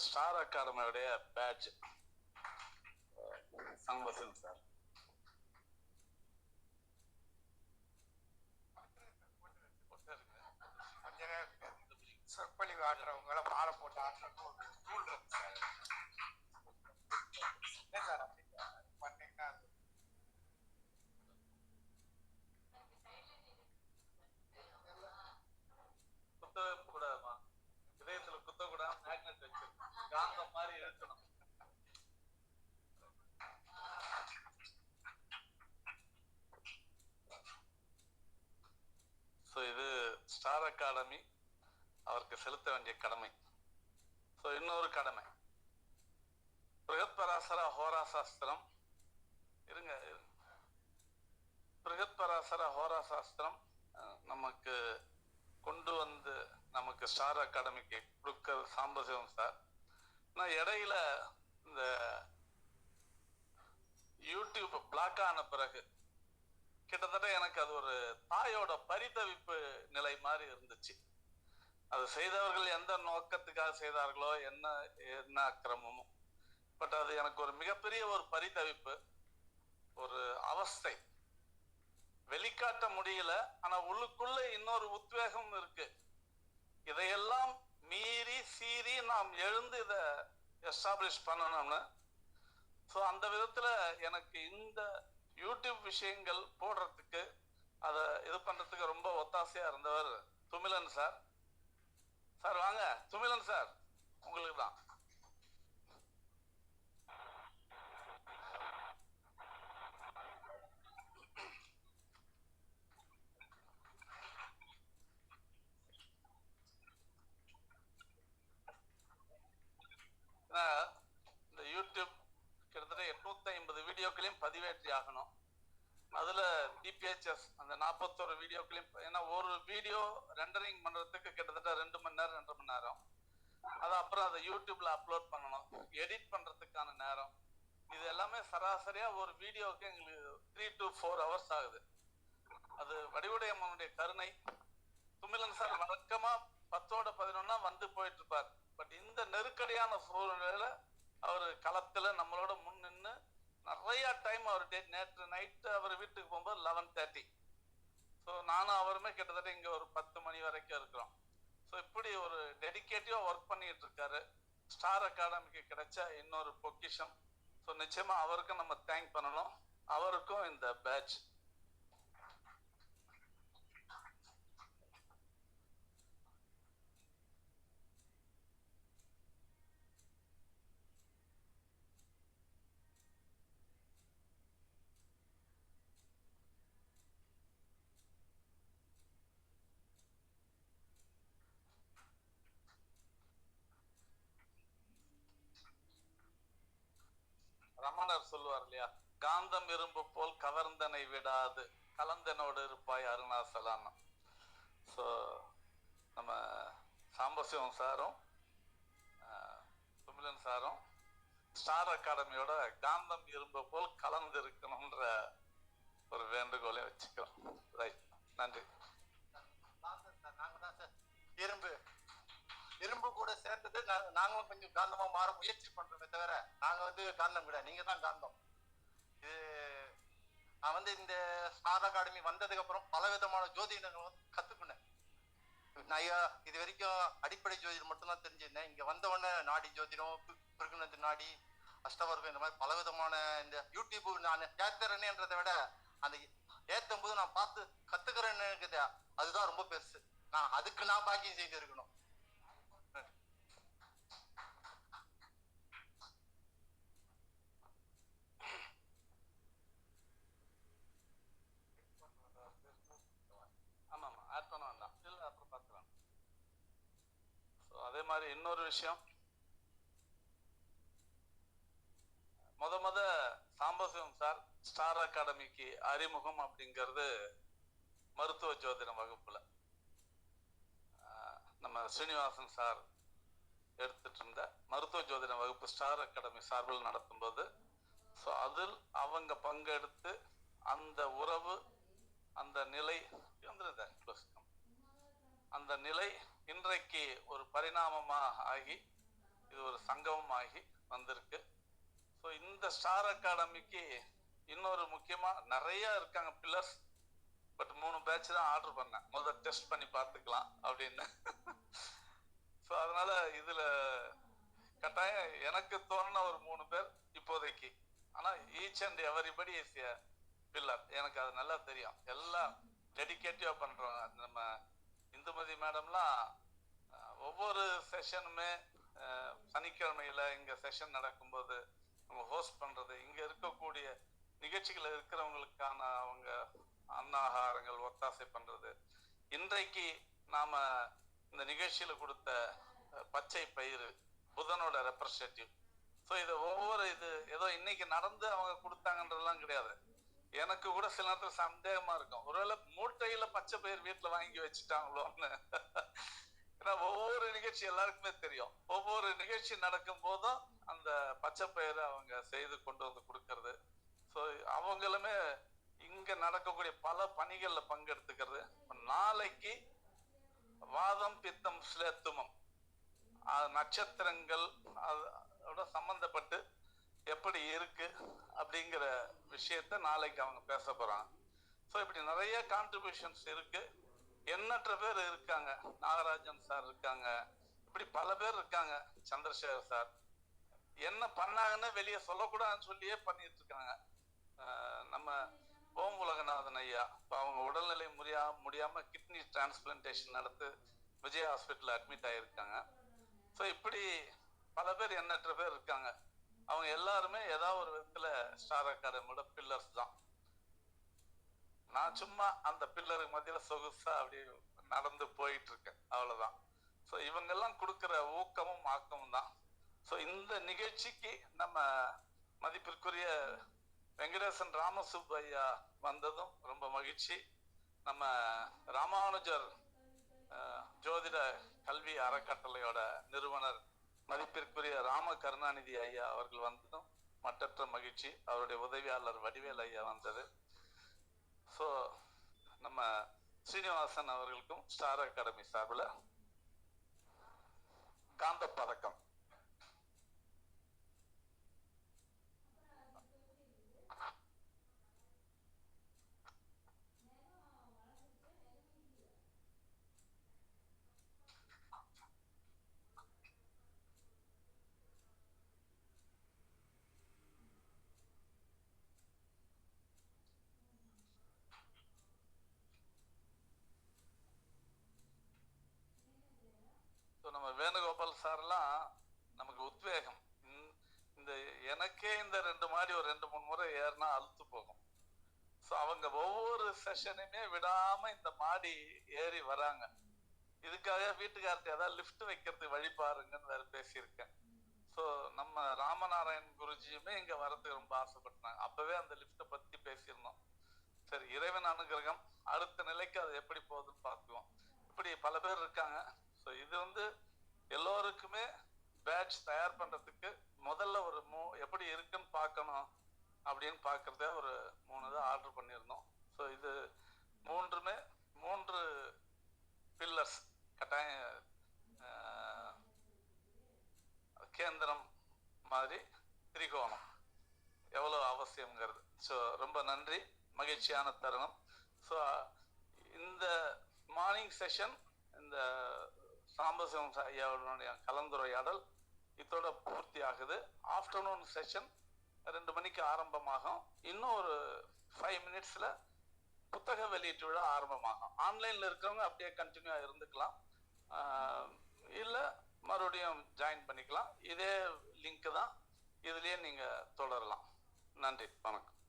ஸ்டார் அகாடமியோடைய பேட்ச் சம்பசன் சார். சொற்பொழிவு ஆடுறவங்கள மாலை போட்டு ஆடுறவங்க ஒரு ரூல் இருக்கு சார். என்ன சார் அப்படி பண்ணீங்கன்னா குத்தவே கூடாதுமா, இதயத்துல குத்த கூடாது, மேக்னெட் வச்சிருக்கோம், காந்தம் மாதிரி இழுக்கணும். ஸோ இது ஸ்டார் அகாடமி அவருக்கு செலுத்த வேண்டிய கடமை. ஸோ இன்னொரு கடமை, பிருகத்பராசர ஹோரா சாஸ்திரம் இருங்க, பிருகத்பராசர ஹோரா சாஸ்திரம் நமக்கு கொண்டு வந்து நமக்கு ஸ்டார் அகாடமிக்கு கொடுக்க சாம்பசிவம் சார். நான் இடையில இந்த யூடியூப் பிளாக் ஆன பிறகு கிட்டத்தட்ட எனக்கு அது ஒரு தாயோட பரிதவிப்பு நிலை மாதிரி இருந்துச்சு. அது செய்தவர்கள் எந்த நோக்கத்துக்காக செய்தார்களோ என்ன அக்கிரமமோ, பட் அது எனக்கு ஒரு மிகப்பெரிய ஒரு பரிதவிப்பு, ஒரு அவஸ்தை. வெளிக்காட்ட முடியல, ஆனா உள்ளுக்குள்ள இன்னொரு உத்வேகம் இருக்கு. இதையெல்லாம் மீறி சீறி நாம் எழுந்து இதை எஸ்டாப்ளிஷ் பண்ணணும்னு. ஸோ அந்த விதத்துல எனக்கு இந்த யூடியூப் விஷயங்கள் போடுறதுக்கு, அதை இது பண்றதுக்கு ரொம்ப ஒத்தாசையா இருந்தவர் துமிலன் சார். சார் வாங்க, துமிலன் சார் உங்களுக்கு தான். இந்த யூடியூப் கிட்டத்தட்ட 850 வீடியோக்களையும் பதிவேற்றி ஆகணும். அதுல டிபிஹெச்எஸ் அந்த 41 வீடியோக்களையும், ஏன்னா ஒரு வீடியோ ரெண்டரிங் பண்றதுக்கு கிட்டத்தட்ட 2 மணி நேரம் 2.5 மணி நேரம். அது அப்புறம் அதை யூடியூப்ல அப்லோட் பண்ணணும், எடிட் பண்றதுக்கான நேரம், இது எல்லாமே சராசரியா ஒரு வீடியோவுக்கு எங்களுக்கு 3 to 4 hours ஆகுது. அது வடிவுடையம்மனுடைய கருணை. துமிலன் சார் வழக்கமா 10ஓட 11 வந்து போயிட்டு இருப்பார். பட் இந்த நெருக்கடியான சூழ்நிலையில அவர் களத்துல நம்மளோட முன் நின்று நிறைய டைம், அவர் நேற்று நைட்டு அவர் வீட்டுக்கு போகும்போது 11:30. ஸோ நானும் அவருமே கிட்டத்தட்ட இங்க ஒரு 10 மணி வரைக்கும் இருக்கிறோம். ஸோ இப்படி ஒரு டெடிகேட்டிவா ஒர்க் பண்ணிட்டு இருக்காரு. ஸ்டார் அகாடமிக்கு கிடைச்ச இன்னொரு பொக்கிஷம். ஸோ நிச்சயமா அவருக்கும் நம்ம தேங்க் பண்ணணும். அவருக்கும் இந்த பேட்ச். ரமணர் சொல்லுவார் இல்லையா, காந்தம் இரும்பு போல் கவர்ந்தனை விடாது, கலந்தனோடு இருப்பாய் அருணாசலான்னு. ஸோ நம்ம சாம்பசிவம் சாரும் துமிலன் சாரும் ஸ்டார் அகாடமியோட காந்தம் இரும்பு போல் கலந்து இருக்கணும்ன்ற ஒரு வேண்டுகோளை வச்சுக்கிறோம். ரைட், நன்றி. நாங்க தான் சார் இரும்பு கூட சேர்த்தது. நாங்களும் கொஞ்சம் காந்தமா மாற முயற்சி பண்றோமே தவிர நாங்க காந்தம் கிடையாது, நீங்க தான் காந்தம். இது நான் இந்த ஸ்டார் அகாடமி வந்ததுக்கு அப்புறம் பல விதமான ஜோதிடங்கள் கத்துக்கினேன். நான் இது வரைக்கும் அடிப்படை ஜோதிடம் மட்டும்தான் தெரிஞ்சிருந்தேன். இங்க வந்தவொடனே நாடி ஜோதிடம், பிருகுநந்தி நாடி, அஷ்டவர்க்கம், இந்த மாதிரி பல விதமான இந்த யூடியூப் நான் ஏத்துறேன்றதை விட அந்த ஏத்தும் போது நான் பார்த்து கத்துக்கிறேன்னு இருக்குது, அதுதான் ரொம்ப பெருசு. அதுக்கு நான் பாக்கியம் செய்து இருக்கணும். ஆமாமா, ஆட் பண்ண வேண்டாம், இல்லை அப்புறம் பார்த்துக்கலாம். ஸோ அதே மாதிரி இன்னொரு விஷயம், முத சாம்பசிவம் சார் ஸ்டார் அகாடமிக்கு அறிமுகம் அப்படிங்கிறது மருத்துவ ஜோதிடம் வகுப்புல நம்ம ஸ்ரீனிவாசன் சார் எடுத்துட்டு இருந்த மருத்துவ ஜோதிட வகுப்பு ஸ்டார் அகாடமி சார்பில் நடத்தும் போது, ஸோ அதில் அவங்க பங்கெடுத்து அந்த உறவு, அந்த நிலை அந்த நிலை இன்றைக்கு ஒரு பரிணாமமாக ஆகி இது ஒரு சங்கமமாகி வந்திருக்கு. ஸோ இந்த ஸ்டார் அகாடமிக்கு இன்னொரு முக்கியமா நிறைய இருக்காங்க பில்லர்ஸ். பட் 3 பேட்ச் தான் ஆர்டர் பண்ணேன், முதல்ல டெஸ்ட் பண்ணி பார்த்துக்கலாம் அப்படின்னு. ஸோ அதனால இதுல கட்டாயம் எனக்கு தோணுன ஒரு 3 பேர் இப்போதைக்கு. ஆனா each and everybody is a pillar, எனக்கு அது நல்லா தெரியும். எல்லாம் டெடிகேட்டிவா பண்றவங்க. நம்ம இந்துமதி மேடம்லாம் ஒவ்வொரு செஷனுமே சனிக்கிழமையில இங்க செஷன் நடக்கும்போது நம்ம ஹோஸ்ட் பண்றது, இங்க இருக்கக்கூடிய நிகழ்ச்சிகள் இருக்கிறவங்களுக்கான அவங்க அன்னாகாரங்கள் ஒத்தாசை பண்றது, இன்றைக்கு நாம இந்த நிகழ்ச்சியில கொடுத்த பச்சை பயிறு புதனோட ரெப்ரஸன்டேட்டிவ். ஸோ இதை ஒவ்வொரு இது ஏதோ இன்னைக்கு நடந்து அவங்க கொடுத்தாங்கன்றதுலாம் கிடையாது. எனக்கு கூட சில நேரத்தில் சந்தேகமா இருக்கும், ஒருவேளை மூட்டையில பச்சை பயிர் வீட்டுல வாங்கி வச்சுட்டாங்களோன்னு. ஏன்னா ஒவ்வொரு நிகழ்ச்சி எல்லாருக்குமே தெரியும், ஒவ்வொரு நிகழ்ச்சி நடக்கும் போதும் அந்த பச்சை பயிரை அவங்க செய்து கொண்டு வந்து கொடுக்கறது. ஸோ அவங்களுமே இங்க நடக்கக்கூடிய பல பணிகள்ல பங்கெடுத்துக்கிறது. நாளைக்கு வாதம் பித்தம் ஸ்லேத்துமம் நட்சத்திரங்கள் அதோட சம்பந்தப்பட்டு எப்படி இருக்கு அப்படிங்கிற விஷயத்த நாளைக்கு அவங்க பேச போறாங்க. ஸோ இப்படி நிறைய கான்ட்ரிபியூஷன்ஸ் இருக்கு, எண்ணற்ற பேர் இருக்காங்க. நாகராஜன் சார் இருக்காங்க, இப்படி பல பேர் இருக்காங்க. சந்திரசேகர் சார் என்ன பண்ணாங்கன்னு வெளியே சொல்லக்கூடாதுன்னு சொல்லியே பண்ணிட்டு இருக்காங்க. நம்ம ஓம் உலகநாதன் ஐயா இப்போ அவங்க உடல்நிலை முடியாம கிட்னி டிரான்ஸ்பிளான்டேஷன் நடத்து விஜய் ஹாஸ்பிட்டல் அட்மிட் ஆகியிருக்காங்க. ஸோ இப்படி பல பேர் எண்ணற்ற பேர் இருக்காங்க. அவங்க எல்லாருமே ஏதாவது ஒரு விதத்துல ஸ்டார் அகாடமியோட பில்லர்ஸ் தான். நான் சும்மா அந்த பில்லருக்கு மத்தியில சொகுசா அப்படி நடந்து போயிட்டு இருக்கேன், அவ்வளவுதான். ஸோ இவங்கெல்லாம் கொடுக்குற ஊக்கமும் ஆக்கமும் தான். ஸோ இந்த நிகழ்ச்சிக்கு நம்ம மதிப்பிற்குரிய வெங்கடேசன் ராமசுப்பு ஐயா வந்ததும் ரொம்ப மகிழ்ச்சி. நம்ம ராமானுஜர் ஜோதிட கல்வி அறக்கட்டளையோட நிறுவனர் மதிப்பிற்குரிய ராம கருணாநிதி ஐயா அவர்கள் வந்ததும் மற்றற்ற மகிழ்ச்சி. அவருடைய உதவியாளர் வடிவேல் ஐயா வந்தது. ஸோ நம்ம ஸ்ரீனிவாசன் அவர்களுக்கும் ஸ்டார் அகாடமி சார்பில் காந்த பதக்கம். நம்ம வேணுகோபால் சார்லாம் நமக்கு உத்வேகம். இந்த எனக்கே இந்த 2 மாடி ஒரு 2-3 முறை ஏறினா அழுத்து போகும். ஸோ அவங்க ஒவ்வொரு செஷனையுமே விடாம இந்த மாடி ஏறி வராங்க. இதுக்காக வீட்டுக்கார்ட்ட ஏதாவது லிஃப்ட் வைக்கிறதுக்கு வழி பாருங்கன்னு வேற பேசியிருக்கேன். ஸோ நம்ம ராமநாராயண் குருஜியுமே இங்க வரதுக்கு ரொம்ப ஆசைப்பட்டாங்க. அப்பவே அந்த லிஃப்ட்டை பத்தி பேசியிருந்தோம். சரி, இறைவன் அனுகிரகம், அடுத்த நிலைக்கு அது எப்படி போகுதுன்னு பார்த்துக்குவோம். இப்படி பல பேர் இருக்காங்க. ஸோ இது எல்லோருக்குமே பேட்ச் தயார் பண்றதுக்கு முதல்ல ஒரு எப்படி இருக்குன்னு பார்க்கணும் அப்படின்னு பார்க்கறதே ஒரு 3 தான் ஆர்டர் பண்ணியிருந்தோம். ஸோ இது 3 பில்லர்ஸ் கட்டாயம் கேந்திரம் மாதிரி திரிகோணம் எவ்வளோ அவசியங்கிறது. ஸோ ரொம்ப நன்றி, மகிழ்ச்சியான தருணம். ஸோ இந்த மார்னிங் செஷன், இந்த சாம்பசிவம் ஐயாவுடைய கலந்துரையாடல் இதோட பூர்த்தி ஆகுது. ஆஃப்டர்நூன் செஷன் 2 மணிக்கு ஆரம்பமாகும். இன்னும் ஒரு 5 மினிட்ஸ்ல புத்தக வெளியீட்டு விழா ஆரம்பமாகும். ஆன்லைன்ல இருக்கிறவங்க அப்படியே கண்டினியூ இருந்துக்கலாம், இல்லை மறுபடியும் ஜாயின் பண்ணிக்கலாம். இதே லிங்க் தான், இதுலயே நீங்க தொடரலாம். நன்றி, வணக்கம்.